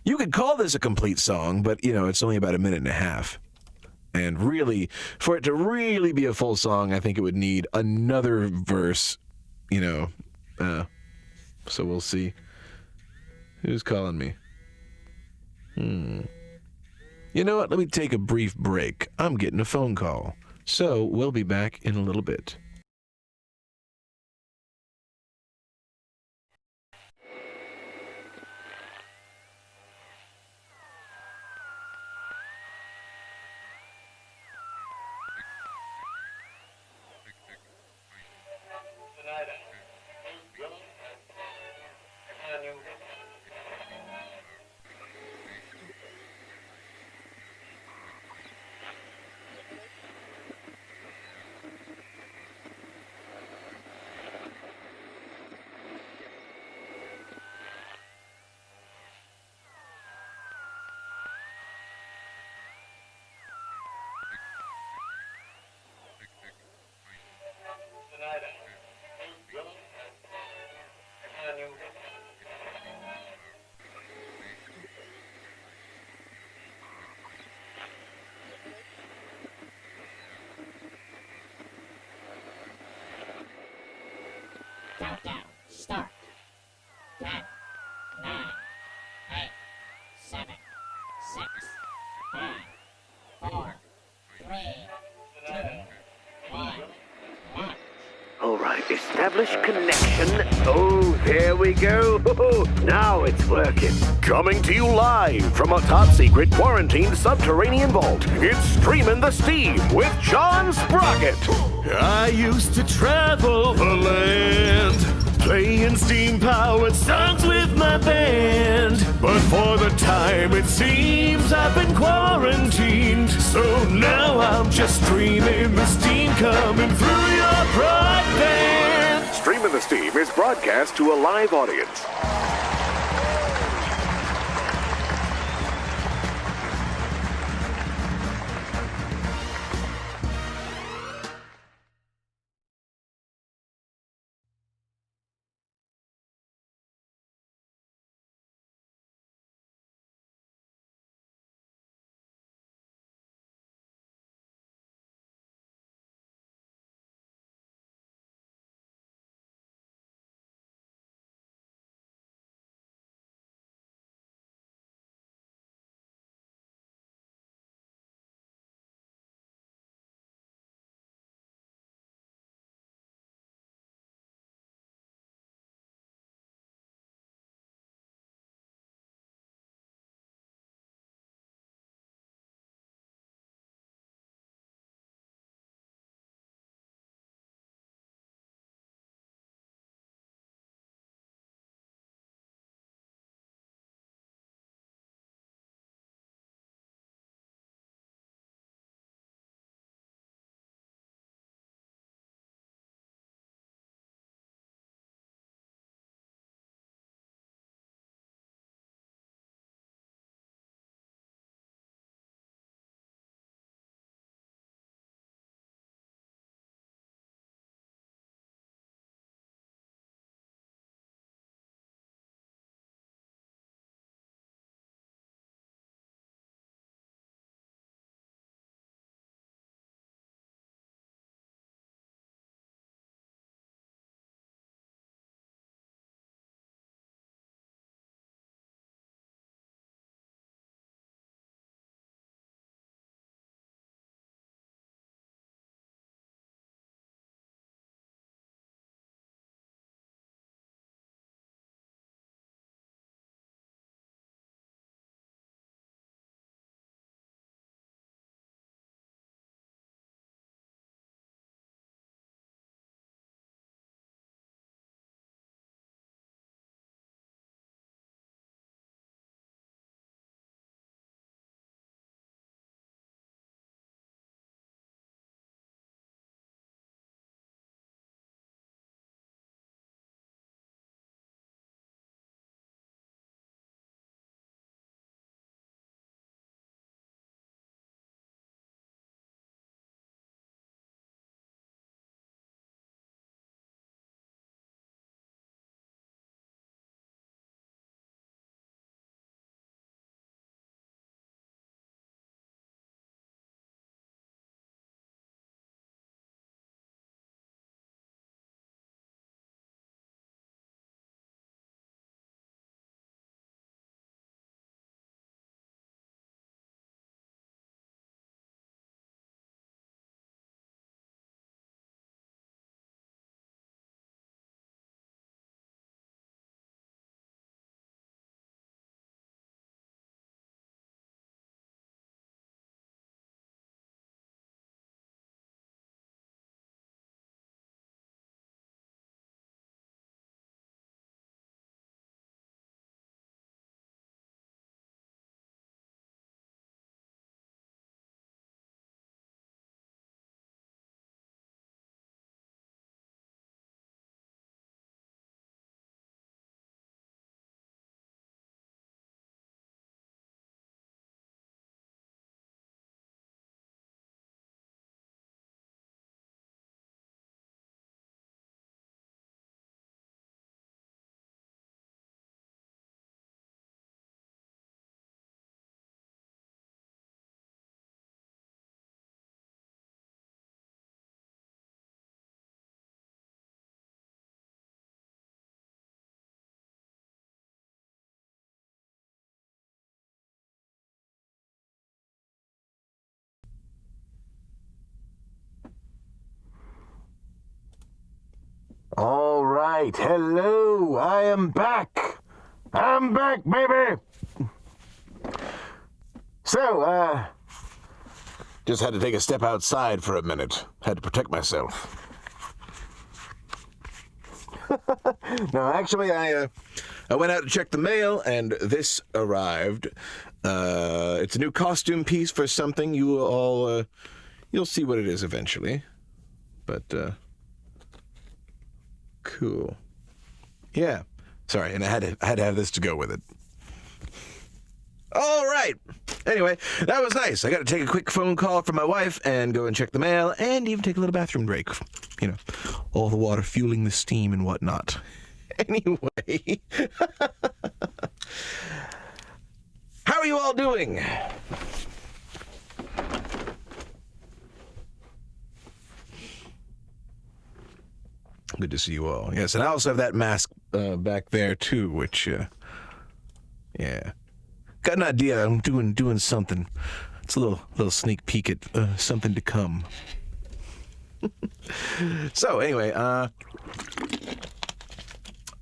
You could call this a complete song, but, you know, it's only about 1.5 minutes. And really, for it to really be a full song, I think it would need another verse, you know. So we'll see. Who's calling me? You know what? Let me take a brief break. I'm getting a phone call. So we'll be back in a little bit. Countdown, start. 10, 9, 8, 7, 6, 5, 4, 3, 2, 1. All right, establish connection. Oh, there we go. Now it's working. Coming to you live from a top-secret quarantined subterranean vault, it's Streamin' the Steam with John Sprocket. I used to travel the land, playing steam-powered songs with my band. But for the time it seems I've been quarantined, so now I'm just streaming the steam coming through your broadband. Streamin' the Steam is broadcast to a live audience. right. Hello. I am back. I'm back, baby. So, just had to take a step outside for a minute. Had to protect myself. No, actually, I went out to check the mail, and this arrived. It's a new costume piece for something. You will all, you'll see what it is eventually. But, cool. Yeah. Sorry, and I had to have this to go with it. All right. Anyway, that was nice. I got to take a quick phone call from my wife and go and check the mail and even take a little bathroom break. You know, all the water fueling the steam and whatnot. Anyway. How are you all doing? Good to see you all. Yes, and I also have that mask back there too, which, yeah. Got an idea. I'm doing something. It's a little sneak peek at something to come. So anyway,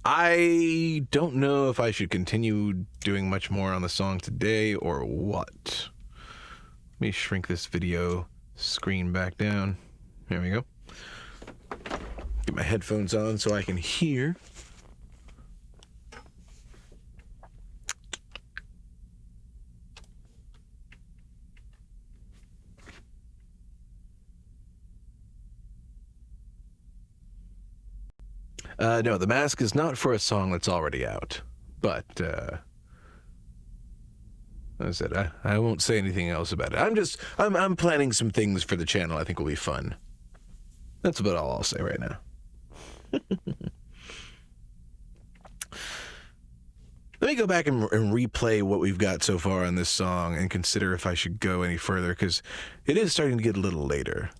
I don't know if I should continue doing much more on the song today or what. Let me shrink this video screen back down. There we go. Get my headphones on so I can hear. No, the mask is not for a song that's already out. But, as I said, I won't say anything else about it. I'm planning some things for the channel I think will be fun. That's about all I'll say right now. Let me go back and replay what we've got so far on this song and consider if I should go any further, because it is starting to get a little later.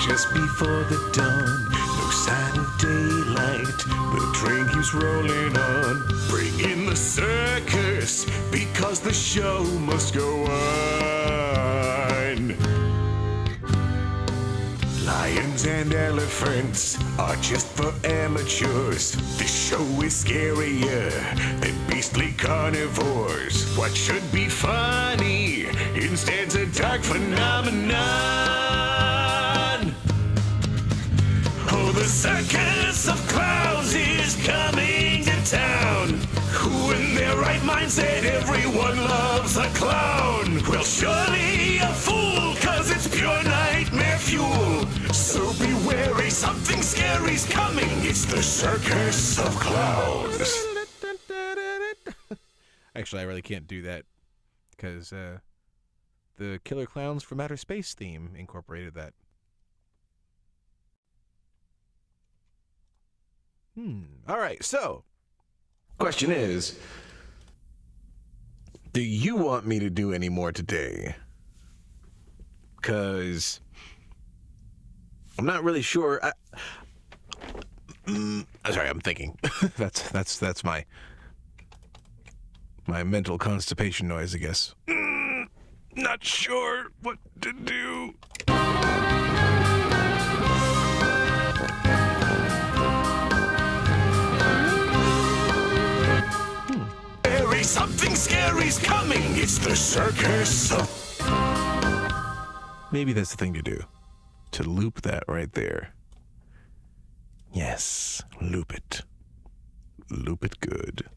Just before the dawn, no sign of daylight. The train keeps rolling on. Bring in the circus, because the show must go on. Lions and elephants are just for amateurs. This show is scarier than beastly carnivores. What should be funny instead's a dark phenomenon. Oh, the circus of clowns is coming to town. Who in their right mind said everyone loves a clown? Well, surely a fool, 'cause it's pure nightmare fuel. So be wary, something scary's coming. It's the circus of clowns. Actually, I really can't do that, because the Killer Clowns from Outer Space theme incorporated that. All right, so, question is, do you want me to do any more today? Because I'm not really sure. Sorry, I'm thinking. That's my mental constipation noise, I guess. Not sure what to do. Something scary's coming. It's the circus of... Maybe that's the thing to do. To loop that right there. Yes, loop it. Loop it good.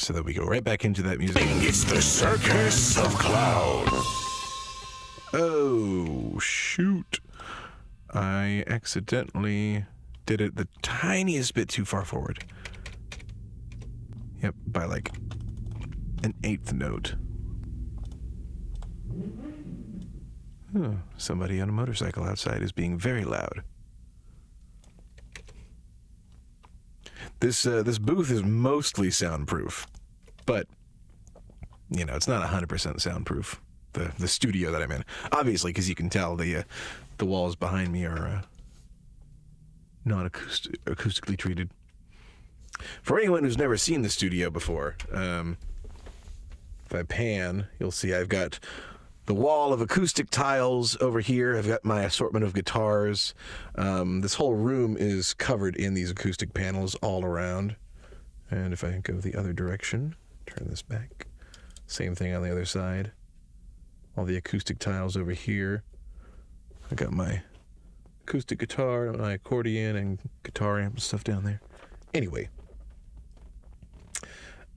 so that we go right back into that music. It's the circus of clowns. Oh, shoot. I accidentally did it the tiniest bit too far forward. Yep, by like an 1/8 note. Oh, somebody on a motorcycle outside is being very loud. This booth is mostly soundproof, but you know it's not 100% soundproof. The studio that I'm in, obviously, because you can tell the walls behind me are non-acoustically treated. For anyone who's never seen the studio before, if I pan, you'll see I've got the wall of acoustic tiles over here. I've got my assortment of guitars. This whole room is covered in these acoustic panels all around. And if I go the other direction, turn this back, same thing on the other side. All the acoustic tiles over here. I got my acoustic guitar, my accordion, and guitar amp and stuff down there. Anyway.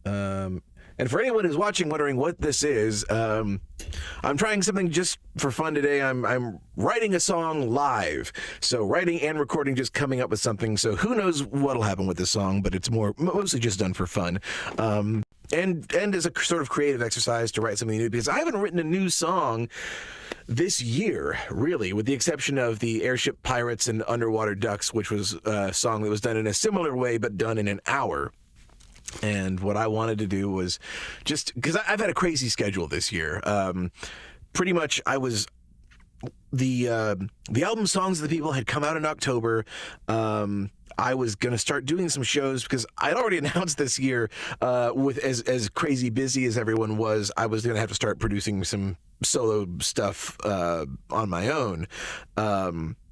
And for anyone who's watching wondering what this is, I'm trying something just for fun today. I'm writing a song live. So writing and recording, just coming up with something. So who knows what'll happen with this song, but it's mostly just done for fun. And as a sort of creative exercise to write something new, because I haven't written a new song this year, really, with the exception of the Airship Pirates and Underwater Ducks, which was a song that was done in a similar way, but done in an hour. And what I wanted to do was just, because I've had a crazy schedule this year. Pretty much I was, the album Songs of the People had come out in October. I was going to start doing some shows because I'd already announced this year, with as crazy busy as everyone was, I was going to have to start producing some solo stuff on my own,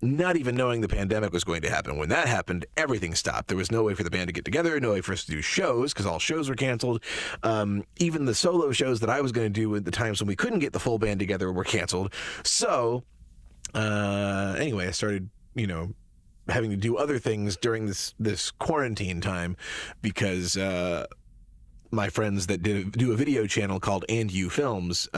not even knowing the pandemic was going to happen. When that happened, everything stopped. There was no way for the band to get together, no way for us to do shows because all shows were canceled. Even the solo shows that I was going to do at the times when we couldn't get the full band together were canceled. So anyway, I started, having to do other things during this quarantine time because my friends that do a video channel called And You Films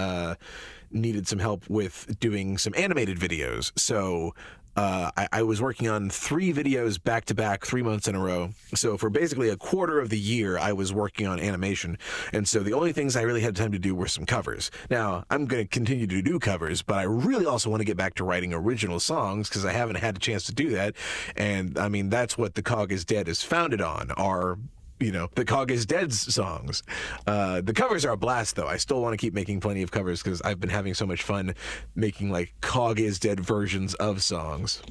needed some help with doing some animated videos. So I was working on 3 videos back to back, 3 months in a row. So for basically a quarter of the year, I was working on animation. And so the only things I really had time to do were some covers. Now, I'm going to continue to do covers, but I really also want to get back to writing original songs because I haven't had a chance to do that. And I mean, that's what The Cog is Dead is founded on, are The Cog is Dead's songs. The covers are a blast, though. I still want to keep making plenty of covers because I've been having so much fun making, like, Cog is Dead versions of songs.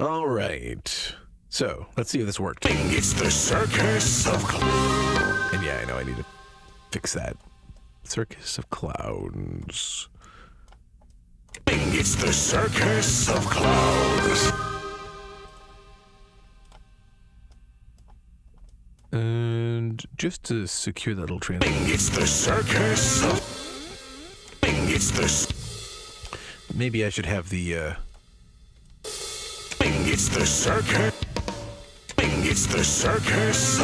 All right. So, let's see if this worked. It's the circus of clowns. And yeah, I know I need to fix that. Circus of Clowns. It's the circus of clowns. And just to secure that little transition. It's the circus of... It's the... Maybe I should have the, It's the circus. It's the circus.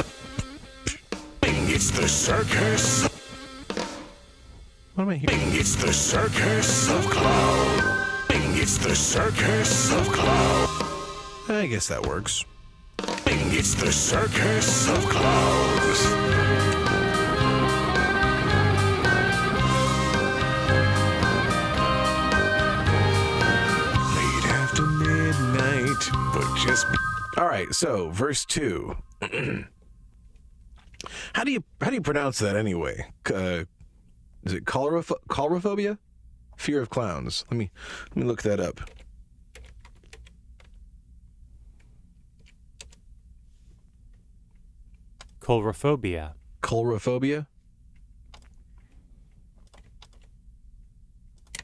It's the circus. What am I hearing? It's the circus of clown. It's the circus of clown. I guess that works. It's the circus of clowns. Late after midnight, but just... All right, so verse 2. How do you pronounce that anyway? Is it coulrophobia? Fear of clowns. Let me look that up. Coulrophobia. Coulrophobia?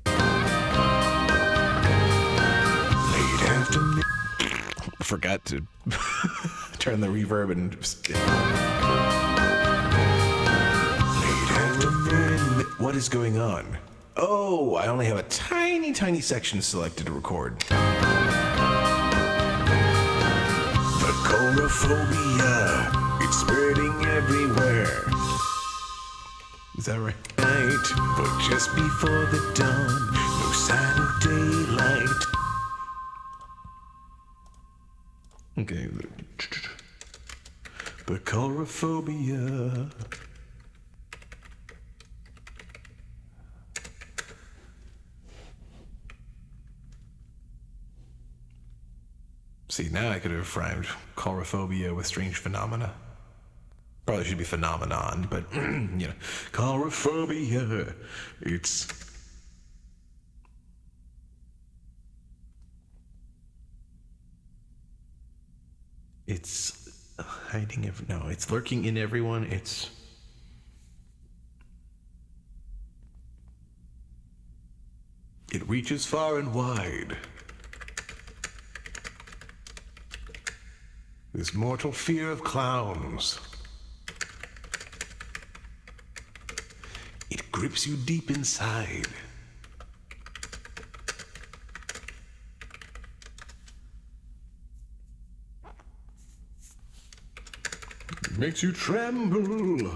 Late after midnight. Forgot to turn the reverb and... What is going on? Oh, I only have a tiny, tiny section selected to record. The chorophobia, it's spreading everywhere. Is that right? Night, but just before the dawn, no sign of daylight. Okay. The chorophobia. See, now I could have rhymed chorophobia with strange phenomena. Probably should be phenomenon, but, Chorophobia, it's hiding it's lurking in everyone. it reaches far and wide. This mortal fear of clowns. It grips you deep inside. It makes you tremble.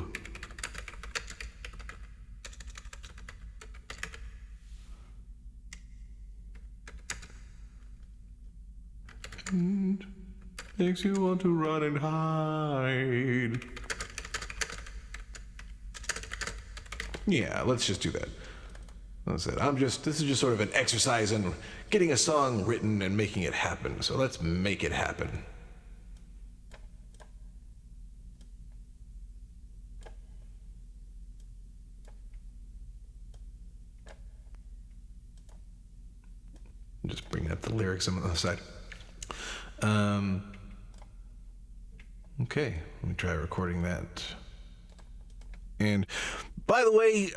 And makes you want to run and hide. Yeah, let's just do that. That's it. This is just sort of an exercise in getting a song written and making it happen. So let's make it happen. Just bring up the lyrics on the other side. Okay, let me try recording that. And by the way,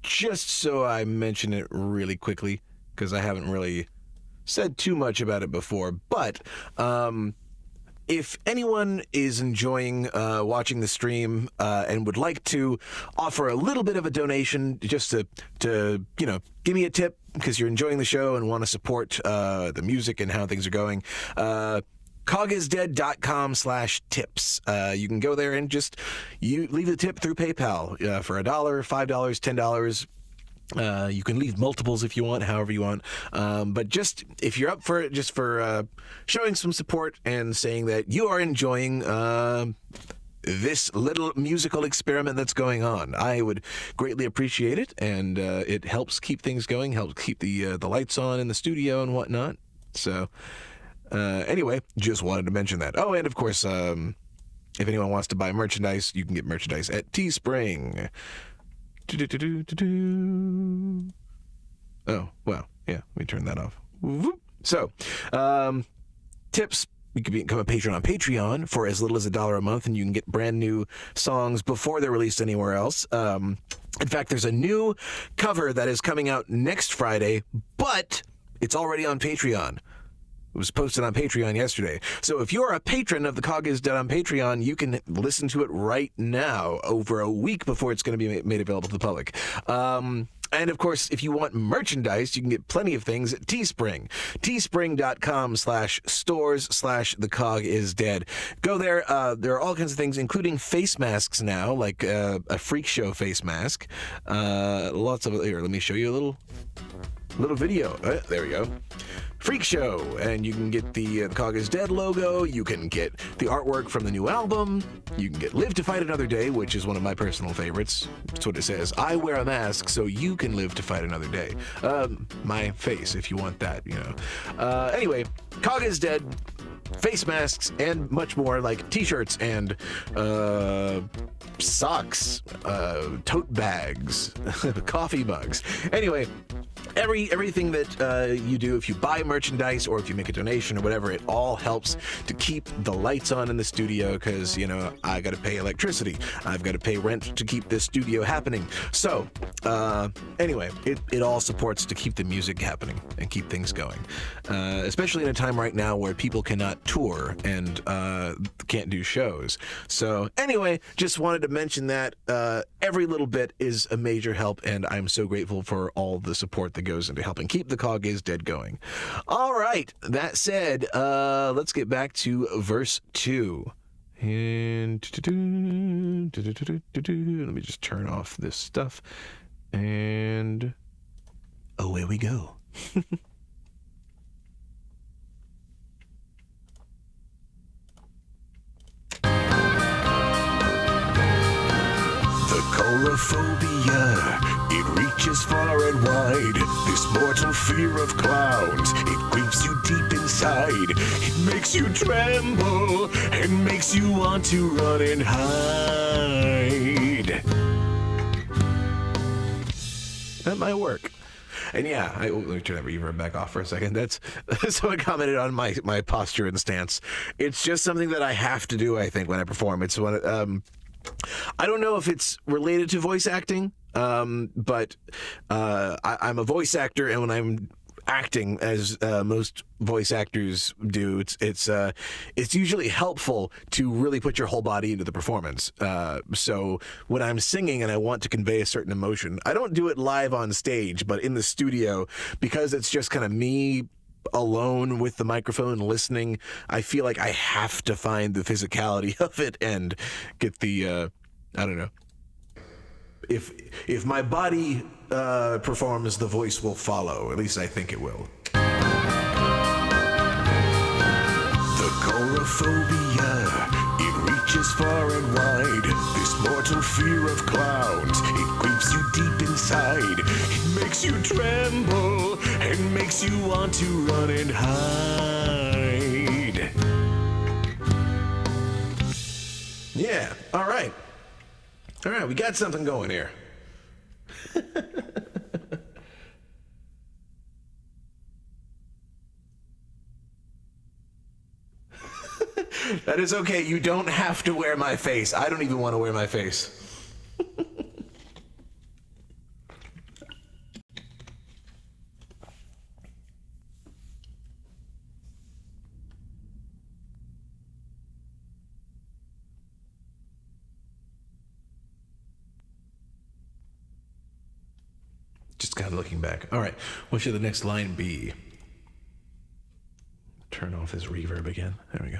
just so I mention it really quickly, because I haven't really said too much about it before, but if anyone is enjoying watching the stream and would like to offer a little bit of a donation just to give me a tip because you're enjoying the show and want to support the music and how things are going, cogisdead.com/tips. You can go there and just leave a tip through PayPal for $1, $5, $10. You can leave multiples if you want, however you want. But just if you're up for it, just for showing some support and saying that you are enjoying this little musical experiment that's going on, I would greatly appreciate it, and it helps keep things going, helps keep the lights on in the studio and whatnot. So anyway, just wanted to mention that. Oh, and of course, if anyone wants to buy merchandise, you can get merchandise at Teespring. Oh, well, yeah, let me turn that off. So, tips. You can become a patron on Patreon for as little as $1 a month, and you can get brand new songs before they're released anywhere else. In fact, there's a new cover that is coming out next Friday, but it's already on Patreon. It was posted on Patreon yesterday. So if you're a patron of The Cog is Dead on Patreon, you can listen to it right now, over a week before it's going to be made available to the public. And of course, if you want merchandise, you can get plenty of things at Teespring. Teespring.com/stores/The Cog is Dead. Go there. There are all kinds of things, including face masks now, like a freak show face mask. Lots of here. Let me show you a little video. There we go. Freak Show, and you can get the Cog is Dead logo, you can get the artwork from the new album, you can get Live to Fight Another Day, which is one of my personal favorites. That's what it says. I wear a mask so you can live to fight another day. My face, if you want that, Anyway, Cog is Dead, face masks, and much more, like t-shirts and socks, tote bags, coffee mugs. Anyway, everything that you do, if you buy merchandise or if you make a donation or whatever, it all helps to keep the lights on in the studio because, I got to pay electricity. I've got to pay rent to keep this studio happening. So, anyway, it all supports to keep the music happening and keep things going. Especially in a time right now where people cannot cannot tour and can't do shows. So anyway, just wanted to mention that every little bit is a major help, and I'm so grateful for all the support that goes into helping keep the Cog is Dead going. All right, that said, let's get back to verse 2. And let me just turn off this stuff, and away we go. The chorophobia, it reaches far and wide. This mortal fear of clowns, it creeps you deep inside. It makes you tremble and makes you want to run and hide. That might work. And yeah, let me turn that reverb back off for a second. That's someone commented on my posture and stance. It's just something that I have to do, I think, when I perform. It's when I don't know if it's related to voice acting, but I'm a voice actor, and when I'm acting, as most voice actors do, it's usually helpful to really put your whole body into the performance. So when I'm singing and I want to convey a certain emotion, I don't do it live on stage, but in the studio, because it's just kind of me alone with the microphone listening, I feel like I have to find the physicality of it and get the I don't know, if my body performs, the voice will follow. At least I think it will. The chorophobia, it reaches far and wide. This mortal fear of clowns, it creeps you deep inside. It makes you tremble and makes you want to run and hide. Yeah, all right, we got something going here. That is okay. You don't have to wear my face. I don't even want to wear my face. Just kind of looking back. All right, what should the next line be? Turn off this reverb again. There we go.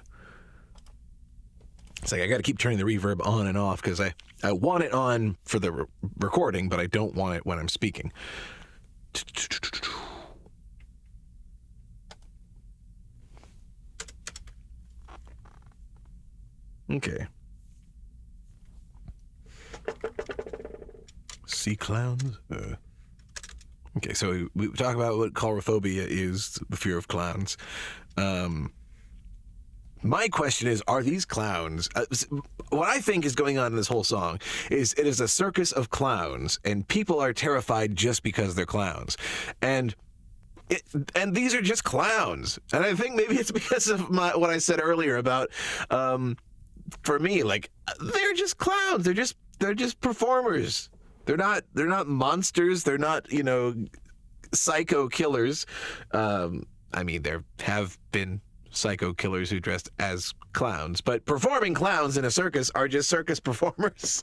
It's like I got to keep turning the reverb on and off because I want it on for the recording, but I don't want it when I'm speaking. Okay. Sea clowns? Okay, so we talk about what chorophobia is, the fear of clowns. My question is, are these clowns... what I think is going on in this whole song is it is a circus of clowns, and people are terrified just because they're clowns. And these are just clowns. And I think maybe it's because of what I said earlier about, for me, like, they're just clowns. They're just performers. They're not monsters. They're not, psycho killers. I mean, there have been psycho killers who dressed as clowns, but performing clowns in a circus are just circus performers.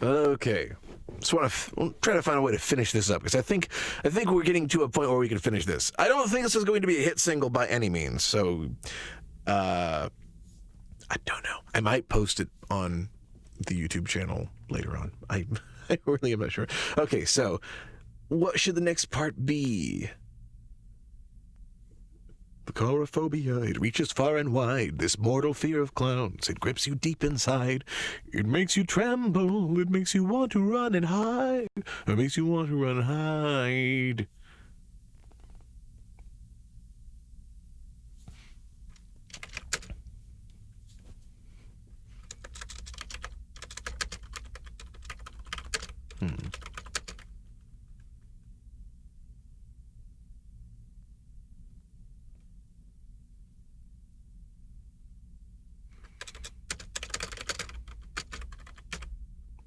Okay. Just want to try to find a way to finish this up, because I think we're getting to a point where we can finish this. I don't think this is going to be a hit single by any means, so I don't know. I might post it on the YouTube channel later on. I really am not sure. Okay, so what should the next part be? The chorophobia, it reaches far and wide. This mortal fear of clowns, it grips you deep inside. It makes you tremble. It makes you want to run and hide. It makes you want to run and hide.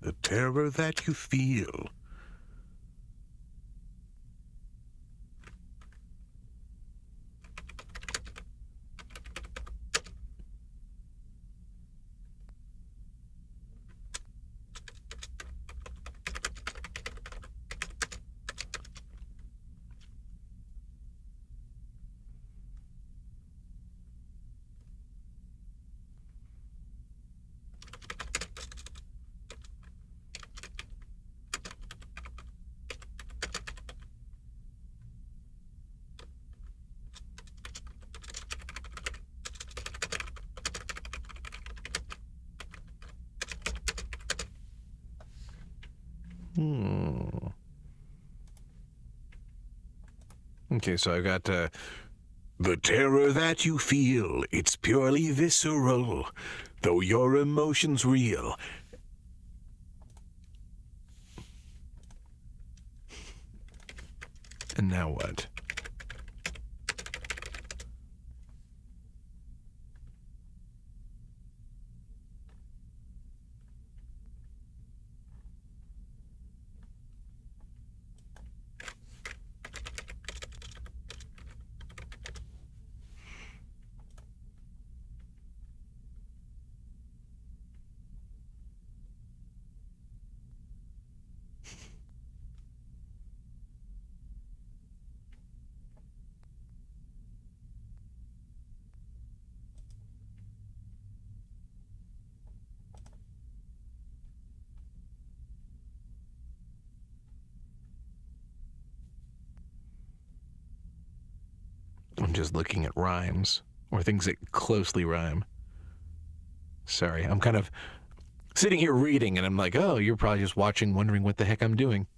The terror that you feel. Okay, so I've got the terror that you feel, it's purely visceral, though your emotions real. And now what? I'm just looking at rhymes, or things that closely rhyme. Sorry, I'm kind of sitting here reading, and I'm like, oh, you're probably just watching, wondering what the heck I'm doing.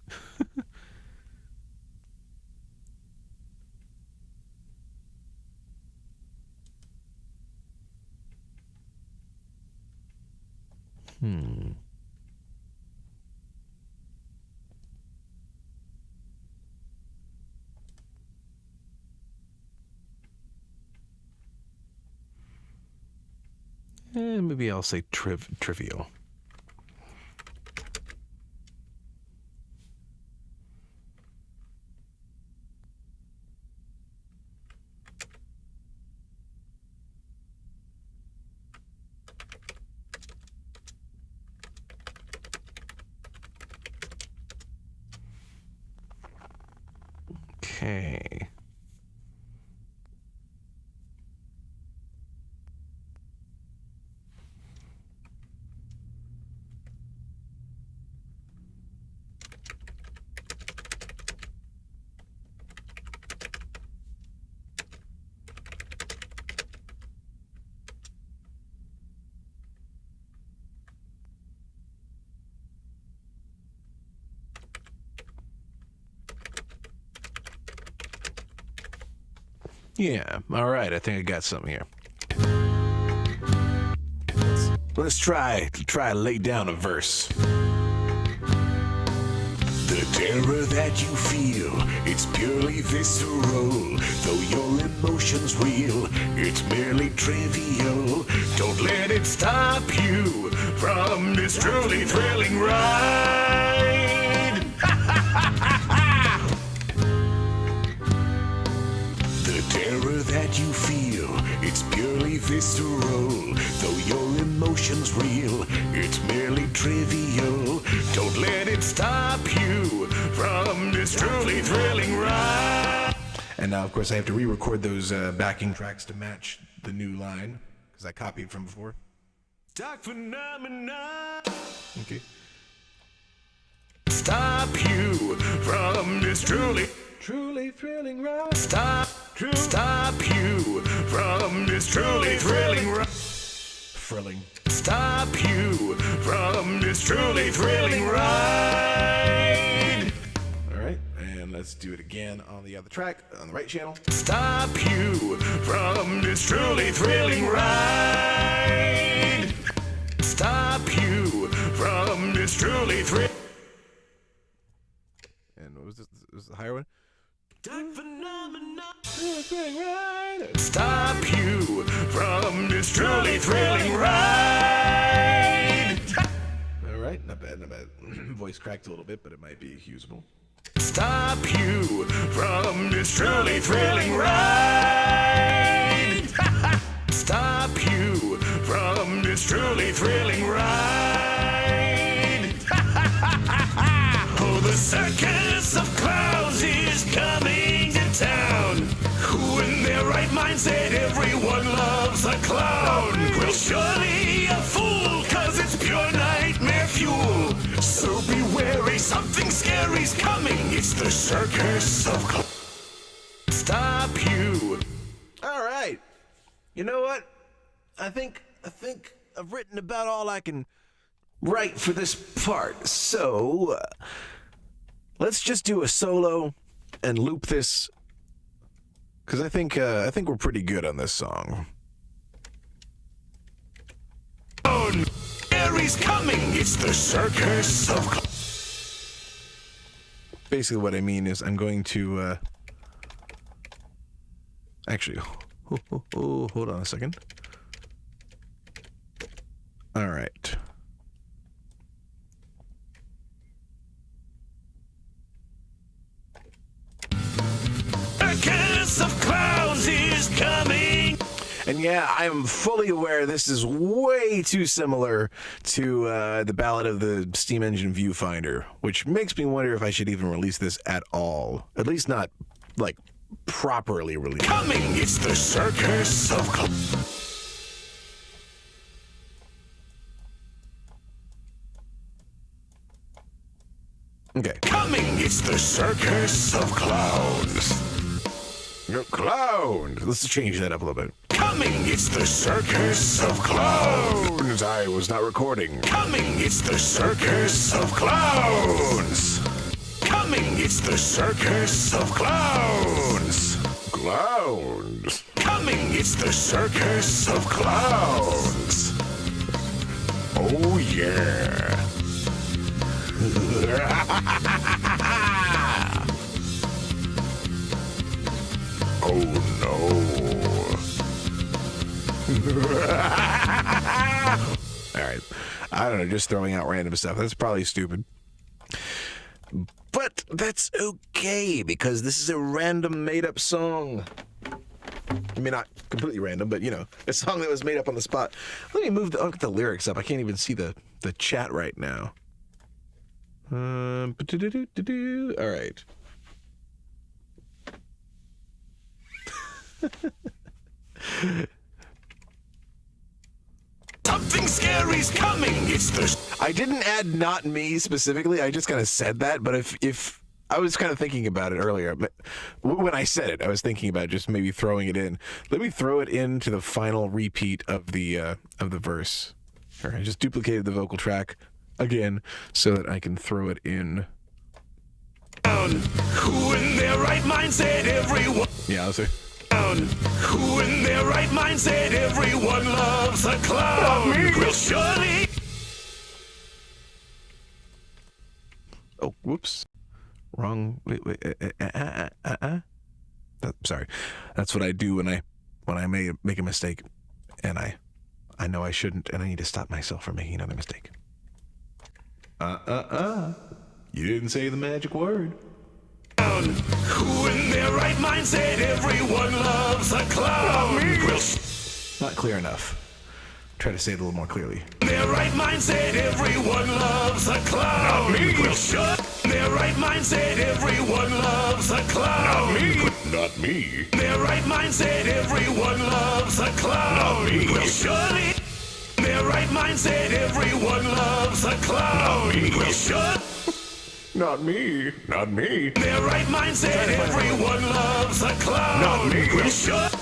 Maybe I'll say trivial. Okay. Yeah, all right, I think I got something here. Let's try to lay down a verse. The terror that you feel, it's purely visceral. Though your emotions real, it's merely trivial. Don't let it stop you from this truly thrilling ride. The terror that you feel, it's purely visceral. Though your emotions real, it's merely trivial. Don't let it stop you from this truly thrilling ride. And now, of course, I have to re-record those backing tracks to match the new line, because I copied from before. Dark phenomena. Okay. Stop you from this truly thrilling ride. Stop you from this truly thrilling ride. Thrilling. Stop you from this truly thrilling ride. All right, and let's do it again on the other track, on the right channel. Stop you from this truly thrilling ride. Stop you from this truly thrilling. And what was this? This was the higher one. Dark phenomena. Stop you from this truly thrilling ride. All right, not bad, not bad. Voice cracked a little bit, but it might be usable. Stop you from this truly thrilling ride. Stop you from this truly thrilling ride. Oh, the circus of clowns is coming to town. Who in their right mind said everyone loves a clown? Well, surely a fool, 'cause it's pure nightmare fuel. So be wary, something scary's coming. It's the circus of clowns. Stop you. All right. You know what? I think I've written about all I can right for this part. So let's just do a solo and loop this, because I think we're pretty good on this song. Harry's coming. It's the circus of. Basically, what I mean is I'm going to actually. Hold on a second. All right. Circus of clowns is coming. And yeah, I'm fully aware this is way too similar to the Ballad of the Steam Engine Viewfinder, which makes me wonder if I should even release this at all. At least not, like, properly release. Coming, it's the circus of Okay. Coming, it's the circus of clowns. Clowns! Let's change that up a little bit. Coming, it's the circus of clowns. I was not recording. Coming, it's the circus of clowns. Coming, it's the circus of clowns. Clowns. Coming, it's the circus of clowns. Oh, yeah. Oh no. All right. I don't know, just throwing out random stuff. That's probably stupid. But that's okay, because this is a random made-up song. I mean, not completely random, but, you know, a song that was made up on the spot. Let me move the lyrics up. I can't even see the chat right now. All right. Something scary's coming. It's the. I didn't add "not me" specifically. I just kind of said that. But if I was kind of thinking about it earlier, when I said it, I was thinking about just maybe throwing it in. Let me throw it into the final repeat of the verse. Or I just duplicated the vocal track again so that I can throw it in. Who in their right mind said everyone? Yeah, I'll say. Who in their right mind said everyone loves a clown? Will surely. Oh, whoops. Wrong. Wait. Sorry. That's what I do when I make a mistake, and I know I shouldn't, and I need to stop myself from making another mistake. You didn't say the magic word. Who in their right mind said everyone loves a clown? Not clear enough. Try to say it a little more clearly. Their right mind said everyone loves a clown. Will shut. Their right mind said everyone loves a clown. Not me. Their right mind said everyone loves a clown. Will surely. Their right mind said everyone loves a clown. Will shut. Not me. Not me. Their right mind said everyone loves a clown. Not me. Will shut.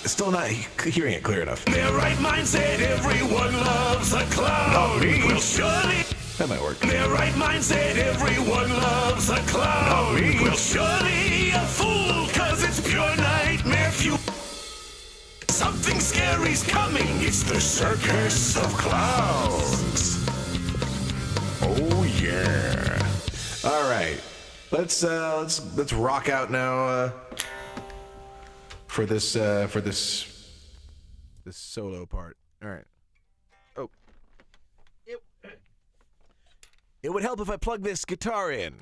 Still not hearing it clear enough. Their right mind said everyone loves a clown. Not me. Will surely. That might work. Their right mind said everyone loves a clown. Not me. Will surely a fool, cause it's pure nightmare fuel. Something scary's coming. It's the circus of clowns. Oh yeah. All right. Let's rock out now for this solo part. All right. Oh. It would help if I plug this guitar in.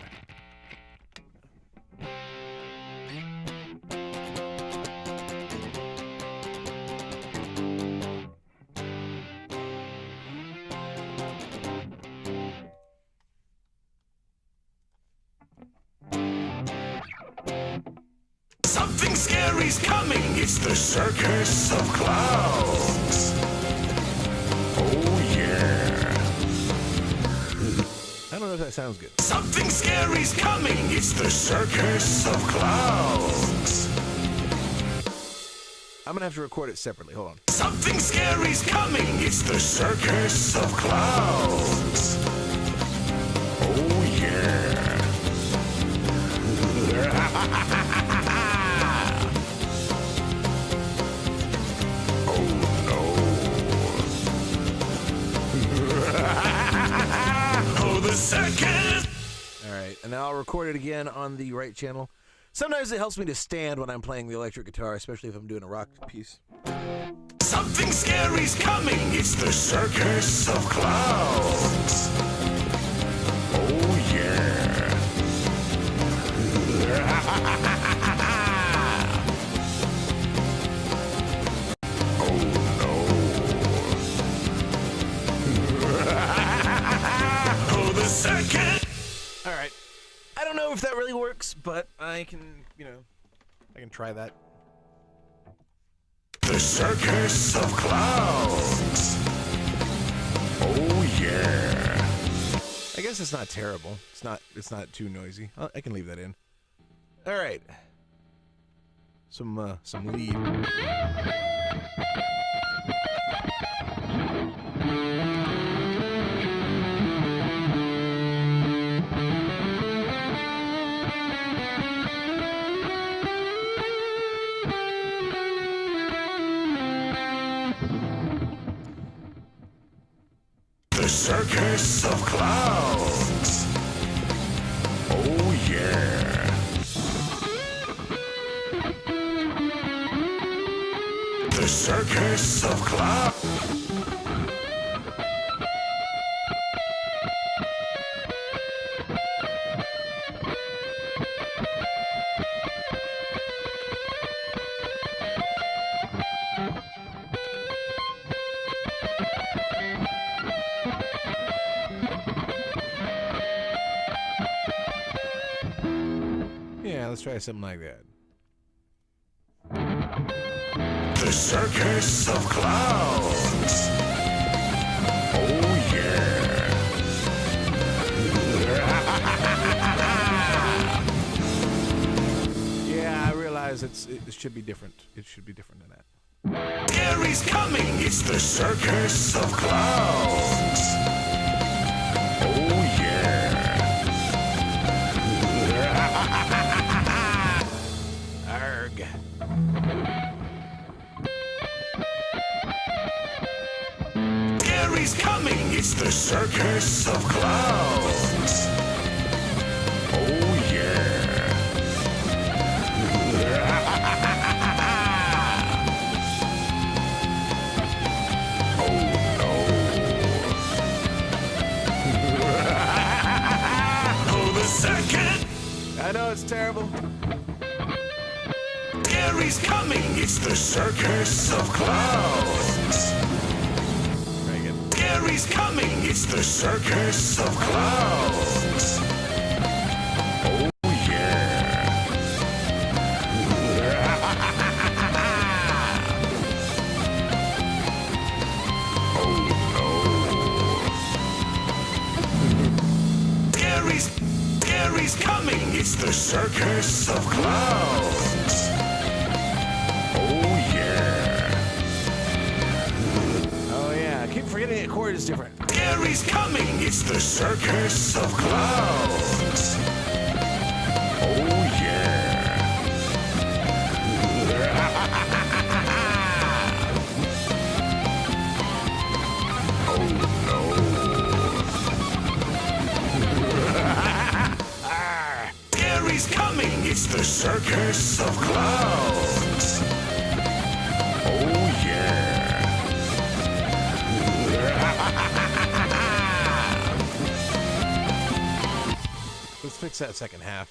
Something scary's coming. It's the circus of clowns. Oh yeah. I don't know if that sounds good. Something scary's coming. It's the circus of clowns. I'm gonna have to record it separately. Hold on. Something scary's coming. It's the circus of clowns. Oh yeah. Oh no. Oh, the circus. All right, and now I'll record it again on the right channel. Sometimes it helps me to stand when I'm playing the electric guitar, especially if I'm doing a rock piece. Something scary's coming. It's the circus of clowns. Oh yeah. Oh no. Oh, the circus. All right. I don't know if that really works, but I can, I can try that. The circus of clowns. Oh yeah. I guess it's not terrible. It's not too noisy. I can leave that in. All right. Some lead. The circus of clowns. Oh yeah. The circus of clowns. Yeah, let's try something like that. The circus of clowns. Oh yeah. Yeah, I realize it should be different. It should be different than that. Gary's coming. It's the circus of clowns. Oh yeah. Arg. Gary's coming. It's the circus of clowns. Oh yeah. Oh no. Oh, the second. I know it's terrible. Gary's coming. It's the circus of clowns. Very good. Gary's coming. It's the circus of clowns. Oh yeah. Oh no. Gary's coming. It's the circus of clowns. Oh yeah. Oh yeah, I keep forgetting the chord is different. Gary's coming. It's the circus of clowns. Oh yeah. Oh no. Gary's coming. It's the circus of clowns. Oh yeah. Let's fix that second half.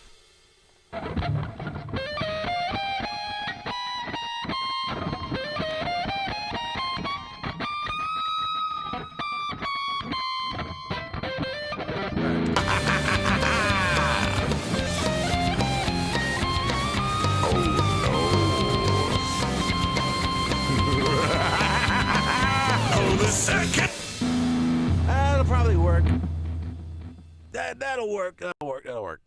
Oh, the second. That'll probably work. That'll work. That'll work.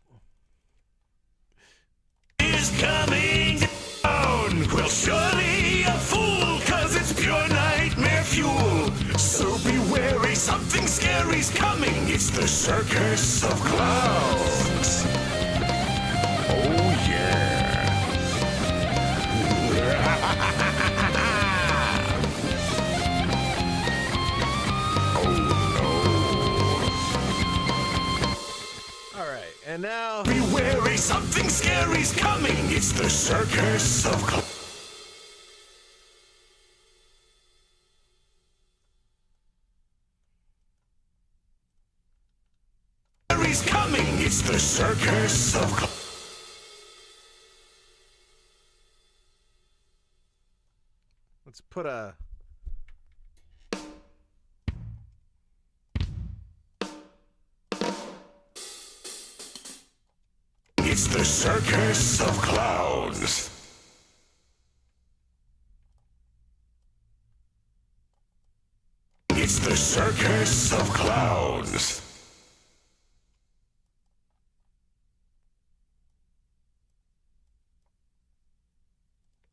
Is coming down. Well, surely a fool, 'cause it's pure nightmare fuel. So be wary, something scary's coming. It's the circus of clowns. Oh, yeah. Oh, no. All right, and now... Be wary, something scary's coming. It's the circus of clowns. Coming, it's the circus of Let's put a... It's the circus of clowns. It's the circus of clowns.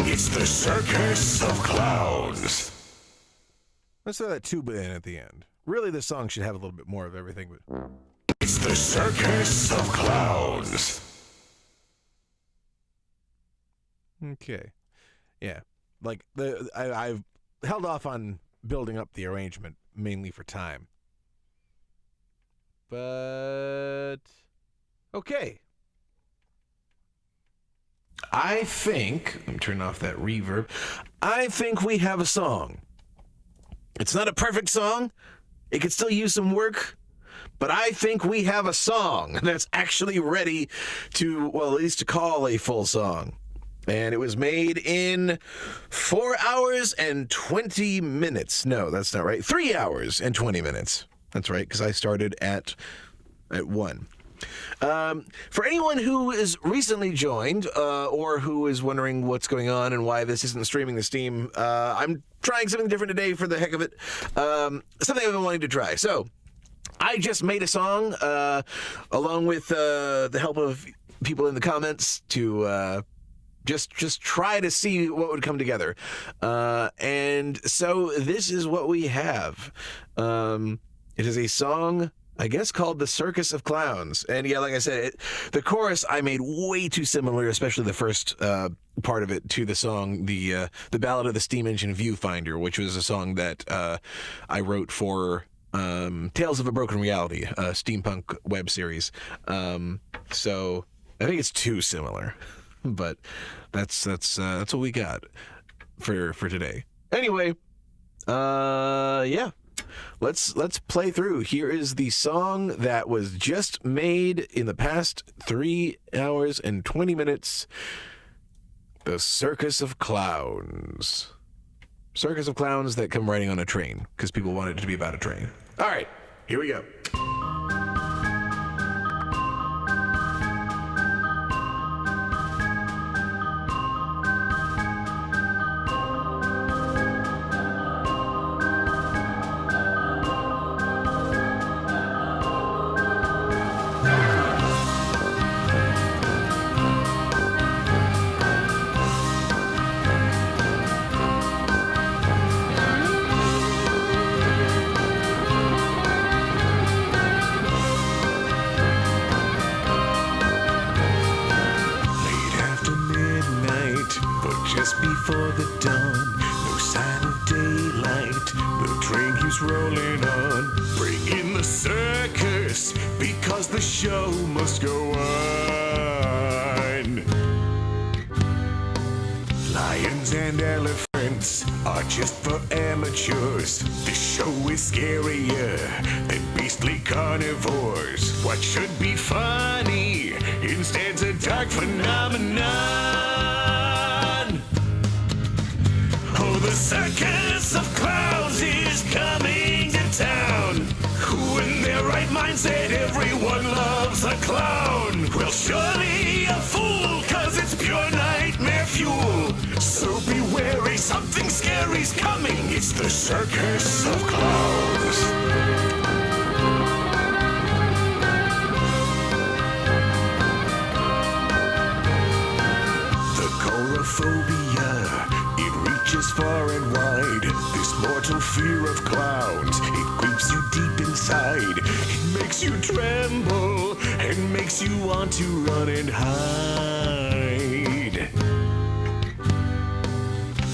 It's the circus of clowns. Let's throw that tuba in at the end. Really, this song should have a little bit more of everything, but... It's the circus of clowns. Okay. Yeah. Like, I've held off on building up the arrangement, mainly for time. But... okay. I think... let me turn off that reverb. I think we have a song. It's not a perfect song. It could still use some work. But I think we have a song that's actually ready to, well, at least to call a full song. And it was made in 4 hours and 20 minutes. No, that's not right. 3 hours and 20 minutes. That's right, because I started at 1. For anyone who is recently joined, or who is wondering what's going on and why this isn't streaming to Steam, I'm trying something different today for the heck of it. Something I've been wanting to try. So, I just made a song, along with the help of people in the comments to just try to see what would come together. And so this is what we have. It is a song, I guess, called The Circus of Clowns. And yeah, like I said, the chorus I made way too similar, especially the first part of it, to the song, the Ballad of the Steam Engine Viewfinder, which was a song that I wrote for Tales of a Broken Reality, a steampunk web series. So I think it's too similar, but that's what we got for today. Anyway, yeah. Let's play through. Here is the song that was just made in the past 3 hours and 20 minutes. The Circus of Clowns. Circus of Clowns that come riding on a train, because people want it to be about a train. All right, here we go. Just before the dawn, no sign of daylight. The train keeps rolling on. Bring in the circus, because the show must go on. Lions and elephants are just for amateurs. This show is scarier than beastly carnivores. What should be funny instead's a dark phenomenon. The circus of clowns is coming to town. Who in their right mind said everyone loves a clown? Well, surely a fool, 'cause it's pure nightmare fuel. So be wary, something scary's coming. It's the circus of clowns. The agoraphobia mortal fear of clowns. It creeps you deep inside. It makes you tremble and makes you want to run and hide.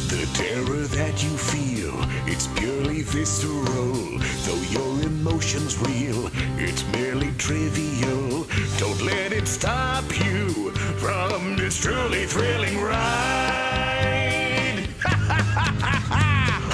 The terror that you feel, it's purely visceral. Though your emotion's real, it's merely trivial. Don't let it stop you from this truly thrilling ride.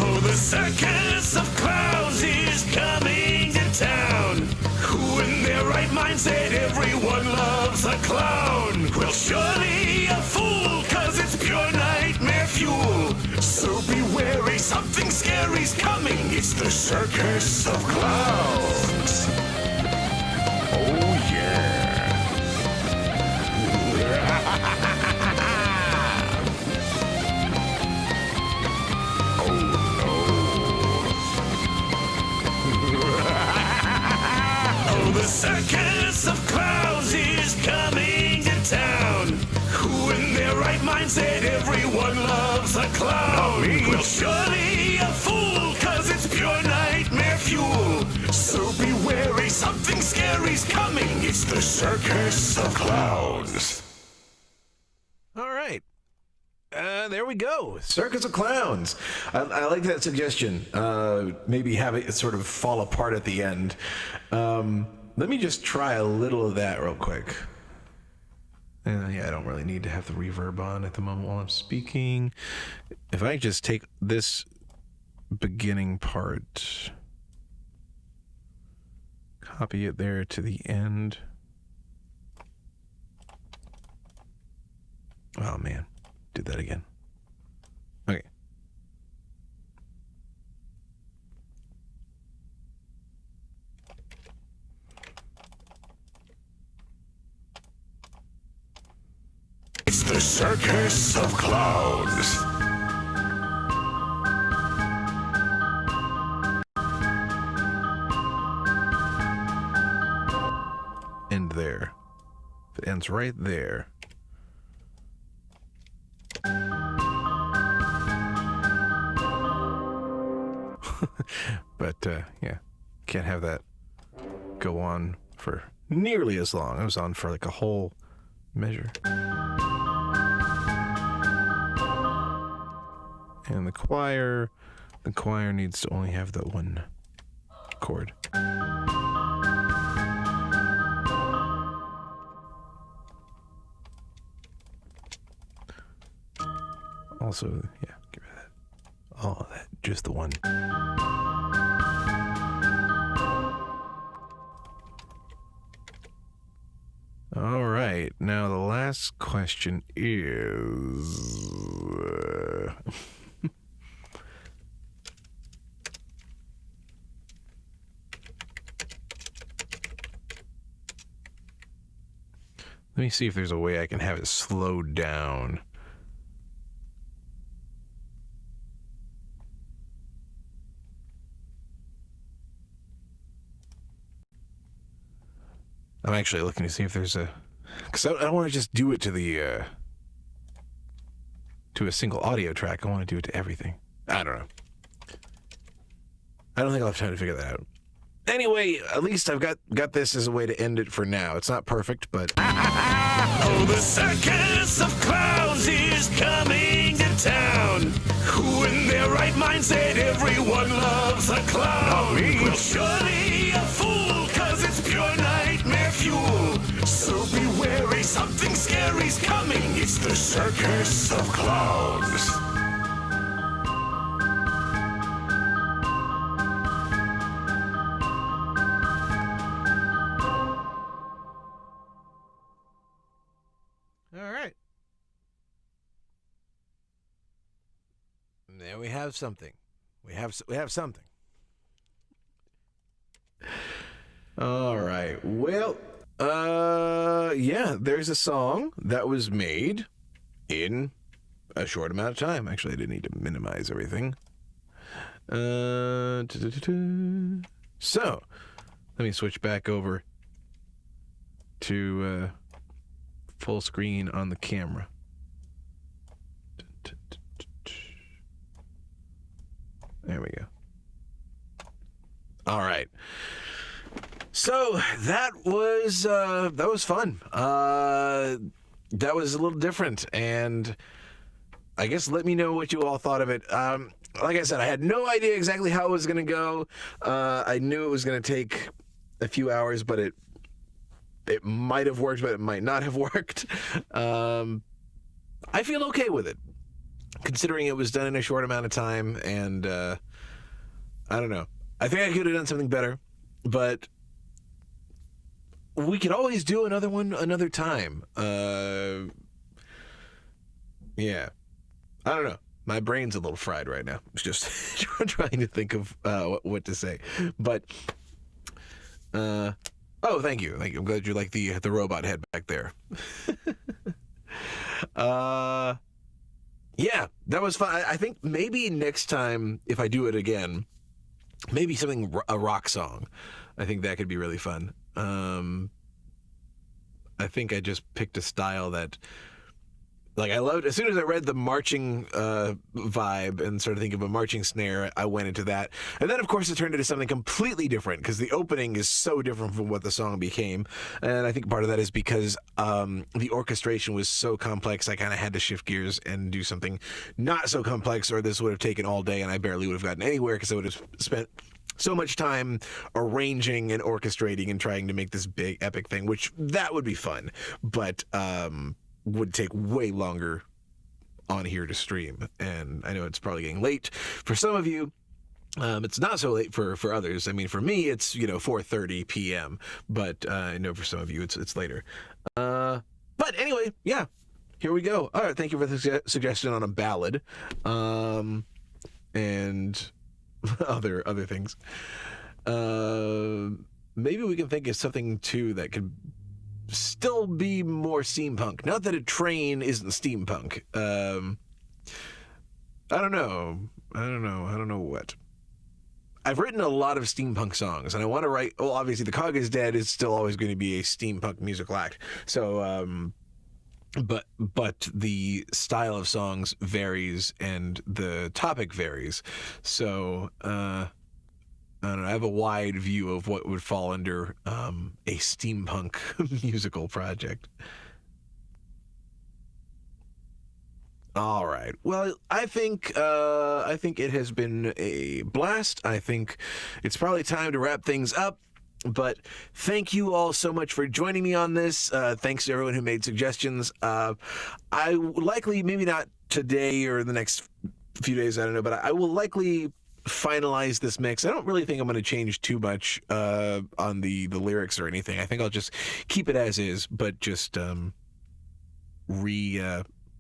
Oh, the circus of clowns is coming to town. Who in their right mind said everyone loves a clown? Well, surely a fool, 'cause it's pure nightmare fuel. So be wary, something scary's coming. It's the circus of clowns. Oh, yeah. Oh, no. Oh, the circus of clowns is coming to town. Who in their right mind said everyone loves a clown? Well, surely a fool, 'cause it's pure nightmare fuel. So be wary, something scary's coming. It's the circus of clowns. All right. There we go. Circus of Clowns. I like that suggestion. Maybe have it sort of fall apart at the end. Let me just try a little of that real quick. Yeah, I don't really need to have the reverb on at the moment while I'm speaking. If I just take this beginning part, copy it there to the end. Oh, man. Did that again. Okay. It's the circus of clowns. End there. If it ends right there. But, yeah, can't have that go on for nearly as long. It was on for like a whole measure. And the choir needs to only have the one chord. Also, yeah, give me that. All of that, just the one. All right, now the last question is... Let me see if there's a way I can have it slowed down. I'm actually looking to see if there's a... Because I don't want to just do it to the... to a single audio track. I want to do it to everything. I don't know. I don't think I'll have time to figure that out. Anyway, at least I've got this as a way to end it for now. It's not perfect, but... Oh, the circus of clowns is coming to town. Who in their right mind said everyone loves a clown? Well, surely a fool, 'cause it's pure nightmare fuel. So be wary, something scary's coming. It's the circus of clowns. All right. There we have something. We have something. All right. Well, yeah, there's a song that was made in a short amount of time. Actually, I didn't need to minimize everything. So, let me switch back over to full screen on the camera. There we go. All right. So that was fun. That was a little different, and I guess let me know what you all thought of it. Like I said, I had no idea exactly how it was going to go. I knew it was going to take a few hours, but it might have worked, but it might not have worked. I feel okay with it, considering it was done in a short amount of time, and I don't know. I think I could have done something better, but we could always do another one another time. Yeah. I don't know. My brain's a little fried right now. It's just trying to think of what to say. But, oh, thank you. Thank you. I'm glad you like the robot head back there. Yeah, that was fun. I think maybe next time, if I do it again, maybe a rock song. I think that could be really fun. I think I just picked a style that, like, I loved. As soon as I read the marching vibe and started thinking of a marching snare, I went into that. And then, of course, it turned into something completely different because the opening is so different from what the song became. And I think part of that is because the orchestration was so complex, I kind of had to shift gears and do something not so complex, or this would have taken all day and I barely would have gotten anywhere because I would have spent so much time arranging and orchestrating and trying to make this big epic thing, which that would be fun, but would take way longer on here to stream. And I know it's probably getting late for some of you. It's not so late for others. I mean, for me, it's 4:30 p.m. But I know for some of you, it's later. But anyway, yeah, here we go. All right, thank you for the suggestion on a ballad, and other things. Maybe we can think of something too that could still be more steampunk. Not that a train isn't steampunk. I don't know what. I've written a lot of steampunk songs, and I want to write. Well, obviously, The Cog is Dead is still always going to be a steampunk musical act. So, but the style of songs varies, and the topic varies. So, I don't know. I have a wide view of what would fall under a steampunk musical project. All right. Well, I think it has been a blast. I think it's probably time to wrap things up. But thank you all so much for joining me on this. Thanks to everyone who made suggestions. I likely, maybe not today or the next few days, I don't know, but I will likely finalize this mix. I don't really think I'm going to change too much on the lyrics or anything. I think I'll just keep it as is, but just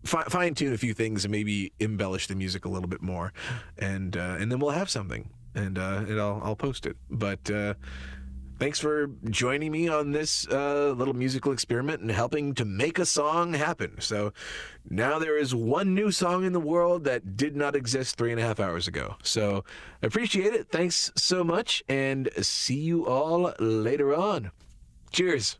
fine-tune a few things and maybe embellish the music a little bit more, and then we'll have something, and I'll post it. But thanks for joining me on this little musical experiment and helping to make a song happen. So now there is one new song in the world that did not exist 3.5 hours ago. So I appreciate it. Thanks so much, and see you all later on. Cheers.